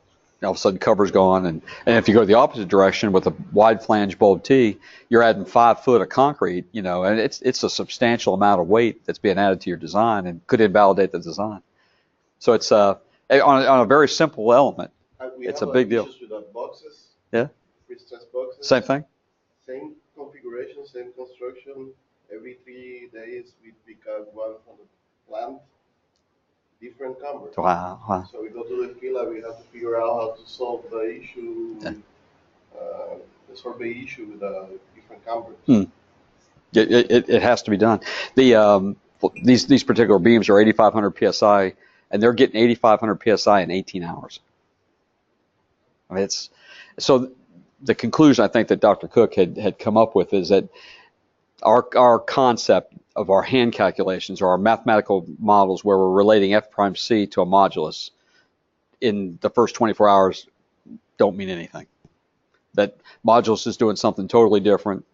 All of a sudden cover's gone, and if you go the opposite direction with a wide flange bulb T, you're adding 5 foot of concrete, and it's a substantial amount of weight that's being added to your design and could invalidate the design. So it's on a very simple element. It's a big deal. With the boxes. Yeah. Pre-stress boxes. Same thing. Same configuration, same construction. Every 3 days we pick up one from the plant. Different camber. Wow. So we go to the field and we have to figure out how to solve the issue, Yeah. the survey issue with the different cambers. It has to be done. These particular beams are 8,500 psi, and they're getting 8,500 psi in 18 hours. I mean, so the conclusion I think that Dr. Cook had come up with is that our concept of our hand calculations, or our mathematical models where we're relating f prime c to a modulus in the first 24 hours don't mean anything. That modulus is doing something totally different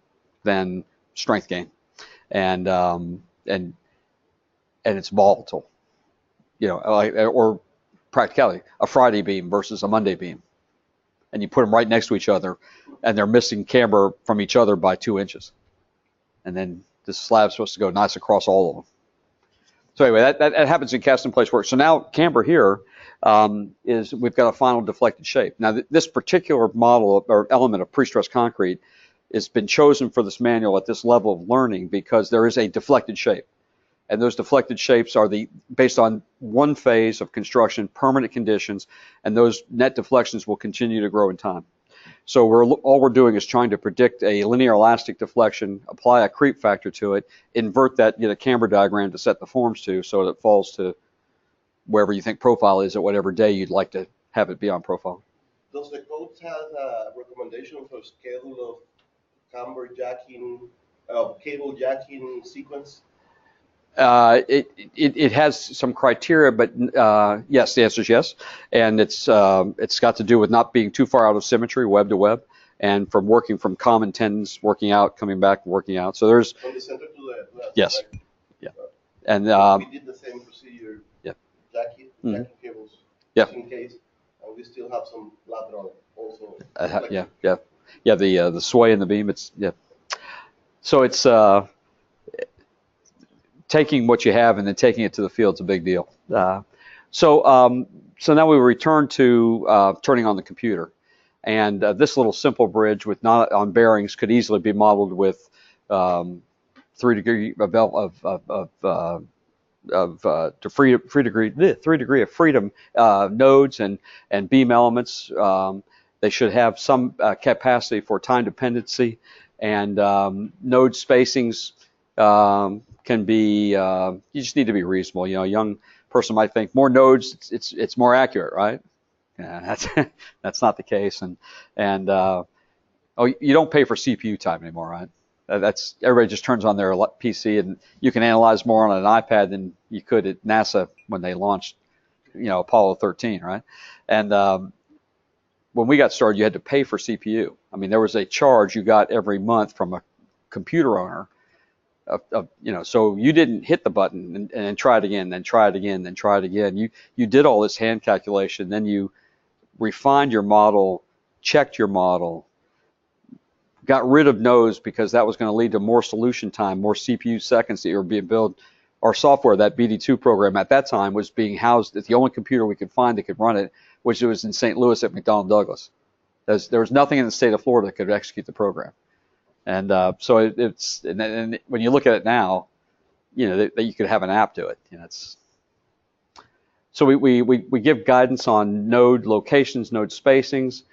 than strength gain, and it's volatile, or practicality. A Friday beam versus a Monday beam, and you put them right next to each other, and they're missing camber from each other by 2 inches, and then this slab's supposed to go nice across all of them. So anyway, that happens in cast in place work. So now camber here is we've got a final deflected shape. Now this particular model or element of pre-stressed concrete has been chosen for this manual at this level of learning because there is a deflected shape. And those deflected shapes are based on one phase of construction, permanent conditions, and those net deflections will continue to grow in time. So all we're doing is trying to predict a linear elastic deflection, apply a creep factor to it, invert that, get a camber diagram to set the forms to, so that it falls to wherever you think profile is at whatever day you'd like to have it be on profile. Does the code have a recommendation for schedule of camber jacking, cable jacking sequence? It has some criteria, but yes, the answer is yes, and it's got to do with not being too far out of symmetry, web to web, and from working from common tendons, working out, coming back, working out. So there's From the center to the left. yes, right? yeah, and We did the same procedure. Yeah. Jacking cables. Yeah. Just in case, and we still have some lateral also. the sway in the beam. So it's taking what you have and then taking it to the field is a big deal. So now we return to turning on the computer, and this little simple bridge with not on bearings could easily be modeled with 3 degree of freedom nodes and beam elements. They should have some capacity for time dependency, and node spacings can be, you just need to be reasonable. A young person might think more nodes, it's more accurate, right? Yeah, that's not the case. And you don't pay for CPU time anymore, right? That's everybody just turns on their PC, and you can analyze more on an iPad than you could at NASA when they launched, Apollo 13, right? And when we got started, you had to pay for CPU. I mean, there was a charge you got every month from a computer owner So you didn't hit the button and then try it again, then try it again, then try it again. You did all this hand calculation, then you refined your model, checked your model, got rid of no's because that was going to lead to more solution time, more CPU seconds that were being built. Our software, that BD2 program at that time, was being housed at the only computer we could find that could run it, which was in St. Louis at McDonnell Douglas. There was nothing in the state of Florida that could execute the program. And so and when you look at it now, that you could have an app do it. So we give guidance on node locations, node spacings.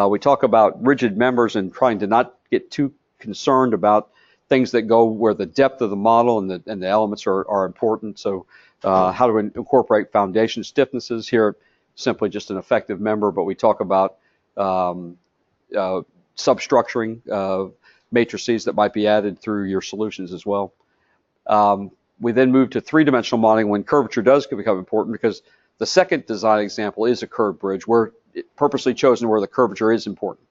We talk about rigid members and trying to not get too concerned about things that go where the depth of the model and the elements are important. So how to incorporate foundation stiffnesses here, simply just an effective member, but we talk about substructuring matrices that might be added through your solutions as well. We then move to three-dimensional modeling when curvature does become important, because the second design example is a curved bridge where purposely chosen where the curvature is important.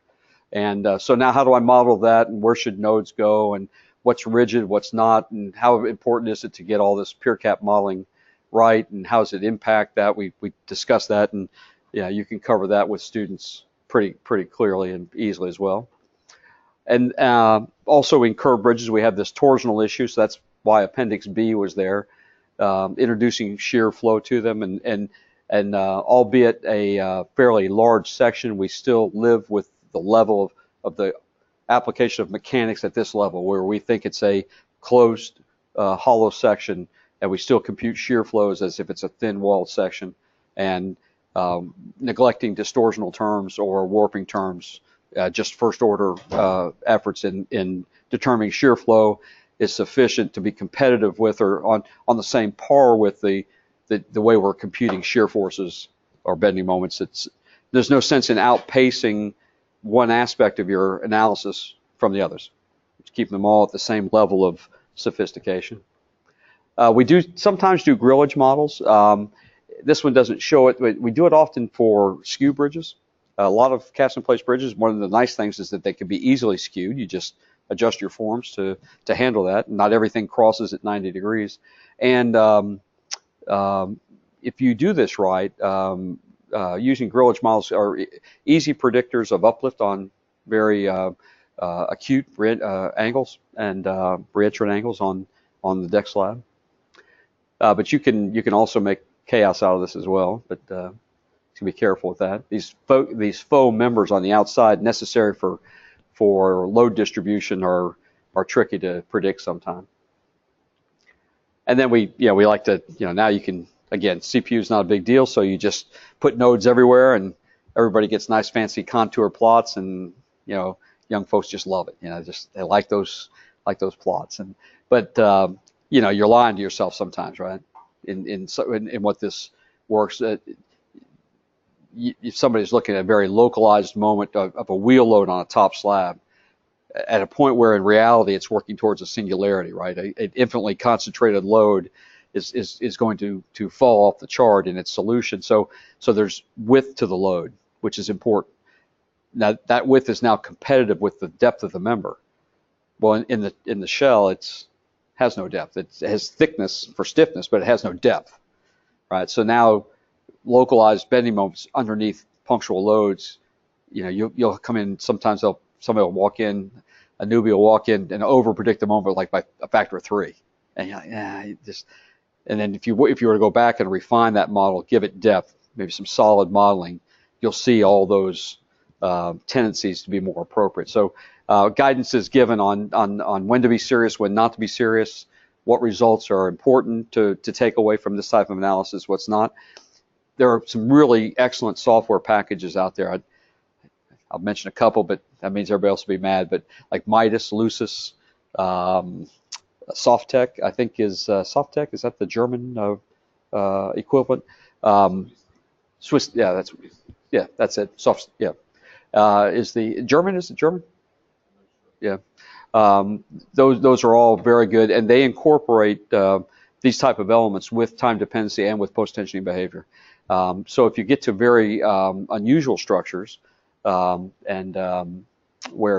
And so now how do I model that, and where should nodes go, and what's rigid, what's not, and how important is it to get all this pure cap modeling right, and how does it impact that? We discuss that, and you can cover that with students pretty clearly and easily as well. And also in curved bridges, we have this torsional issue, so that's why Appendix B was there, introducing shear flow to them, and albeit a fairly large section, we still live with the level of the application of mechanics at this level, where we think it's a closed hollow section, and we still compute shear flows as if it's a thin-walled section, and neglecting distortional terms or warping terms. Just first-order efforts in determining shear flow is sufficient to be competitive with, or on the same par with the way we're computing shear forces or bending moments. There's no sense in outpacing one aspect of your analysis from the others. Keep them all at the same level of sophistication. We do sometimes do grillage models. This one doesn't show it. We do it often for skew bridges. A lot of cast in place bridges, one of the nice things is that they can be easily skewed. You just adjust your forms to handle that. Not everything crosses at 90 degrees. And if you do this right, using grillage models are easy predictors of uplift on very acute angles and reentrant angles on the deck slab. But you can also make chaos out of this as well. But to be careful with that. These faux members on the outside necessary for load distribution are tricky to predict sometimes. And then we like to, now you can, again, CPU is not a big deal, so you just put nodes everywhere and everybody gets nice fancy contour plots, and young folks just love it. They like those plots. But you're lying to yourself sometimes, right? In what this works. If somebody's looking at a very localized moment of a wheel load on a top slab, at a point where in reality it's working towards a singularity, right? An infinitely concentrated load is going to fall off the chart in its solution. So there's width to the load, which is important. Now that width is now competitive with the depth of the member. Well, in the shell, it has no depth. It has thickness for stiffness, but it has no depth, right? So now localized bending moments underneath punctual loads, you'll come in, sometimes somebody will walk in, a newbie will walk in and over predict the moment like by a factor of 3. And you're like, and then if you were to go back and refine that model, give it depth, maybe some solid modeling, you'll see all those tendencies to be more appropriate. So guidance is given on when to be serious, when not to be serious, what results are important to take away from this type of analysis, what's not. There are some really excellent software packages out there. I'll mention a couple, but that means everybody else will be mad. But like Midas, Lucis, Softtech, I think is Softtech. Is that the German equivalent? Swiss, that's it. Soft, is the German? Is it German? Yeah. Those are all very good, and they incorporate these type of elements with time dependency and with post-tensioning behavior. So if you get to very unusual structures where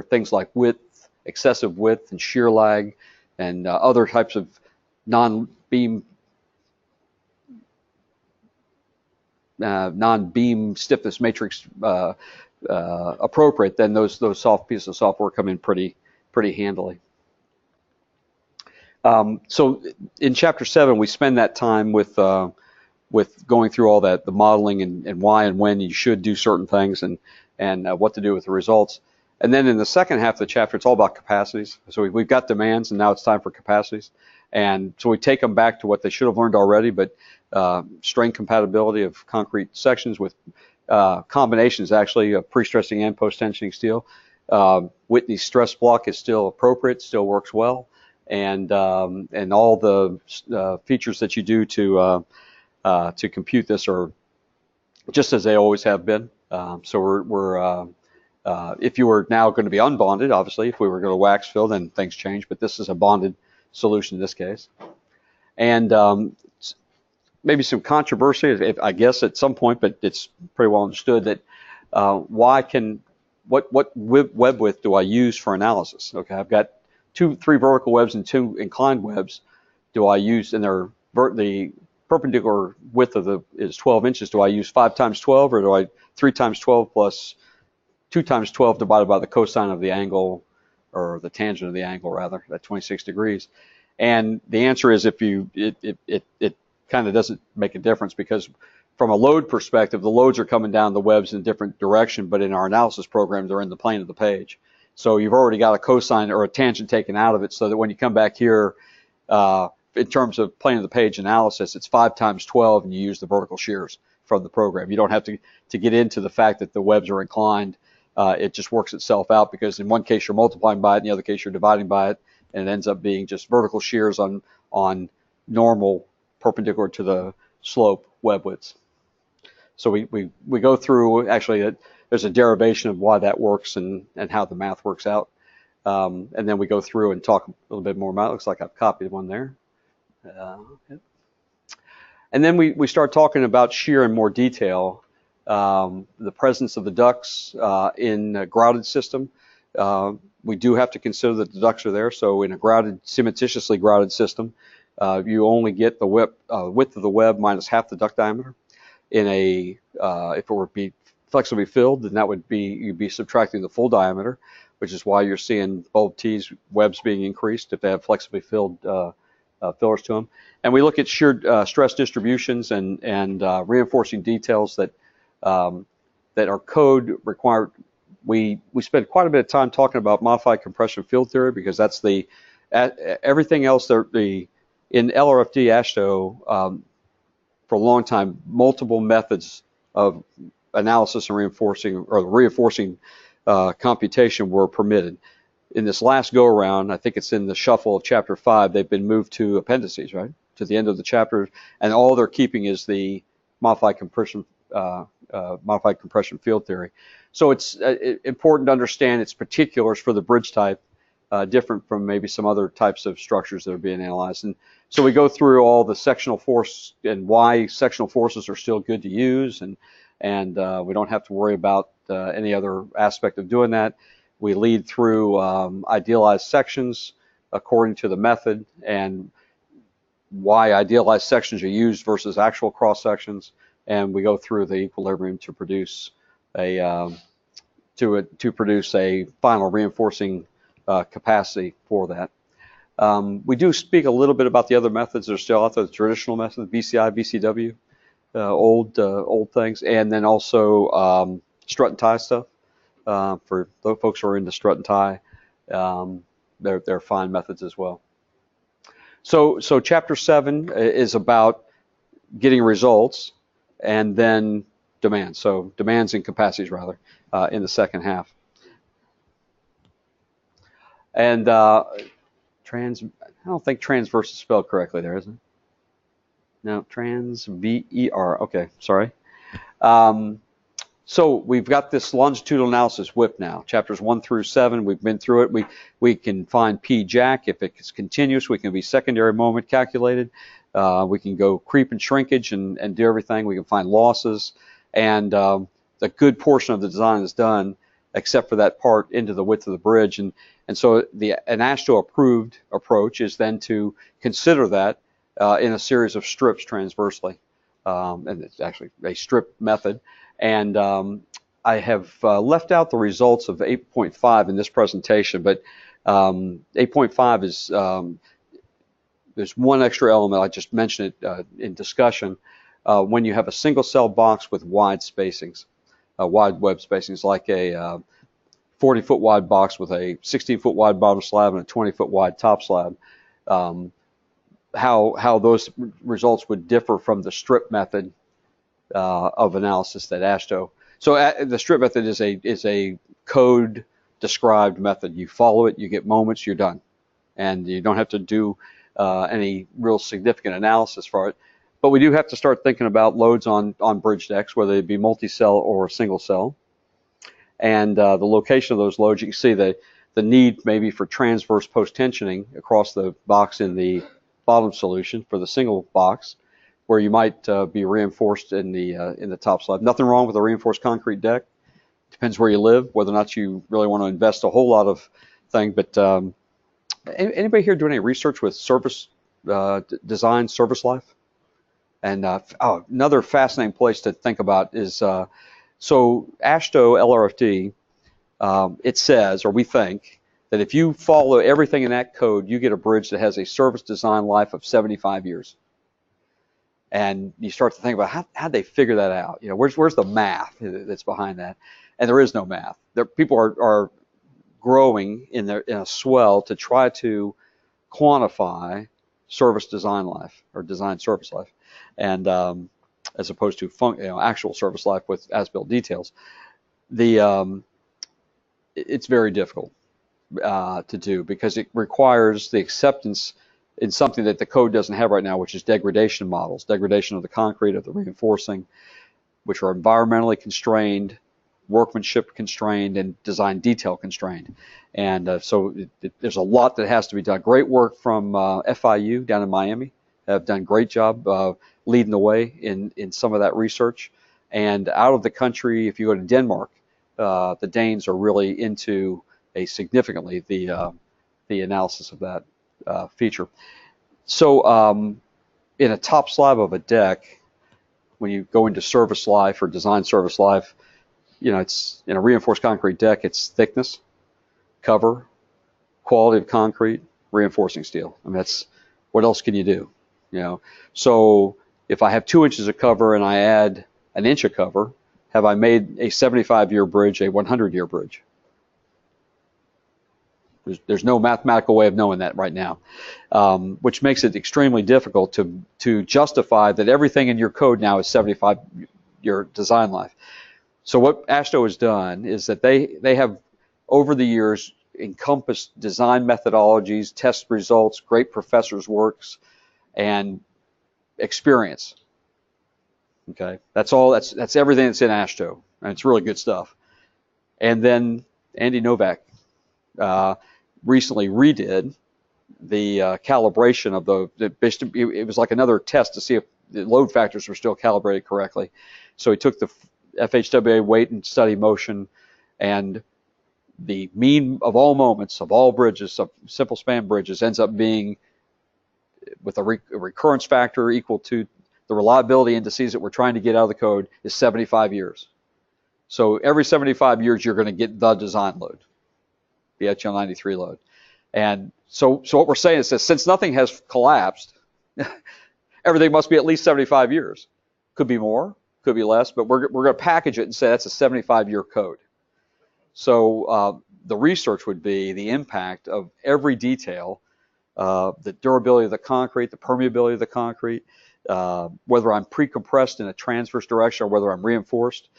things like width, excessive width, and shear lag other types of non-beam stiffness matrix appropriate, then those soft pieces of software come in pretty handily. So in chapter 7, we spend that time with going through all that, the modeling and why and when you should do certain things and what to do with the results. And then in the second half of the chapter, it's all about capacities. So we've got demands, and now it's time for capacities. And so we take them back to what they should have learned already, but strain compatibility of concrete sections with combinations actually of pre-stressing and post-tensioning steel. Whitney's stress block is still appropriate, still works well, and all the features that you do to compute this are just as they always have been. So we're if you were now going to be unbonded, obviously, if we were going to wax fill, then things change, but this is a bonded solution in this case. And maybe some controversy, I guess, at some point, but it's pretty well understood that what web width do I use for analysis? Okay, I've got 3 vertical webs and 2 inclined webs. Do I use, and the perpendicular width is 12 inches. Do I use 5 times 12, or do I 3 times 12 plus 2 times 12 divided by the cosine of the angle, or the tangent of the angle rather, at 26 degrees? And the answer is it kind of doesn't make a difference, because from a load perspective, the loads are coming down the webs in a different direction, but in our analysis program, they're in the plane of the page. So you've already got a cosine or a tangent taken out of it, so that when you come back here, in terms of plane of the page analysis, it's 5 times 12, and you use the vertical shears from the program. You don't have to get into the fact that the webs are inclined. It just works itself out, because in one case you're multiplying by it, in the other case you're dividing by it, and it ends up being just vertical shears on normal perpendicular to the slope web widths. So we go through, actually there's a derivation of why that works and how the math works out. And then we go through and talk a little bit more about it. Looks like I've copied one there. Okay. And then we start talking about shear in more detail. The presence of the ducts in a grouted system. We do have to consider that the ducts are there. So in a cementitiously grouted system, you only get the width of the web minus half the duct diameter. If it were to be flexibly filled, then you'd be subtracting the full diameter, which is why you're seeing bulb T's webs being increased if they have flexibly filled fillers to them. And we look at shear stress distributions and reinforcing details that are code required. We spend quite a bit of time talking about modified compression field theory, because that's everything else in LRFD AASHTO for a long time, multiple methods of analysis and reinforcing computation were permitted. In this last go around, I think it's in the shuffle of chapter 5, they've been moved to appendices, right, to the end of the chapter, and all they're keeping is the modified compression field theory. So it's important to understand its particulars for the bridge type, different from maybe some other types of structures that are being analyzed. And so we go through all the sectional force and why sectional forces are still good to use, and we don't have to worry about any other aspect of doing that. We lead through idealized sections according to the method, and why idealized sections are used versus actual cross sections, and we go through the equilibrium to produce a final reinforcing capacity for that. We do speak a little bit about the other methods that are still out there, the traditional method, BCI, BCW, old things, and then also strut and tie stuff. For those folks who are into strut and tie, they're fine methods as well. So chapter 7 is about getting results, and then demands. So demands and capacities rather in the second half. And I don't think transverse is spelled correctly there, is it? No, V-E-R. Okay, sorry. So we've got this longitudinal analysis WIP now, chapters 1 through 7. We've been through it. We can find P-jack. If it's continuous, we can be secondary moment calculated. We can go creep and shrinkage and do everything. We can find losses. And a good portion of the design is done. except for that part into the width of the bridge. And so an AASHTO approved approach is then to consider that in a series of strips transversely. And it's actually a strip method. And I have left out the results of 8.5 in this presentation, but 8.5 is, there's one extra element, I just mentioned it in discussion, when you have a single cell box with wide spacings, wide web spacings, like a 40-foot wide box with a 16-foot wide bottom slab and a 20-foot wide top slab, how those results would differ from the strip method of analysis that AASHTO. So the strip method is a code described method. You follow it, you get moments, you're done, and you don't have to do any real significant analysis for it. But we do have to start thinking about loads on bridge decks, whether they be multi-cell or single cell, and the location of those loads. You can see the need maybe for transverse post-tensioning across the box in the bottom solution for the single box, where you might be reinforced in the top slab. Nothing wrong with a reinforced concrete deck. Depends where you live, whether or not you really want to invest a whole lot of thing. But anybody here doing any research with service design, service life? And another fascinating place to think about is, so AASHTO LRFD, it says, or we think, that if you follow everything in that code, you get a bridge that has a service design life of 75 years. And you start to think about how'd they figure that out? You know, where's the math that's behind that? And there is no math. People are growing in a swell to try to quantify service design life or design service life, and as opposed to actual service life with as-built details. It's very difficult to do because it requires the acceptance in something that the code doesn't have right now, which is degradation models, degradation of the concrete, of the reinforcing, which are environmentally constrained, workmanship constrained, and design detail constrained. And so there's a lot that has to be done. Great work from FIU down in Miami. Have done a great job leading the way in some of that research. And out of the country, if you go to Denmark, the Danes are really into significantly the analysis of that feature. So in a top slab of a deck, when you go into service life or design service life, you know, it's in a reinforced concrete deck, it's thickness, cover, quality of concrete, reinforcing steel. I mean, that's, what else can you do? You know, so if I have 2 inches of cover and I add an inch of cover, have I made a 75-year bridge a 100-year bridge? There's no mathematical way of knowing that right now, which makes it extremely difficult to justify that everything in your code now is 75-year design life. So what AASHTO has done is that they have, over the years, encompassed design methodologies, test results, great professors' works, and experience. Okay, that's all. That's everything that's in AASHTO, and it's really good stuff. And then Andy Novak recently redid the calibration of it was like another test to see if the load factors were still calibrated correctly. So he took the FHWA weight and study motion, and the mean of all moments of all bridges, of simple span bridges, ends up being, with a recurrence factor equal to the reliability indices that we're trying to get out of the code, is 75 years. So every 75 years, you're going to get the design load, the HL93 load. And so what we're saying is that since nothing has collapsed, everything must be at least 75 years. Could be more, could be less, but we're going to package it and say that's a 75-year code. So the research would be the impact of every detail, the durability of the concrete, the permeability of the concrete, whether I'm pre-compressed in a transverse direction or whether I'm reinforced.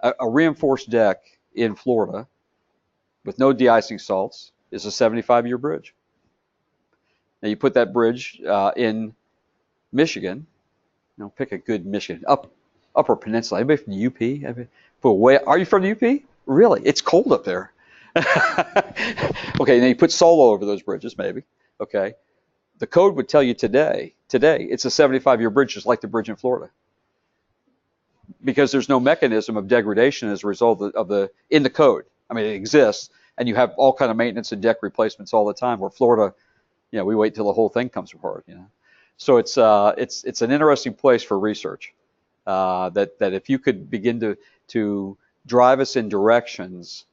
A reinforced deck in Florida with no de-icing salts is a 75-year bridge. Now you put that bridge in Michigan, you know, pick a good Michigan, Upper Peninsula. Anybody from the UP? Are you from the UP? Really? It's cold up there. Okay, now you put solo over those bridges, maybe. Okay. The code would tell you today it's a 75-year bridge, just like the bridge in Florida, because there's no mechanism of degradation as a result of in the code. I mean, it exists, and you have all kind of maintenance and deck replacements all the time. Where Florida, we wait till the whole thing comes apart. So it's an interesting place for research. That if you could begin to drive us in directions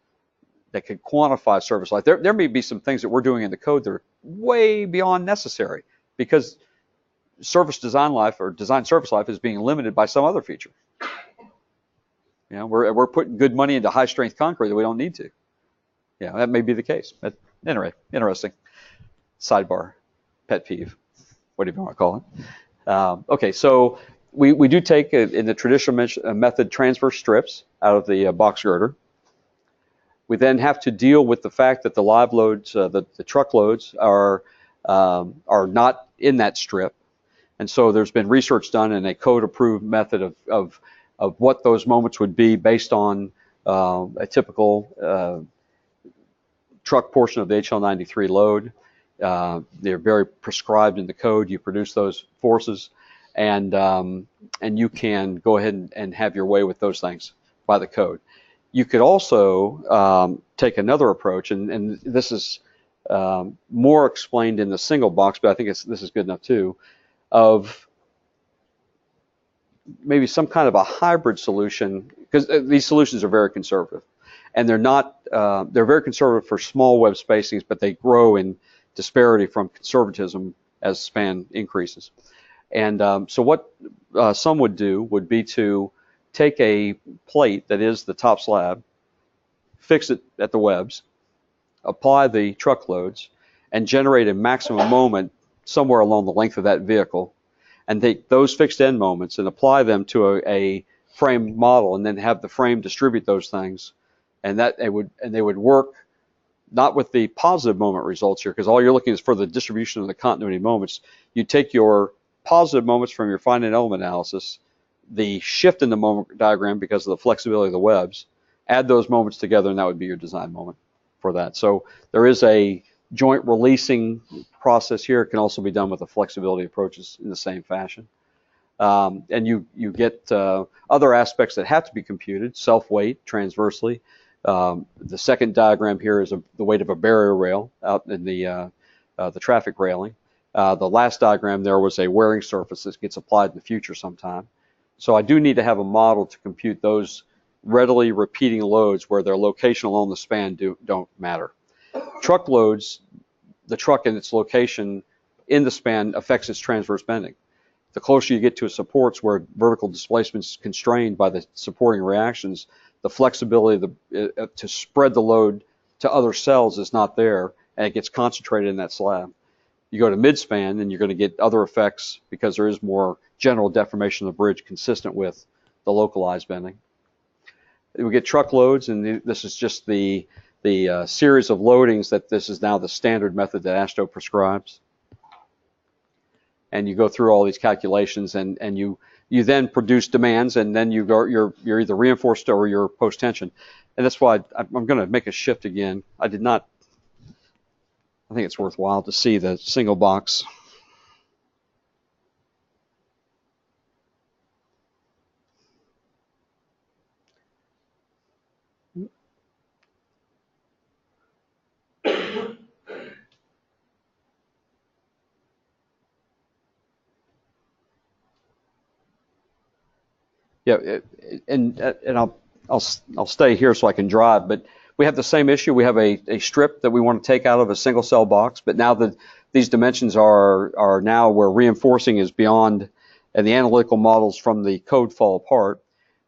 that could quantify service life, there may be some things that we're doing in the code that are way beyond necessary because service design life or design service life is being limited by some other feature. We're putting good money into high strength concrete that we don't need to. That may be the case. But anyway, interesting. Sidebar, pet peeve, whatever you want to call it. Okay, so we do take in the traditional method transverse strips out of the box girder. We then have to deal with the fact that the live loads, the truck loads, are not in that strip, and so there's been research done in a code-approved method of what those moments would be based on a typical truck portion of the HL93 load. They're very prescribed in the code. You produce those forces, and you can go ahead and have your way with those things by the code. You could also take another approach, and this is more explained in the single box, but I think this is good enough too, of maybe some kind of a hybrid solution, because these solutions are very conservative, and they're very conservative for small web spacings, but they grow in disparity from conservatism as span increases. And so what some would do would be to take a plate that is the top slab, fix it at the webs, apply the truck loads, and generate a maximum moment somewhere along the length of that vehicle, and take those fixed end moments and apply them to a frame model, and then have the frame distribute those things, and they would work not with the positive moment results here, because all you're looking is for the distribution of the continuity moments. You take your positive moments from your finite element analysis, the shift in the moment diagram because of the flexibility of the webs, add those moments together, and that would be your design moment for that. So there is a joint releasing process here. It can also be done with the flexibility approaches in the same fashion. And you get other aspects that have to be computed, self-weight transversely. The second diagram here is the weight of a barrier rail out in the traffic railing. The last diagram there was a wearing surface that gets applied in the future sometime. So I do need to have a model to compute those readily repeating loads where their location along the span don't matter. Truck loads, the truck and its location in the span affects its transverse bending. The closer you get to supports where vertical displacement is constrained by the supporting reactions, the flexibility to spread the load to other cells is not there, and it gets concentrated in that slab. You go to midspan, and you're going to get other effects because there is more general deformation of the bridge consistent with the localized bending. We get truck loads, and this is just the series of loadings that this is now the standard method that AASHTO prescribes. And you go through all these calculations, and you then produce demands, and then you're either reinforced or you're post tension. And that's why I'm going to make a shift again. I think it's worthwhile to see the single box. Yeah, and I'll stay here so I can drive, but we have the same issue. We have a strip that we want to take out of a single cell box, but now that these dimensions are now where reinforcing is beyond, and the analytical models from the code fall apart.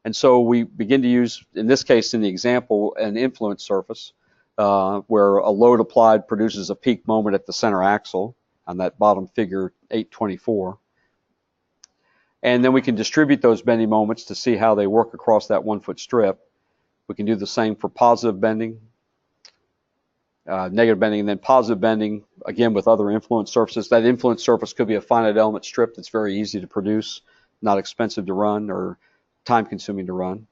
And so we begin to use, in this case, in the example, an influence surface where a load applied produces a peak moment at the center axle on that bottom figure 824. And then we can distribute those bending moments to see how they work across that 1 foot strip. We can do the same for positive bending, negative bending, and then positive bending, again, with other influence surfaces. That influence surface could be a finite element strip that's very easy to produce, not expensive to run or time consuming to run.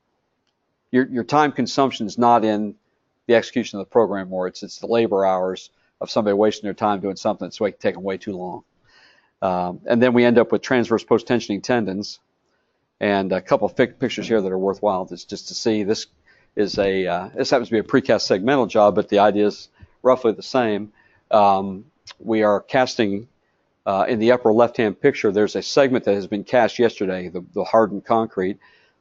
Your time consumption is not in the execution of the program more. It's the labor hours of somebody wasting their time doing something that's taking way too long. And then we end up with transverse post-tensioning tendons, and a couple of pictures here that are worthwhile just to see. This is this happens to be a precast segmental job, but the idea is roughly the same. We are casting in the upper left-hand picture. There's a segment that has been cast yesterday, the hardened concrete.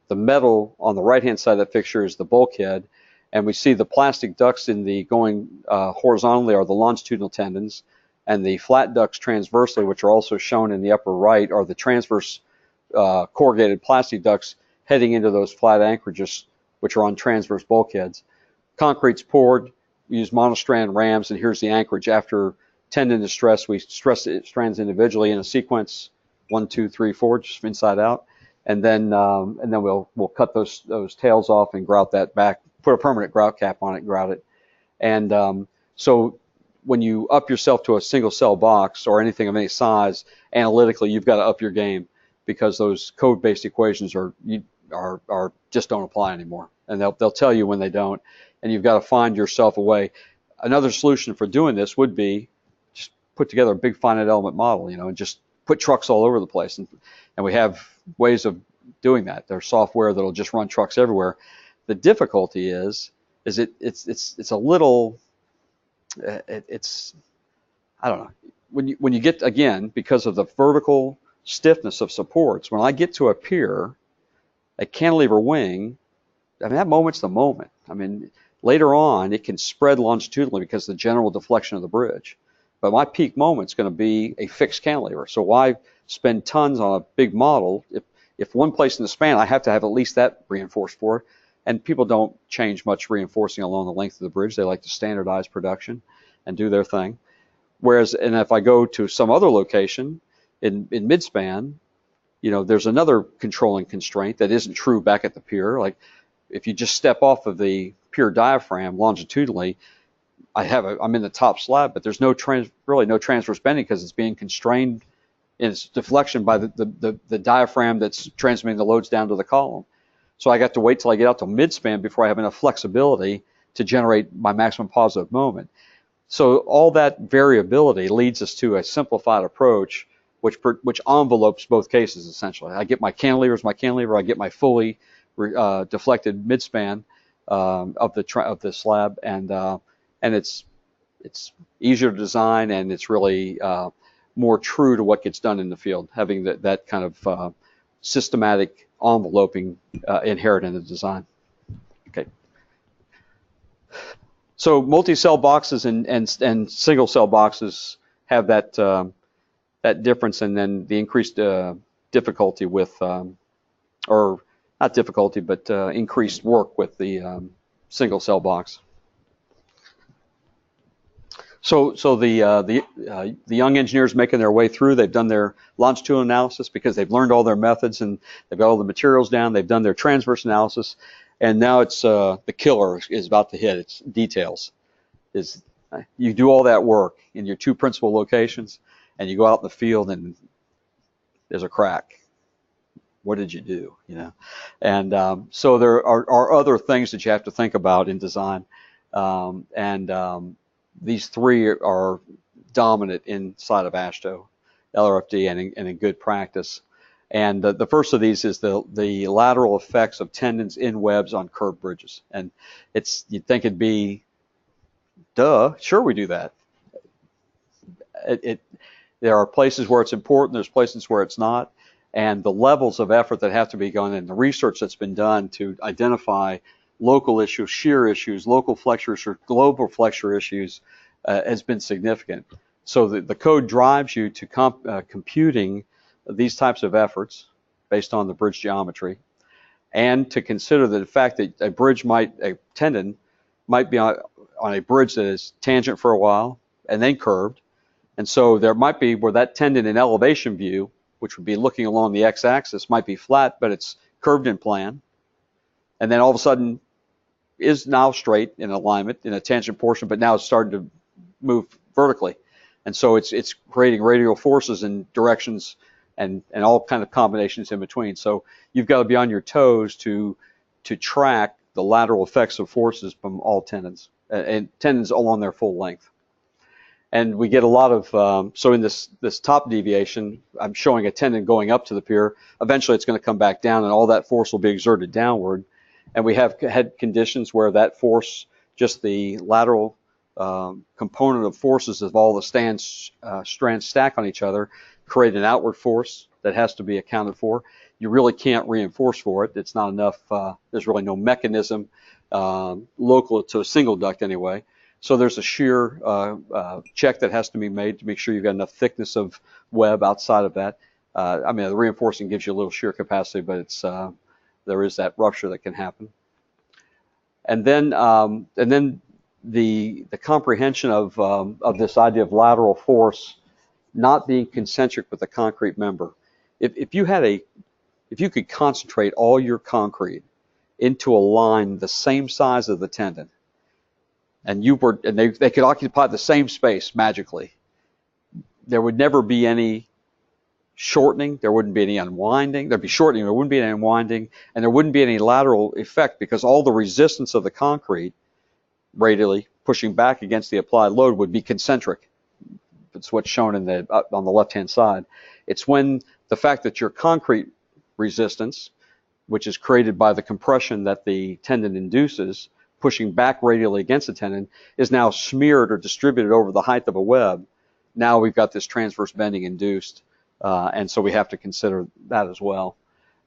The metal on the right-hand side of that picture is the bulkhead, and we see the plastic ducts in the going horizontally are the longitudinal tendons, and the flat ducts transversely, which are also shown in the upper right, are the transverse corrugated plastic ducts heading into those flat anchorages, which are on transverse bulkheads. Concrete's poured, we use monostrand rams, and here's the anchorage. After tendon is stressed, we stress the strands individually in a sequence, 1, 2, 3, 4, just inside out, and then we'll cut those tails off and grout that back, put a permanent grout cap on it, grout it, and so when you up yourself to a single cell box or anything of any size, analytically you've got to up your game, because those code-based equations are just don't apply anymore, and they'll tell you when they don't, and you've got to find yourself a way. Another solution for doing this would be just put together a big finite element model, and just put trucks all over the place, and we have ways of doing that. There's software that'll just run trucks everywhere. The difficulty is it's a little, it's, I don't know, when you get, again, because of the vertical stiffness of supports, when I get to a pier, a cantilever wing, I mean, that moment's the moment. I mean, later on, it can spread longitudinally because of the general deflection of the bridge. But my peak moment's going to be a fixed cantilever. So why spend tons on a big model? If one place in the span, I have to have at least that reinforced for it. And people don't change much reinforcing along the length of the bridge. They like to standardize production and do their thing. Whereas, and if I go to some other location in midspan, there's another controlling constraint that isn't true back at the pier. Like if you just step off of the pier diaphragm longitudinally, I'm in the top slab, but there's really no transverse bending because it's being constrained in its deflection by the diaphragm that's transmitting the loads down to the column. So I got to wait till I get out to midspan before I have enough flexibility to generate my maximum positive moment. So all that variability leads us to a simplified approach, which envelopes both cases essentially. I get my cantilever as my cantilever. I get my fully deflected midspan of the slab, and it's easier to design, and it's really more true to what gets done in the field, having that kind of systematic enveloping inherent in the design. Okay. So multi-cell boxes and single cell boxes have that difference, and then the increased difficulty with, or not difficulty, but increased work with the single cell box. So the young engineers making their way through, they've done their longitudinal analysis because they've learned all their methods and they've got all the materials down. They've done their transverse analysis, and now it's the killer is about to hit. It's details. You do all that work in your two principal locations, and you go out in the field and there's a crack. What did you do? And so there are other things that you have to think about in design, these three are dominant inside of AASHTO, LRFD, and in good practice. And the first of these is the lateral effects of tendons in webs on curved bridges. And you'd think it'd be, duh, sure we do that. There are places where it's important, there's places where it's not, and the levels of effort that have to be going in, the research that's been done to identify local issues, shear issues, local flexure issues, global flexure issues has been significant. So the code drives you to computing these types of efforts based on the bridge geometry, and to consider the fact that a tendon might be on a bridge that is tangent for a while and then curved. And so there might be where that tendon in elevation view, which would be looking along the x-axis, might be flat, but it's curved in plan. And then all of a sudden is now straight in alignment in a tangent portion, but now it's starting to move vertically. And so it's creating radial forces in directions and all kind of combinations in between. So you've got to be on your toes to track the lateral effects of forces from all tendons, and tendons along their full length. And we get a lot of, so in this top deviation, I'm showing a tendon going up to the pier. Eventually it's going to come back down, and all that force will be exerted downward. And we have had conditions where that force, just the lateral component of forces of all the strands stack on each other, create an outward force that has to be accounted for. You really can't reinforce for it. It's not enough. There's really no mechanism local to a single duct anyway. So there's a shear check that has to be made to make sure you've got enough thickness of web outside of that. I mean, the reinforcing gives you a little shear capacity, but it's there is that rupture that can happen. And then the comprehension of this idea of lateral force not being concentric with the concrete member. If you could concentrate all your concrete into a line the same size of the tendon, and they could occupy the same space magically, there would never be any shortening, there wouldn't be any unwinding. There'd be shortening, there wouldn't be any unwinding, and there wouldn't be any lateral effect because all the resistance of the concrete radially pushing back against the applied load would be concentric. It's what's shown on the left-hand side. It's when the fact that your concrete resistance, which is created by the compression that the tendon induces, pushing back radially against the tendon, is now smeared or distributed over the height of a web. Now we've got this transverse bending induced, and so we have to consider that as well.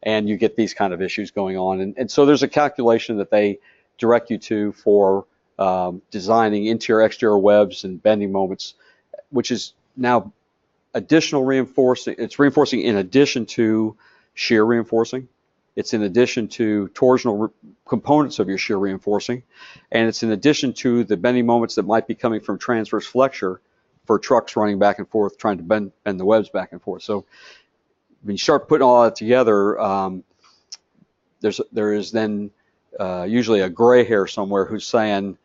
And you get these kind of issues going on. And so there's a calculation that they direct you to for designing interior-exterior webs and bending moments, which is now additional reinforcing. It's reinforcing in addition to shear reinforcing. It's in addition to torsional components of your shear reinforcing, and it's in addition to the bending moments that might be coming from transverse flexure for trucks running back and forth trying to bend the webs back and forth. So when you start putting all that together, there is then usually a gray hair somewhere who's saying,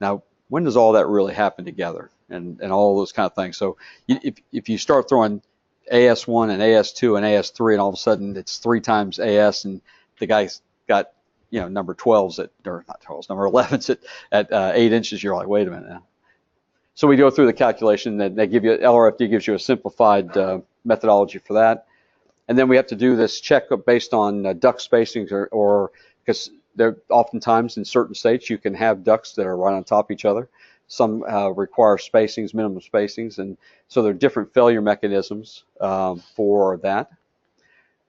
now when does all that really happen together, and all those kind of things. So if you start throwing AS1 and AS2 and AS3, and all of a sudden it's 3 times AS, and the guy's got, number 12s or not 12s, number 11s at 8 inches, you're like, wait a minute now. So we go through the calculation that they give you. LRFD gives you a simplified methodology for that, and then we have to do this check based on duct spacings, or because there oftentimes in certain states you can have ducts that are right on top of each other. Some require spacings, minimum spacings, and so there are different failure mechanisms for that.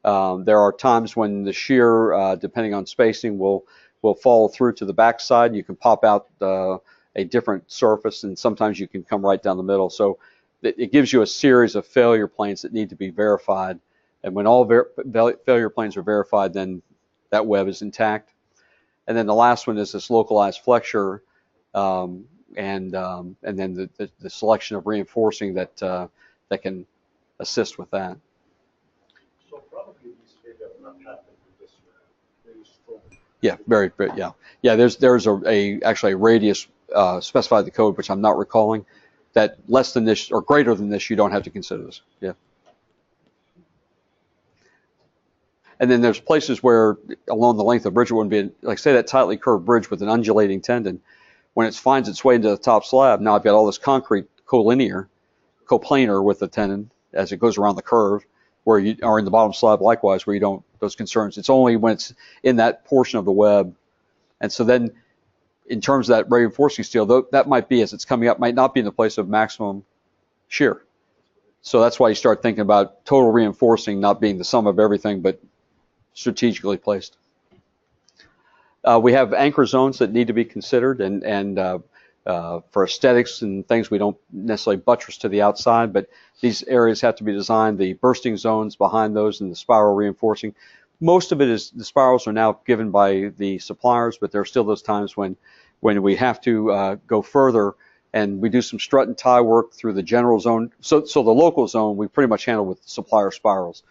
There are times when the shear, depending on spacing, will follow through to the backside. You can pop out a different surface, and sometimes you can come right down the middle. So it gives you a series of failure planes that need to be verified. And when all failure planes are verified, then that web is intact. And then the last one is this localized flexure. And then the selection of reinforcing that can assist with that. So probably these failures not happen with this very strong. Yeah, yeah. There's actually a radius specified in the code, which I'm not recalling, that less than this or greater than this, you don't have to consider this. Yeah. And then there's places where along the length of the bridge it wouldn't be, like say that tightly curved bridge with an undulating tendon. When it finds its way into the top slab, now I've got all this concrete coplanar with the tendon as it goes around the curve, where you are in the bottom slab likewise, where you don't, those concerns. It's only when it's in that portion of the web. And so then in terms of that reinforcing steel, that might be, as it's coming up, might not be in the place of maximum shear. So that's why you start thinking about total reinforcing not being the sum of everything, but strategically placed. We have anchor zones that need to be considered, and for aesthetics and things, we don't necessarily buttress to the outside, but these areas have to be designed. The bursting zones behind those and the spiral reinforcing. Most of it is the spirals are now given by the suppliers, but there are still those times when we have to go further, and we do some strut and tie work through the general zone. So the local zone we pretty much handle with supplier spirals.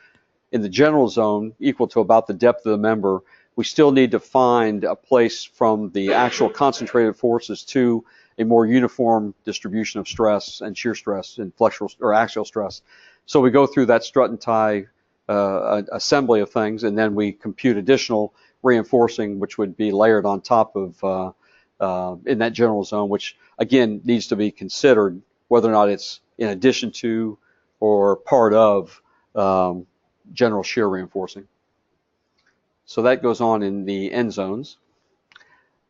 In the general zone, equal to about the depth of the member, we still need to find a place from the actual concentrated forces to a more uniform distribution of stress and shear stress and flexural or axial stress. So we go through that strut and tie assembly of things, and then we compute additional reinforcing, which would be layered on top of in that general zone, which again needs to be considered whether or not it's in addition to or part of general shear reinforcing. So that goes on in the end zones.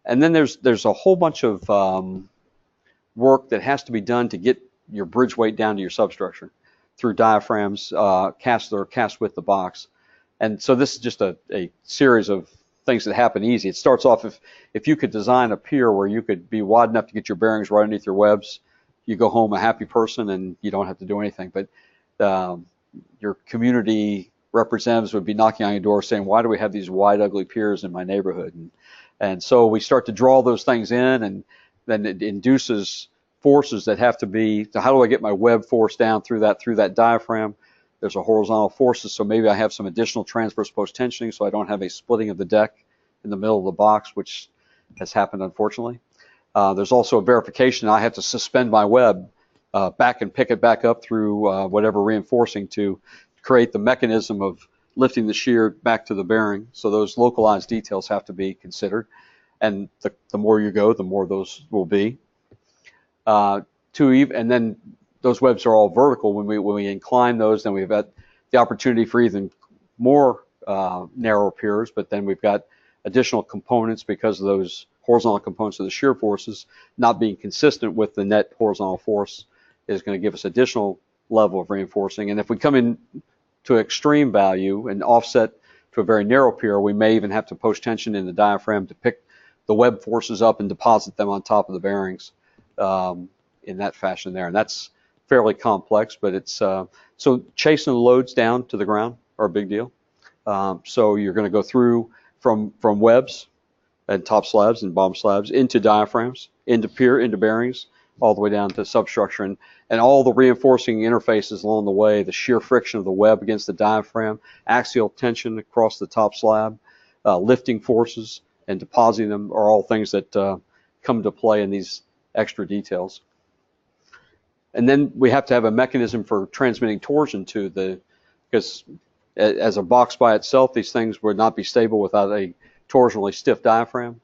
And then there's a whole bunch of work that has to be done to get your bridge weight down to your substructure through diaphragms cast with the box. And so this is just a series of things that happen easy. It starts off if you could design a pier where you could be wide enough to get your bearings right underneath your webs, you go home a happy person and you don't have to do anything. But your community representatives would be knocking on your door saying, why do we have these wide, ugly piers in my neighborhood? And so we start to draw those things in, and then it induces forces that have to be, so how do I get my web force down through that diaphragm? There's a horizontal forces, so maybe I have some additional transverse post tensioning so I don't have a splitting of the deck in the middle of the box, which has happened unfortunately. There's also a verification. I have to suspend my web back and pick it back up through whatever reinforcing to create the mechanism of lifting the shear back to the bearing. So those localized details have to be considered. And the more you go, the more those will be. And then those webs are all vertical. When we incline those, then we've got the opportunity for even more narrow piers, but then we've got additional components because of those horizontal components of the shear forces not being consistent with the net horizontal force is going to give us additional level of reinforcing. And if we come in to extreme value and offset to a very narrow pier, we may even have to post tension in the diaphragm to pick the web forces up and deposit them on top of the bearings in that fashion there. And that's fairly complex, but it's so chasing the loads down to the ground are a big deal. So you're going to go through from webs and top slabs and bottom slabs into diaphragms, into pier, into bearings, all the way down to substructure, and all the reinforcing interfaces along the way, the shear friction of the web against the diaphragm, axial tension across the top slab, lifting forces, and depositing them are all things that come to play in these extra details. And then we have to have a mechanism for transmitting torsion to because as a box by itself, these things would not be stable without a torsionally stiff diaphragm.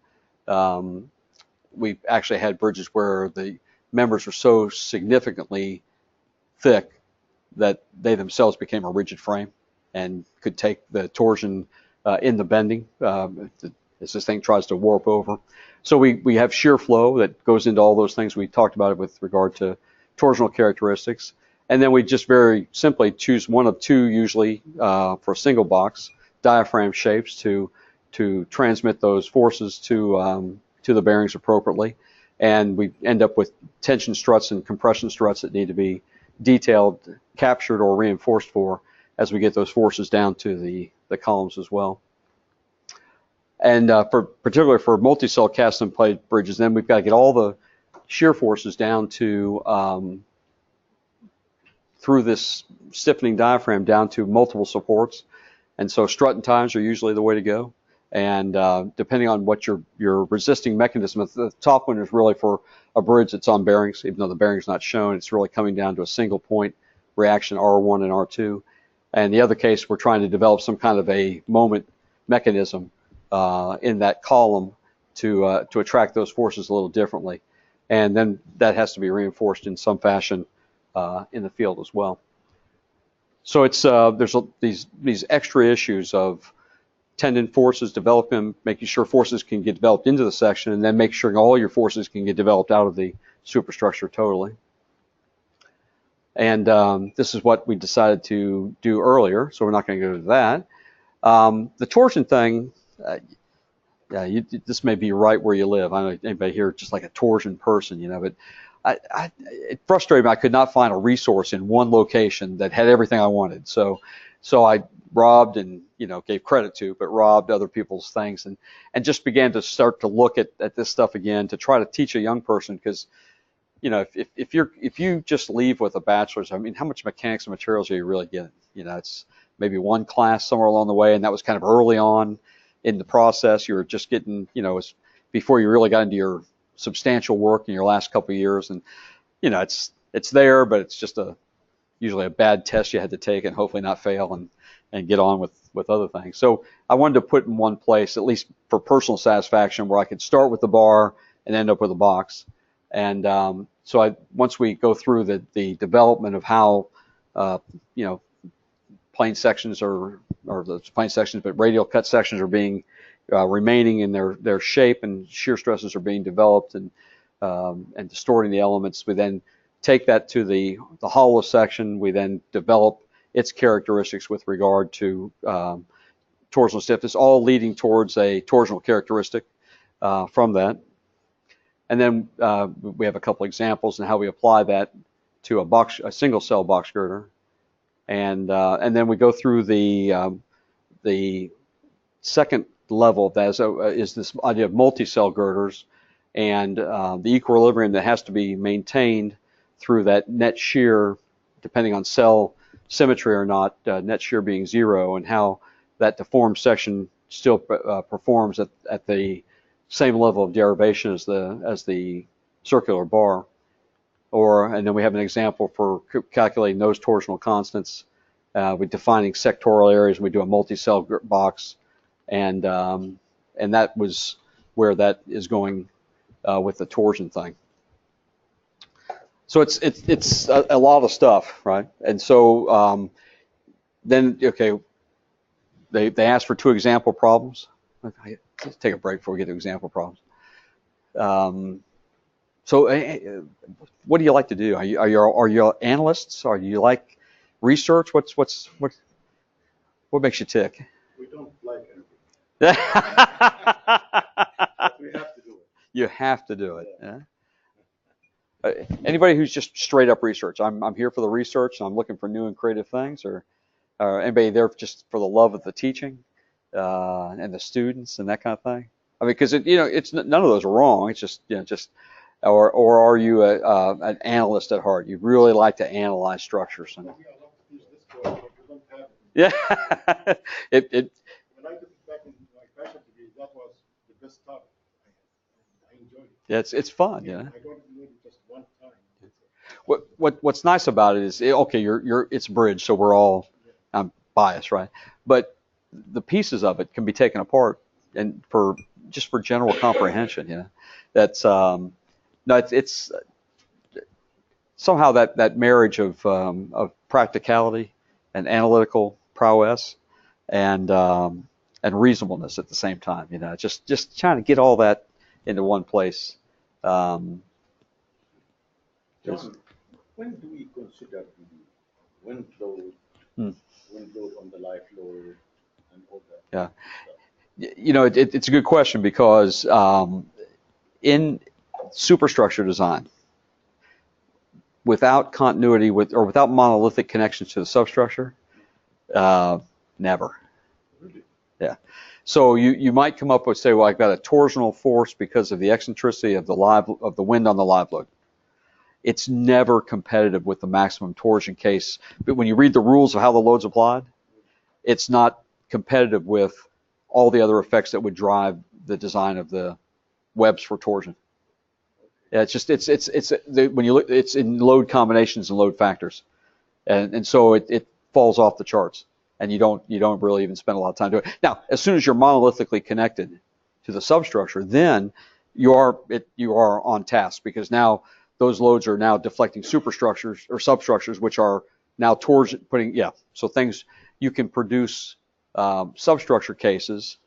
We've actually had bridges where the members were so significantly thick that they themselves became a rigid frame and could take the torsion in the bending as this thing tries to warp over. So we have shear flow that goes into all those things we talked about with regard to torsional characteristics. And then we just very simply choose one of two, usually for a single box, diaphragm shapes to transmit those forces to the bearings appropriately. And we end up with tension struts and compression struts that need to be detailed, captured, or reinforced for as we get those forces down to the columns as well. And particularly for multi-cell cast and plate bridges, then we've got to get all the shear forces down to through this stiffening diaphragm down to multiple supports. And so strut and tines are usually the way to go. And depending on what your resisting mechanism, the top one is really for a bridge that's on bearings, even though the bearing's not shown, it's really coming down to a single point reaction, R1 and R2. And the other case, we're trying to develop some kind of a moment mechanism in that column to attract those forces a little differently. And then that has to be reinforced in some fashion in the field as well. So it's there's these extra issues of tendon forces, developing, making sure forces can get developed into the section, and then make sure all your forces can get developed out of the superstructure totally. And this is what we decided to do earlier, so we're not going to go to that. The torsion thing, this may be right where you live. I don't know anybody here just like a torsion person, but it frustrated me. I could not find a resource in one location that had everything I wanted. So I robbed and gave credit to, but robbed other people's things and just began to start to look at this stuff again to try to teach a young person, because if you just leave with a bachelor's, I mean, how much mechanics and materials are you really getting? It's maybe one class somewhere along the way, and that was kind of early on in the process. You were just getting, it's before you really got into your substantial work in your last couple of years, and it's there, but it's just usually a bad test you had to take and hopefully not fail and get on with other things. So I wanted to put in one place, at least for personal satisfaction, where I could start with the bar and end up with a box. And so once we go through the development of how plain sections but radial cut sections are being remaining in their shape, and shear stresses are being developed and distorting the elements. We then take that to the hollow section. We then develop its characteristics with regard to torsional stiffness, all leading towards a torsional characteristic from that. And then we have a couple examples in how we apply that to a single cell box girder. And then we go through the second level of that is this idea of multi-cell girders, and the equilibrium that has to be maintained through that net shear, depending on cell symmetry or not, net shear being 0, and how that deformed section still performs at the same level of derivation as the circular bar. And then we have an example for calculating those torsional constants with defining sectoral areas. We do a multi-cell box, and that was where that is going with the torsion thing. So it's a lot of stuff, right? And so then, okay, they asked for 2 example problems. Okay, let's take a break before we get to example problems. So what do you like to do? Are you analysts? Or do you like research? What makes you tick? We don't like anything. We have to do it. You have to do it. Yeah. Anybody who's just straight up research. I'm here for the research, and I'm looking for new and creative things, or anybody there just for the love of the teaching and the students and that kind of thing. I mean, because it's none of those are wrong. It's just or are you an analyst at heart? You really like to analyze structures. And, yeah. When I took it back in my bachelor degree, that was the best topic. I enjoyed it. Yeah, it's fun. Yeah. I don't do it just one time. What's nice about it is, okay, it's bridge, so we're all, I'm biased, right? But the pieces of it can be taken apart and for general comprehension. That's no, it's somehow that marriage of practicality and analytical prowess and reasonableness at the same time. Just trying to get all that into one place. John, when do we consider the wind load on the life load and all that? Yeah. It's a good question because in superstructure design, without continuity or without monolithic connections to the substructure, never. Really? Yeah. So you might come up with, say, well, I've got a torsional force because of the eccentricity of the wind on the live load. It's never competitive with the maximum torsion case. But when you read the rules of how the load's applied, it's not competitive with all the other effects that would drive the design of the webs for torsion. Yeah, when you look, it's in load combinations and load factors, and so it falls off the charts, and you don't really even spend a lot of time doing it. Now, as soon as you're monolithically connected to the substructure, then you are on task, because now those loads are now deflecting superstructures or substructures, which are now torsion so things you can produce substructure cases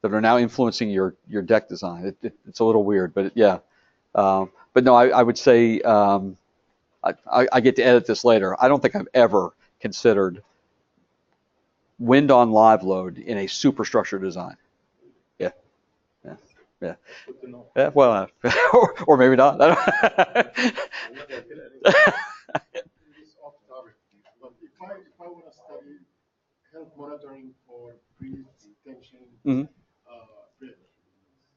that are now influencing your deck design. It's a little weird, but but no, I would say I get to edit this later. I don't think I've ever considered wind on live load in a superstructure design. Yeah. Good to know. Yeah, well, or maybe not. This is off topic. But if I want to study health monitoring for pre-tension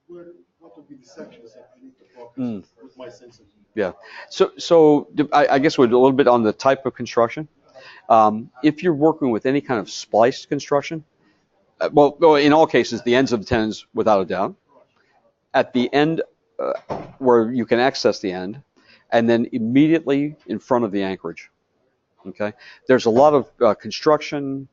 bridge, what would be the sections that I need to focus with my sensors? Yeah. So I guess we're a little bit on the type of construction. If you're working with any kind of spliced construction, well, in all cases, the ends of the tendons, without a doubt. At the end, where you can access the end, and then immediately in front of the anchorage. Okay. There's a lot of construction,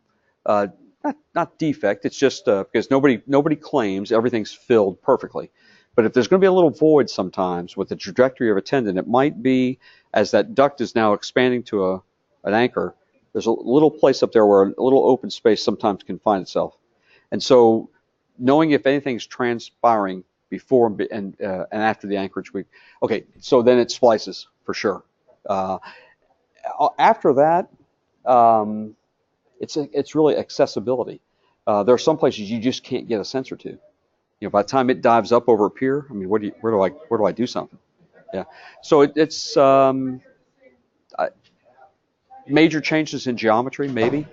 not defect. It's just because nobody claims everything's filled perfectly. But if there's going to be a little void sometimes with the trajectory of a tendon, it might be as that duct is now expanding to an anchor, There's a little place up there where a little open space sometimes can find itself. And so knowing if anything's transpiring before and after the anchorage week, okay, so then it splices for sure. After that, it's really accessibility. There are some places you just can't get a sensor to. By the time it dives up over a pier, I mean, where do I do something? Yeah. So it's major changes in geometry, maybe,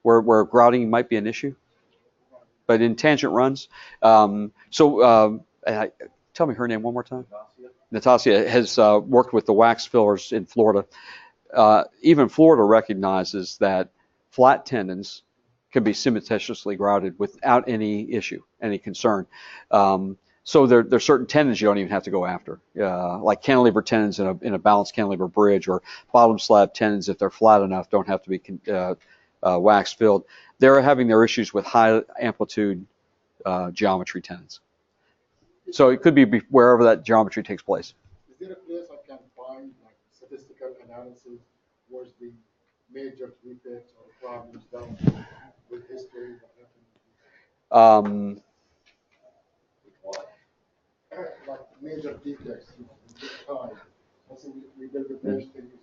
where grouting might be an issue. But in tangent runs, tell me her name one more time. Natasha has worked with the wax fillers in Florida. Even Florida recognizes that flat tendons can be cementitiously grouted without any issue, any concern. So there's certain tendons you don't even have to go after, like cantilever tendons in a balanced cantilever bridge, or bottom slab tendons, if they're flat enough, don't have to be wax filled. They're having their issues with high amplitude geometry tendons. So it could be wherever that geometry takes place. Is there a place I can find like statistical analysis towards the major defects or problems down with history? Like major defects in time. I think we built the bridge 10 years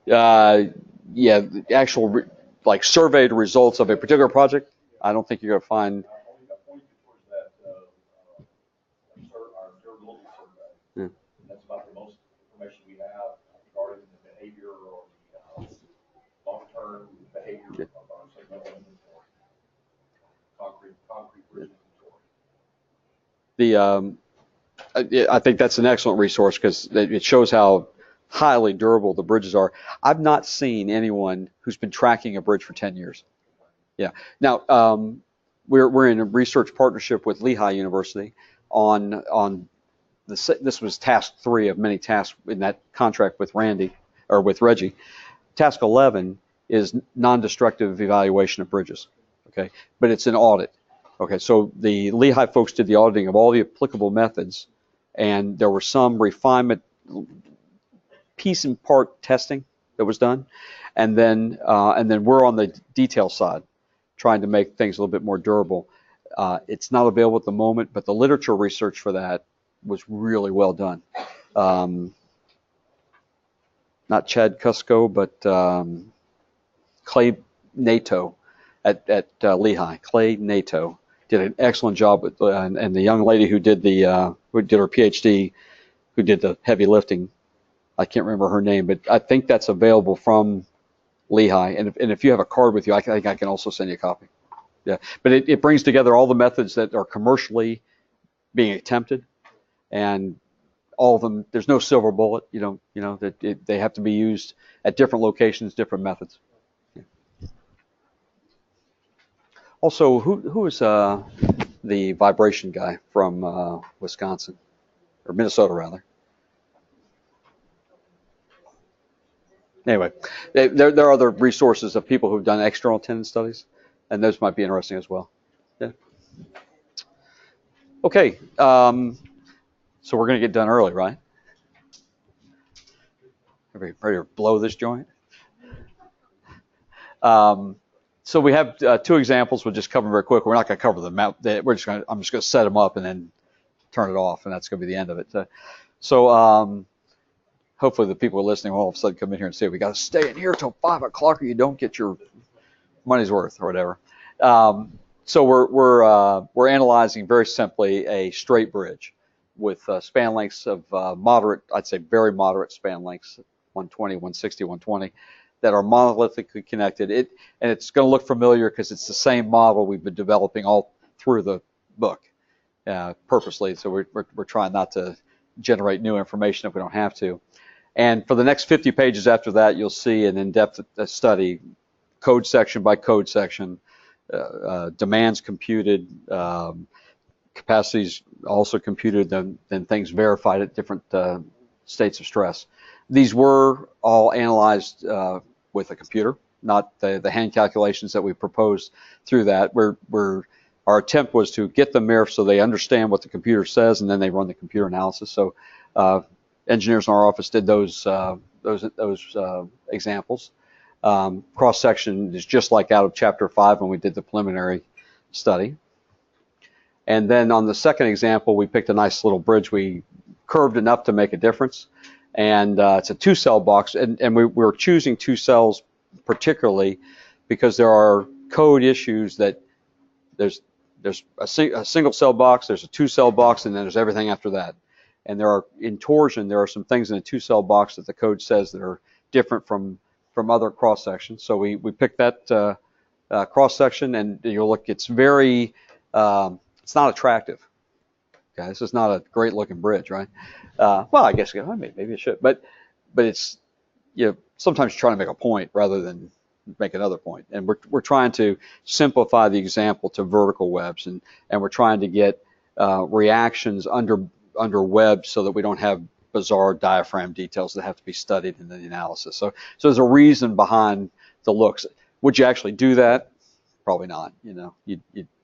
ago. Yeah, the actual like surveyed results of a particular project, I don't think you're going to find. Yeah. That's about the most information we have regarding the behavior or the long-term behavior of our segmental inventory, concrete bridge inventory. I think that's an excellent resource because it shows how highly durable the bridges are. I've not seen anyone who's been tracking a bridge for 10 years. Yeah. Now, we're in a research partnership with Lehigh University on this was task 3 of many tasks in that contract with Reggie. Task 11 is non-destructive evaluation of bridges. Okay, but it's an audit. Okay, so the Lehigh folks did the auditing of all the applicable methods, and there were some refinement, piece and part testing that was done, and then we're on the detail side, trying to make things a little bit more durable. It's not available at the moment, but the literature research for that was really well done. Not Chad Cusco, but Clay Nato at Lehigh. Clay Nato did an excellent job with, and the young lady who did her PhD, who did the heavy lifting, I can't remember her name, but I think that's available from Lehigh. And if you have a card with you, I think I can also send you a copy. Yeah, but it brings together all the methods that are commercially being attempted, and all of them. There's no silver bullet. They have to be used at different locations, different methods. Yeah. Also, who is the vibration guy from Wisconsin or Minnesota rather? Anyway, there are other resources of people who've done external tendon studies, and those might be interesting as well. Yeah. Okay, so we're going to get done early, right? Everybody ready to blow this joint? So we have 2 examples. We'll just cover them very quick. We're not going to cover them out. I'm just going to set them up and then turn it off, and that's going to be the end of it. So hopefully the people listening will all of a sudden come in here and say, we got to stay in here till 5 o'clock or you don't get your money's worth or whatever. So we're analyzing very simply a straight bridge with span lengths of moderate, I'd say very moderate span lengths, 120, 160, 120, that are monolithically connected. And it's going to look familiar because it's the same model we've been developing all through the book purposely. So we're trying not to generate new information if we don't have to. And for the next 50 pages after that, you'll see an in-depth study, code section by code section, demands computed, capacities also computed, then things verified at different states of stress. These were all analyzed with a computer, not the hand calculations that we proposed through that. Our attempt was to get them there so they understand what the computer says, and then they run the computer analysis. So engineers in our office did those examples. Cross section is just like out of Chapter 5 when we did the preliminary study. And then on the second example, we picked a nice little bridge. We curved enough to make a difference. And it's a 2-cell box. And we're choosing 2 cells particularly because there are code issues that there's a single cell box, there's a 2-cell box, and then there's everything after that. And there are some things in a 2-cell box that the code says that are different from other cross sections. So we picked that cross section, and you'll look, it's very, it's not attractive. Okay, this is not a great looking bridge, right? Well, I guess maybe it should, but it's, sometimes you're trying to make a point rather than make another point. And we're trying to simplify the example to vertical webs, and we're trying to get reactions under webs so that we don't have bizarre diaphragm details that have to be studied in the analysis. So there's a reason behind the looks. Would you actually do that? Probably not,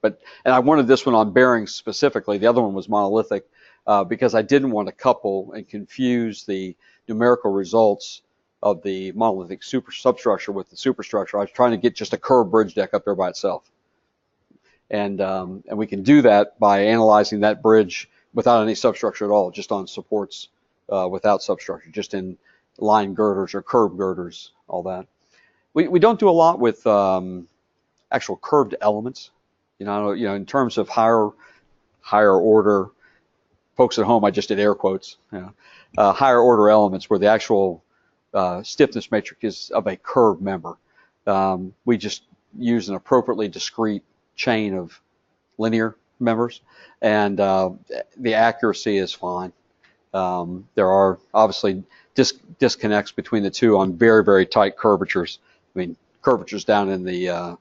but I wanted this one on bearings specifically. The other one was monolithic because I didn't want to couple and confuse the numerical results of the monolithic substructure with the superstructure. I was trying to get just a curved bridge deck up there by itself. And we can do that by analyzing that bridge without any substructure at all, just on supports without substructure, just in line girders or curved girders, all that. We don't do a lot with actual curved elements, in terms of higher order. Folks at home, I just did air quotes. Higher order elements where the actual stiffness matrix is of a curved member. We just use an appropriately discrete chain of linear members, and the accuracy is fine. There are obviously disconnects between the two on very, very tight curvatures. I mean, curvatures down in the,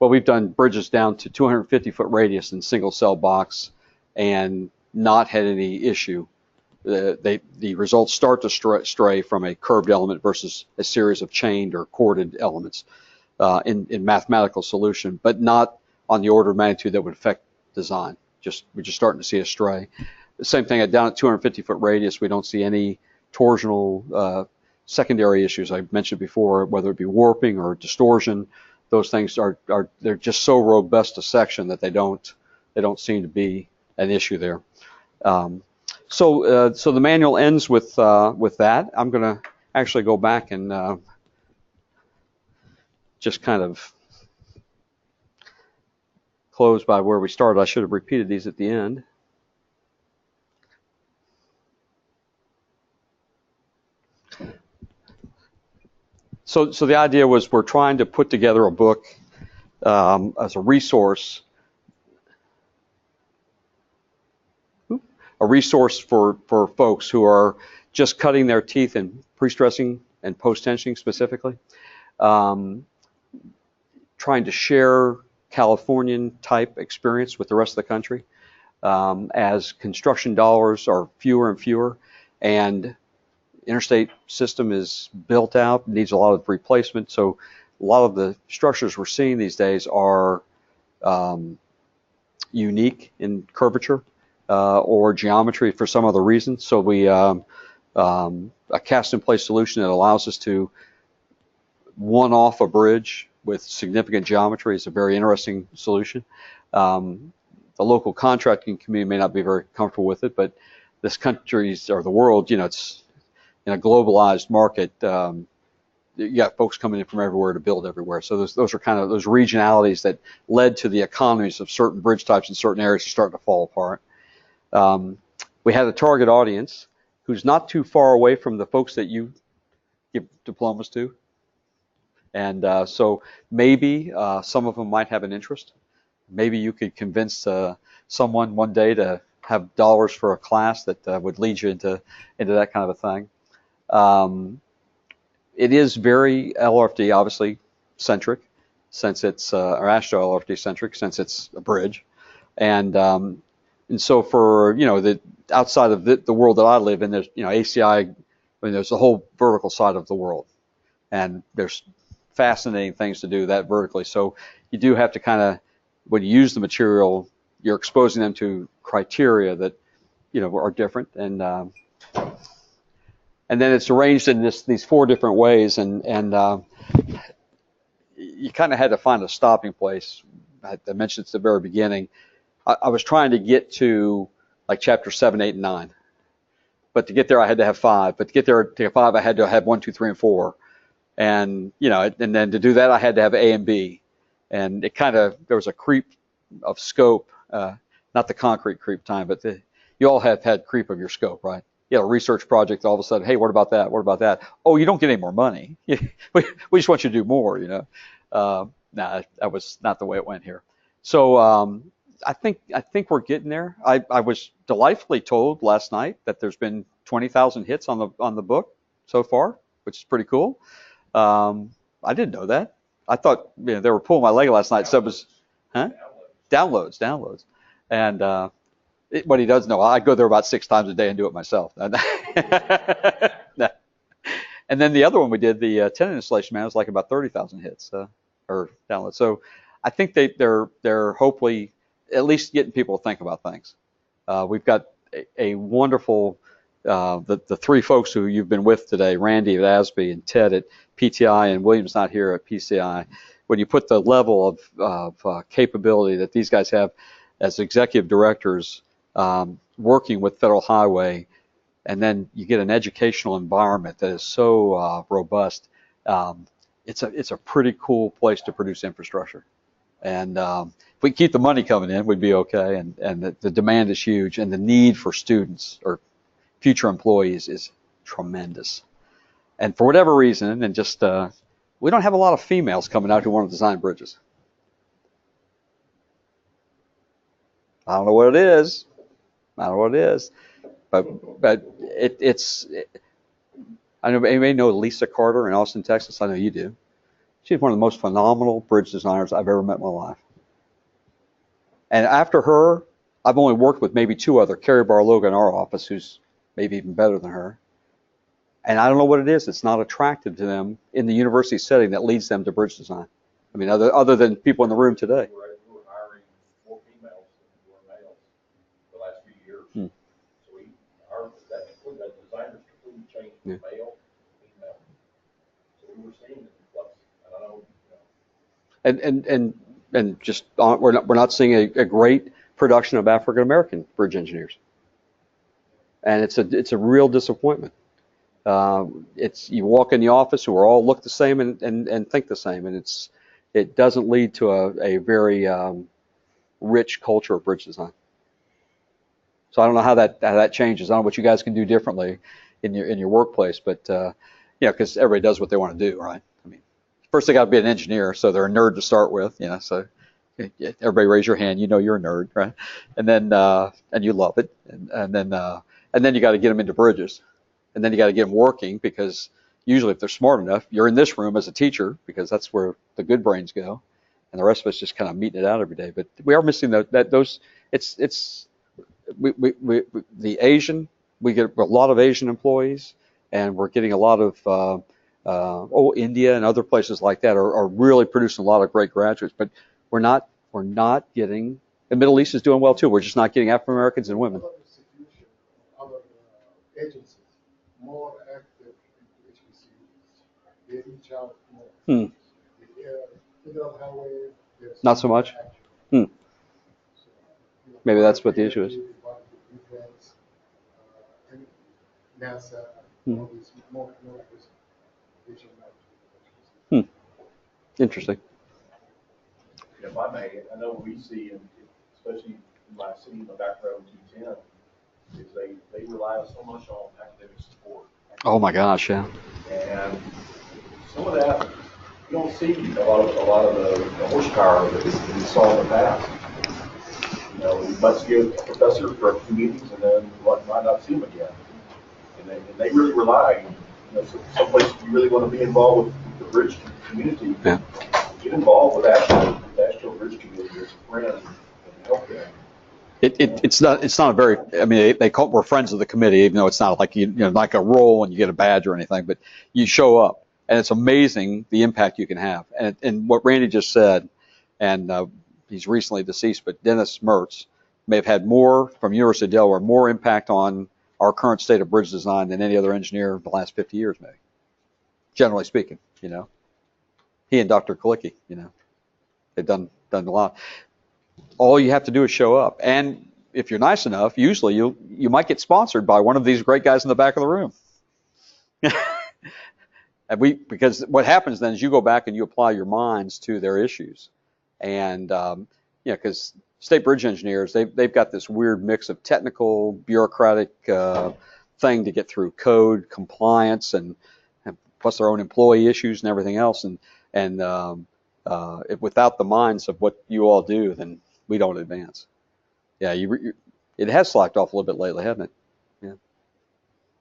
we've done bridges down to 250-foot radius in single cell box and not had any issue. The results start to stray from a curved element versus a series of chained or corded elements in mathematical solution, but not on the order of magnitude that would affect design. We're just starting to see a stray. The same thing down at 250-foot radius, we don't see any torsional secondary issues I mentioned before, whether it be warping or distortion. Those things they're just so robust a section that they don't seem to be an issue there. So the manual ends with that. I'm going to actually go back and just kind of close by where we started. I should have repeated these at the end. So the idea was we're trying to put together a book as a resource for folks who are just cutting their teeth in pre-stressing and post-tensioning specifically, trying to share Californian type experience with the rest of the country as construction dollars are fewer and fewer, and interstate system is built out, needs a lot of replacement. So a lot of the structures we're seeing these days are unique in curvature or geometry for some other reason. So we a cast-in-place solution that allows us to one-off a bridge with significant geometry is a very interesting solution. The local contracting community may not be very comfortable with it, but this country or the world, it's in a globalized market. You got folks coming in from everywhere to build everywhere. So those are kind of those regionalities that led to the economies of certain bridge types in certain areas starting to fall apart. We had a target audience who's not too far away from the folks that you give diplomas to. And so maybe some of them might have an interest. Maybe you could convince someone one day to have dollars for a class that would lead you into that kind of a thing. It is very LRFD obviously centric, since it's or Astro LRFD centric, since it's a bridge, and so for the outside of the world that I live in, there's ACI. I mean, there's the whole vertical side of the world, and there's fascinating things to do that vertically. So you do have to kind of, when you use the material, you're exposing them to criteria that are different, and And then it's arranged in these 4 different ways, and you kind of had to find a stopping place. I mentioned at the very beginning. I was trying to get to like chapter 7, 8, and 9, but to get there I had to have 5. But to get there to 5, I had to have 1, 2, 3, and 4, and and then to do that I had to have A and B, and it kind of there was a creep of scope, not the concrete creep time, but you all have had creep of your scope, right? You know, a research project, all of a sudden, hey, what about that? What about that? Oh, you don't get any more money. we just want you to do more, Nah, that was not the way it went here. So I think we're getting there. I was delightfully told last night that there's been 20,000 hits on the book so far, which is pretty cool. I didn't know that. I thought they were pulling my leg last night. So it was, downloads, and what he does know, I go there about 6 times a day and do it myself. And then the other one we did, the tenant installation, man, was like about 30,000 hits or downloads. So I think they're hopefully at least getting people to think about things. We've got a wonderful, the 3 folks who you've been with today, Randy at ASBE and Ted at PTI and William's not here at PCI. When you put the level of capability that these guys have as executive directors, working with Federal Highway, and then you get an educational environment that is so robust, it's a pretty cool place to produce infrastructure. And if we keep the money coming in, we'd be okay. And the demand is huge, and the need for students or future employees is tremendous. And for whatever reason, and just we don't have a lot of females coming out who want to design bridges. I don't know what it is. But it's. I know anybody know Lisa Carter in Austin, Texas. I know you do. She's one of the most phenomenal bridge designers I've ever met in my life. And after her, I've only worked with maybe 2 other. Carrie Barloga in our office, who's maybe even better than her. And I don't know what it is. It's not attractive to them in the university setting that leads them to bridge design. I mean, other than people in the room today. We were hiring more females than we were males the last few years. So that designers completely changed from male to female. So we were seeing it in flux. And I know, And just we're not seeing a great production of African American bridge engineers, and it's a real disappointment. You walk in the office who all look the same and think the same, and it doesn't lead to a very rich culture of bridge design. So I don't know how that changes. I don't know what you guys can do differently in your workplace, but because everybody does what they want to do, right? I mean, first they got to be an engineer, so they're a nerd to start with, So everybody raise your hand. You're a nerd, right? And then and you love it, and then you got to get them into bridges, and then you got to get them working, because usually if they're smart enough, you're in this room as a teacher because that's where the good brains go, and the rest of us just kind of meeting it out every day. But we are missing those. The Asian, we get a lot of Asian employees, and we're getting a lot of India and other places like that are really producing a lot of great graduates. But we're not getting. The Middle East is doing well too. We're just not getting African Americans and women. Other institutions, other agencies, more active in HBCUs. They reach out more. The Federal Highway, not so much. So, maybe that's what the issue is. NASA, all these more reaching out. Interesting. if I may, I know we see, especially in my city, in the back row, 210, is they rely so much on academic support. Oh my gosh, yeah. And some of that, you don't see a lot of the horsepower that we saw in the past. You must give a professor for a few meetings and then might not see them again. And they really rely, some places you really want to be involved with the bridge community. Yeah. Get involved with the Astro Bridge community as a friend and help them. It's not a very, I mean, we're friends of the committee, even though it's not like like a role and you get a badge or anything, but you show up and it's amazing the impact you can have. And what Randy just said, and he's recently deceased, but Dennis Mertz may have had more from University of Delaware, more impact on our current state of bridge design than any other engineer in the last 50 years, maybe. Generally speaking, he and Dr. Kalicki, they've done a lot. All you have to do is show up, and if you're nice enough, usually you might get sponsored by one of these great guys in the back of the room. And because what happens then is you go back and you apply your minds to their issues, and because state bridge engineers, they've got this weird mix of technical, bureaucratic thing to get through, code, compliance, and plus their own employee issues and everything else, and without the minds of what you all do, then we don't advance. Yeah, it has slacked off a little bit lately, hasn't it? Yeah.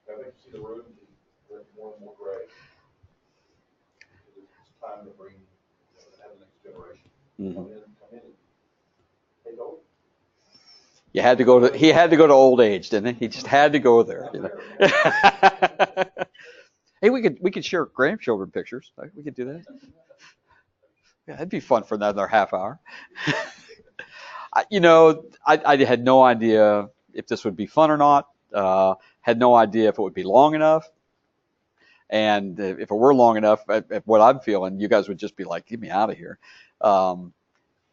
I think you see the road getting more and more gray. It's time to bring, have the next generation come in and take over. He had to go to old age, didn't he? He just had to go there. Hey, we could share grandchildren pictures. We could do that. Yeah, that'd be fun for another half hour. I had no idea if this would be fun or not. Had no idea if it would be long enough. And if it were long enough, at what I'm feeling, you guys would just be like, get me out of here. How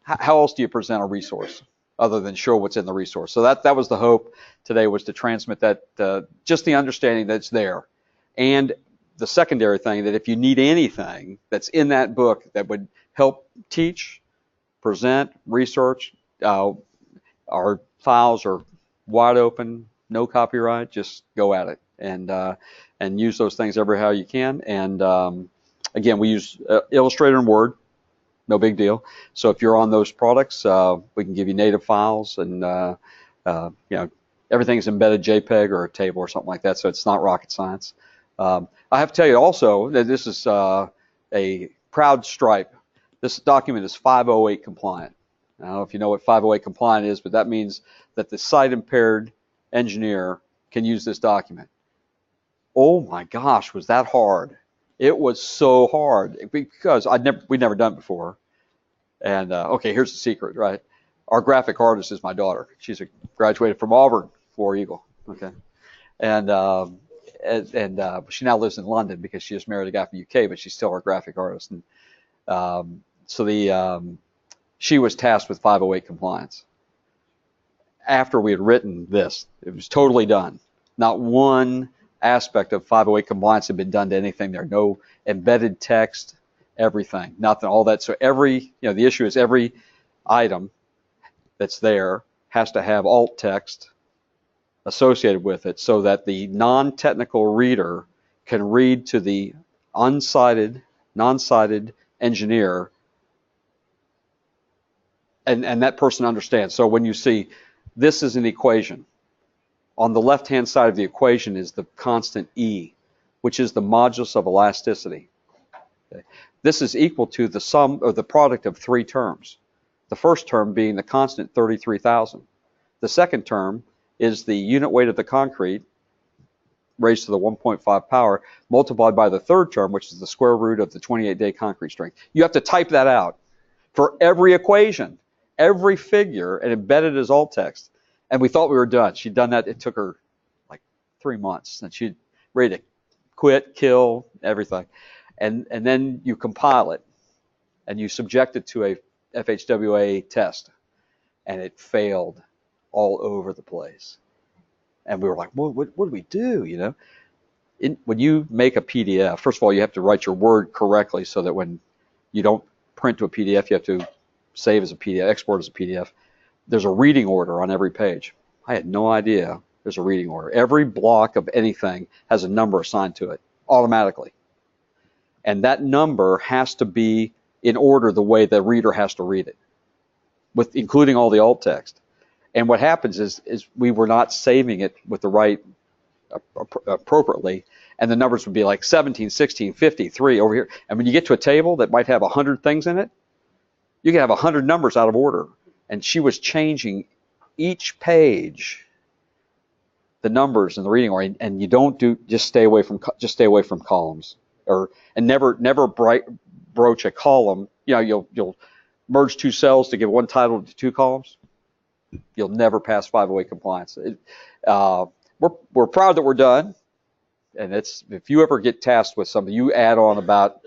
else do you present a resource other than show what's in the resource? So that was the hope today, was to transmit that, just the understanding that it's there. And the secondary thing, that if you need anything that's in that book that would help teach, present, research, our files are wide open, no copyright, just go at it and use those things every how you can. And again, we use Illustrator and Word, no big deal. So if you're on those products, we can give you native files, and everything's embedded JPEG or a table or something like that, so it's not rocket science. I have to tell you also that this is a proud stripe. This document is 508 compliant. I don't know if you know what 508 compliant is, but that means that the sight-impaired engineer can use this document. Oh my gosh, was that hard? It was so hard because we'd never done it before. And okay, here's the secret, right? Our graphic artist is my daughter. She's graduated from Auburn, War Eagle. Okay, and she now lives in London because she just married a guy from the UK, but she's still our graphic artist. And she was tasked with 508 compliance. After we had written this, it was totally done. Not one aspect of 508 compliance had been done to anything there. No embedded text, everything, nothing, all that. So the issue is every item that's there has to have alt text associated with it so that the non-technical reader can read to the non-sighted engineer, and that person understands. So when you see this is an equation, on the left-hand side of the equation is the constant E, which is the modulus of elasticity. Okay. This is equal to the sum or the product of three terms. The first term being the constant 33,000. The second term is the unit weight of the concrete raised to the 1.5 power multiplied by the third term, which is the square root of the 28-day concrete strength. You have to type that out for every equation, every figure, and embed it as alt text. And we thought we were done. She'd done that. It took her like 3 months, and she'd ready to quit, kill, everything. And then you compile it, and you subject it to a FHWA test, and it failed all over the place. And we were like, well, what do we do, when you make a PDF, first of all, you have to write your word correctly so that when you don't print to a PDF, you have to save as a PDF, export as a PDF. There's a reading order on every page. I had no idea there's a reading order. Every block of anything has a number assigned to it automatically. And that number has to be in order the way the reader has to read it, including all the alt text. And what happens is we were not saving it with the right appropriately, and the numbers would be like 17, 16, 53 over here. And when you get to a table that might have 100 things in it, you can have 100 numbers out of order. And she was changing each page, the numbers and the reading order, and you don't just stay away from columns, and never broach a column. You'll merge two cells to give one title to two columns. You'll never pass 508 compliance. we're proud that we're done. And it's, if you ever get tasked with something, you add on about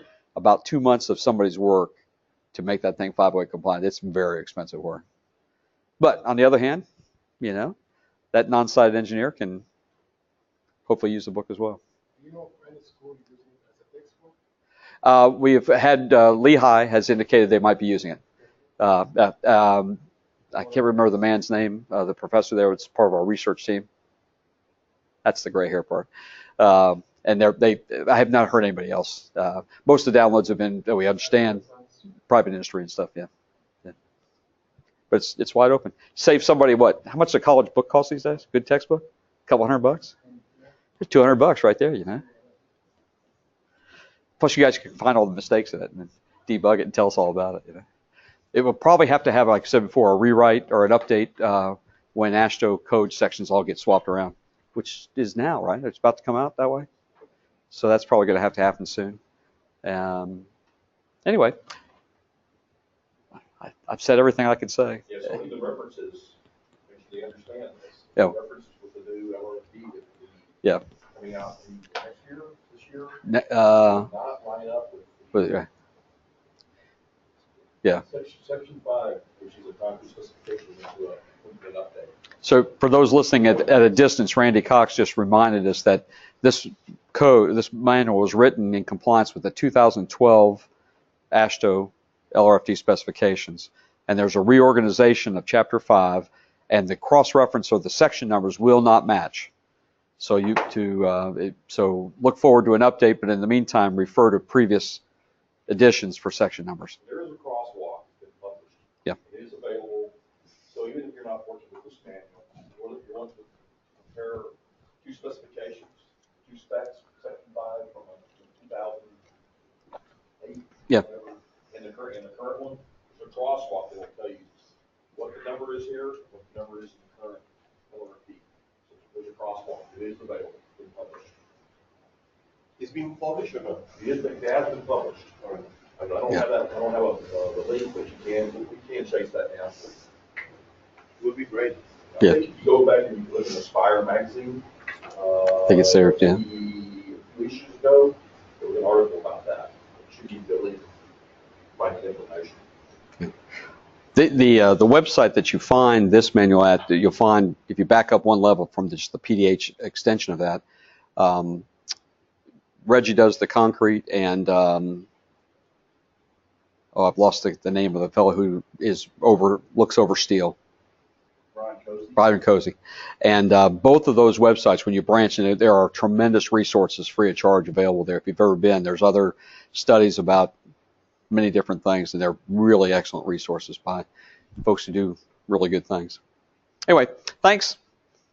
2 months of somebody's work to make that thing FHWA compliant. It's very expensive work. But on the other hand, that non-sighted engineer can hopefully use the book as well. Do you know of any school using it as a textbook? We've had Lehigh has indicated they might be using it. I can't remember the man's name, the professor there. It's part of our research team. That's the gray hair part. And I have not heard anybody else. Most of the downloads have been, that we understand, private industry and stuff, yeah. But it's wide open. Save somebody what? How much does a college book cost these days? Good textbook? A couple $100? $200 right there, Plus, you guys can find all the mistakes in it and debug it and tell us all about it, It will probably have to have, like I said before, a rewrite or an update when AASHTO code sections all get swapped around, which is now, right? It's about to come out that way. So that's probably going to have to happen soon. Anyway, I've said everything I could say. Yeah, so the references, make sure they understand this. Yeah. The references with the new LRFD that Yeah. coming out next year, this year, Uh, not line up with yeah. Section 5, which is a concrete specification into an update. So for those listening at a distance, Randy Cox just reminded us that this manual was written in compliance with the 2012 AASHTO LRFD specifications. And there's a reorganization of Chapter 5, and the cross-reference or the section numbers will not match. So so look forward to an update, but in the meantime, refer to previous editions for section numbers. There is a crosswalk that's published. Yeah. It is available. So even if you're not working with this manual, or if you want to compare two specifications, two specs, section 5 from 2008. Yeah. In the current one, there's a crosswalk that will tell you what the number is here, what the number is in the current LRFD. So there's a crosswalk. It is available. It's been published. It's being published or not? It has been published. All right. I don't have that. I don't have a link, but we can chase that down. It would be great. Yeah. I think if you go back and you look at Aspire magazine, I think it's there, yeah. We should go. There was an article about that. It should give you the link. Find the information. The website that you find this manual at, you'll find, if you back up one level from just the PDH extension of that, Reggie does the concrete, and I've lost the name of the fellow who looks over steel. Brian Cozy. And both of those websites, when you branch in, there are tremendous resources free of charge available there. If you've ever been, there's other studies about many different things, and they're really excellent resources by folks who do really good things. Anyway, thanks.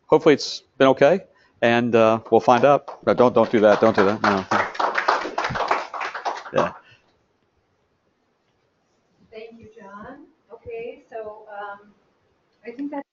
Hopefully it's been okay, and we'll find out. No, don't do that. Don't do that. No. Yeah. Thank you, John. Okay, so I think that's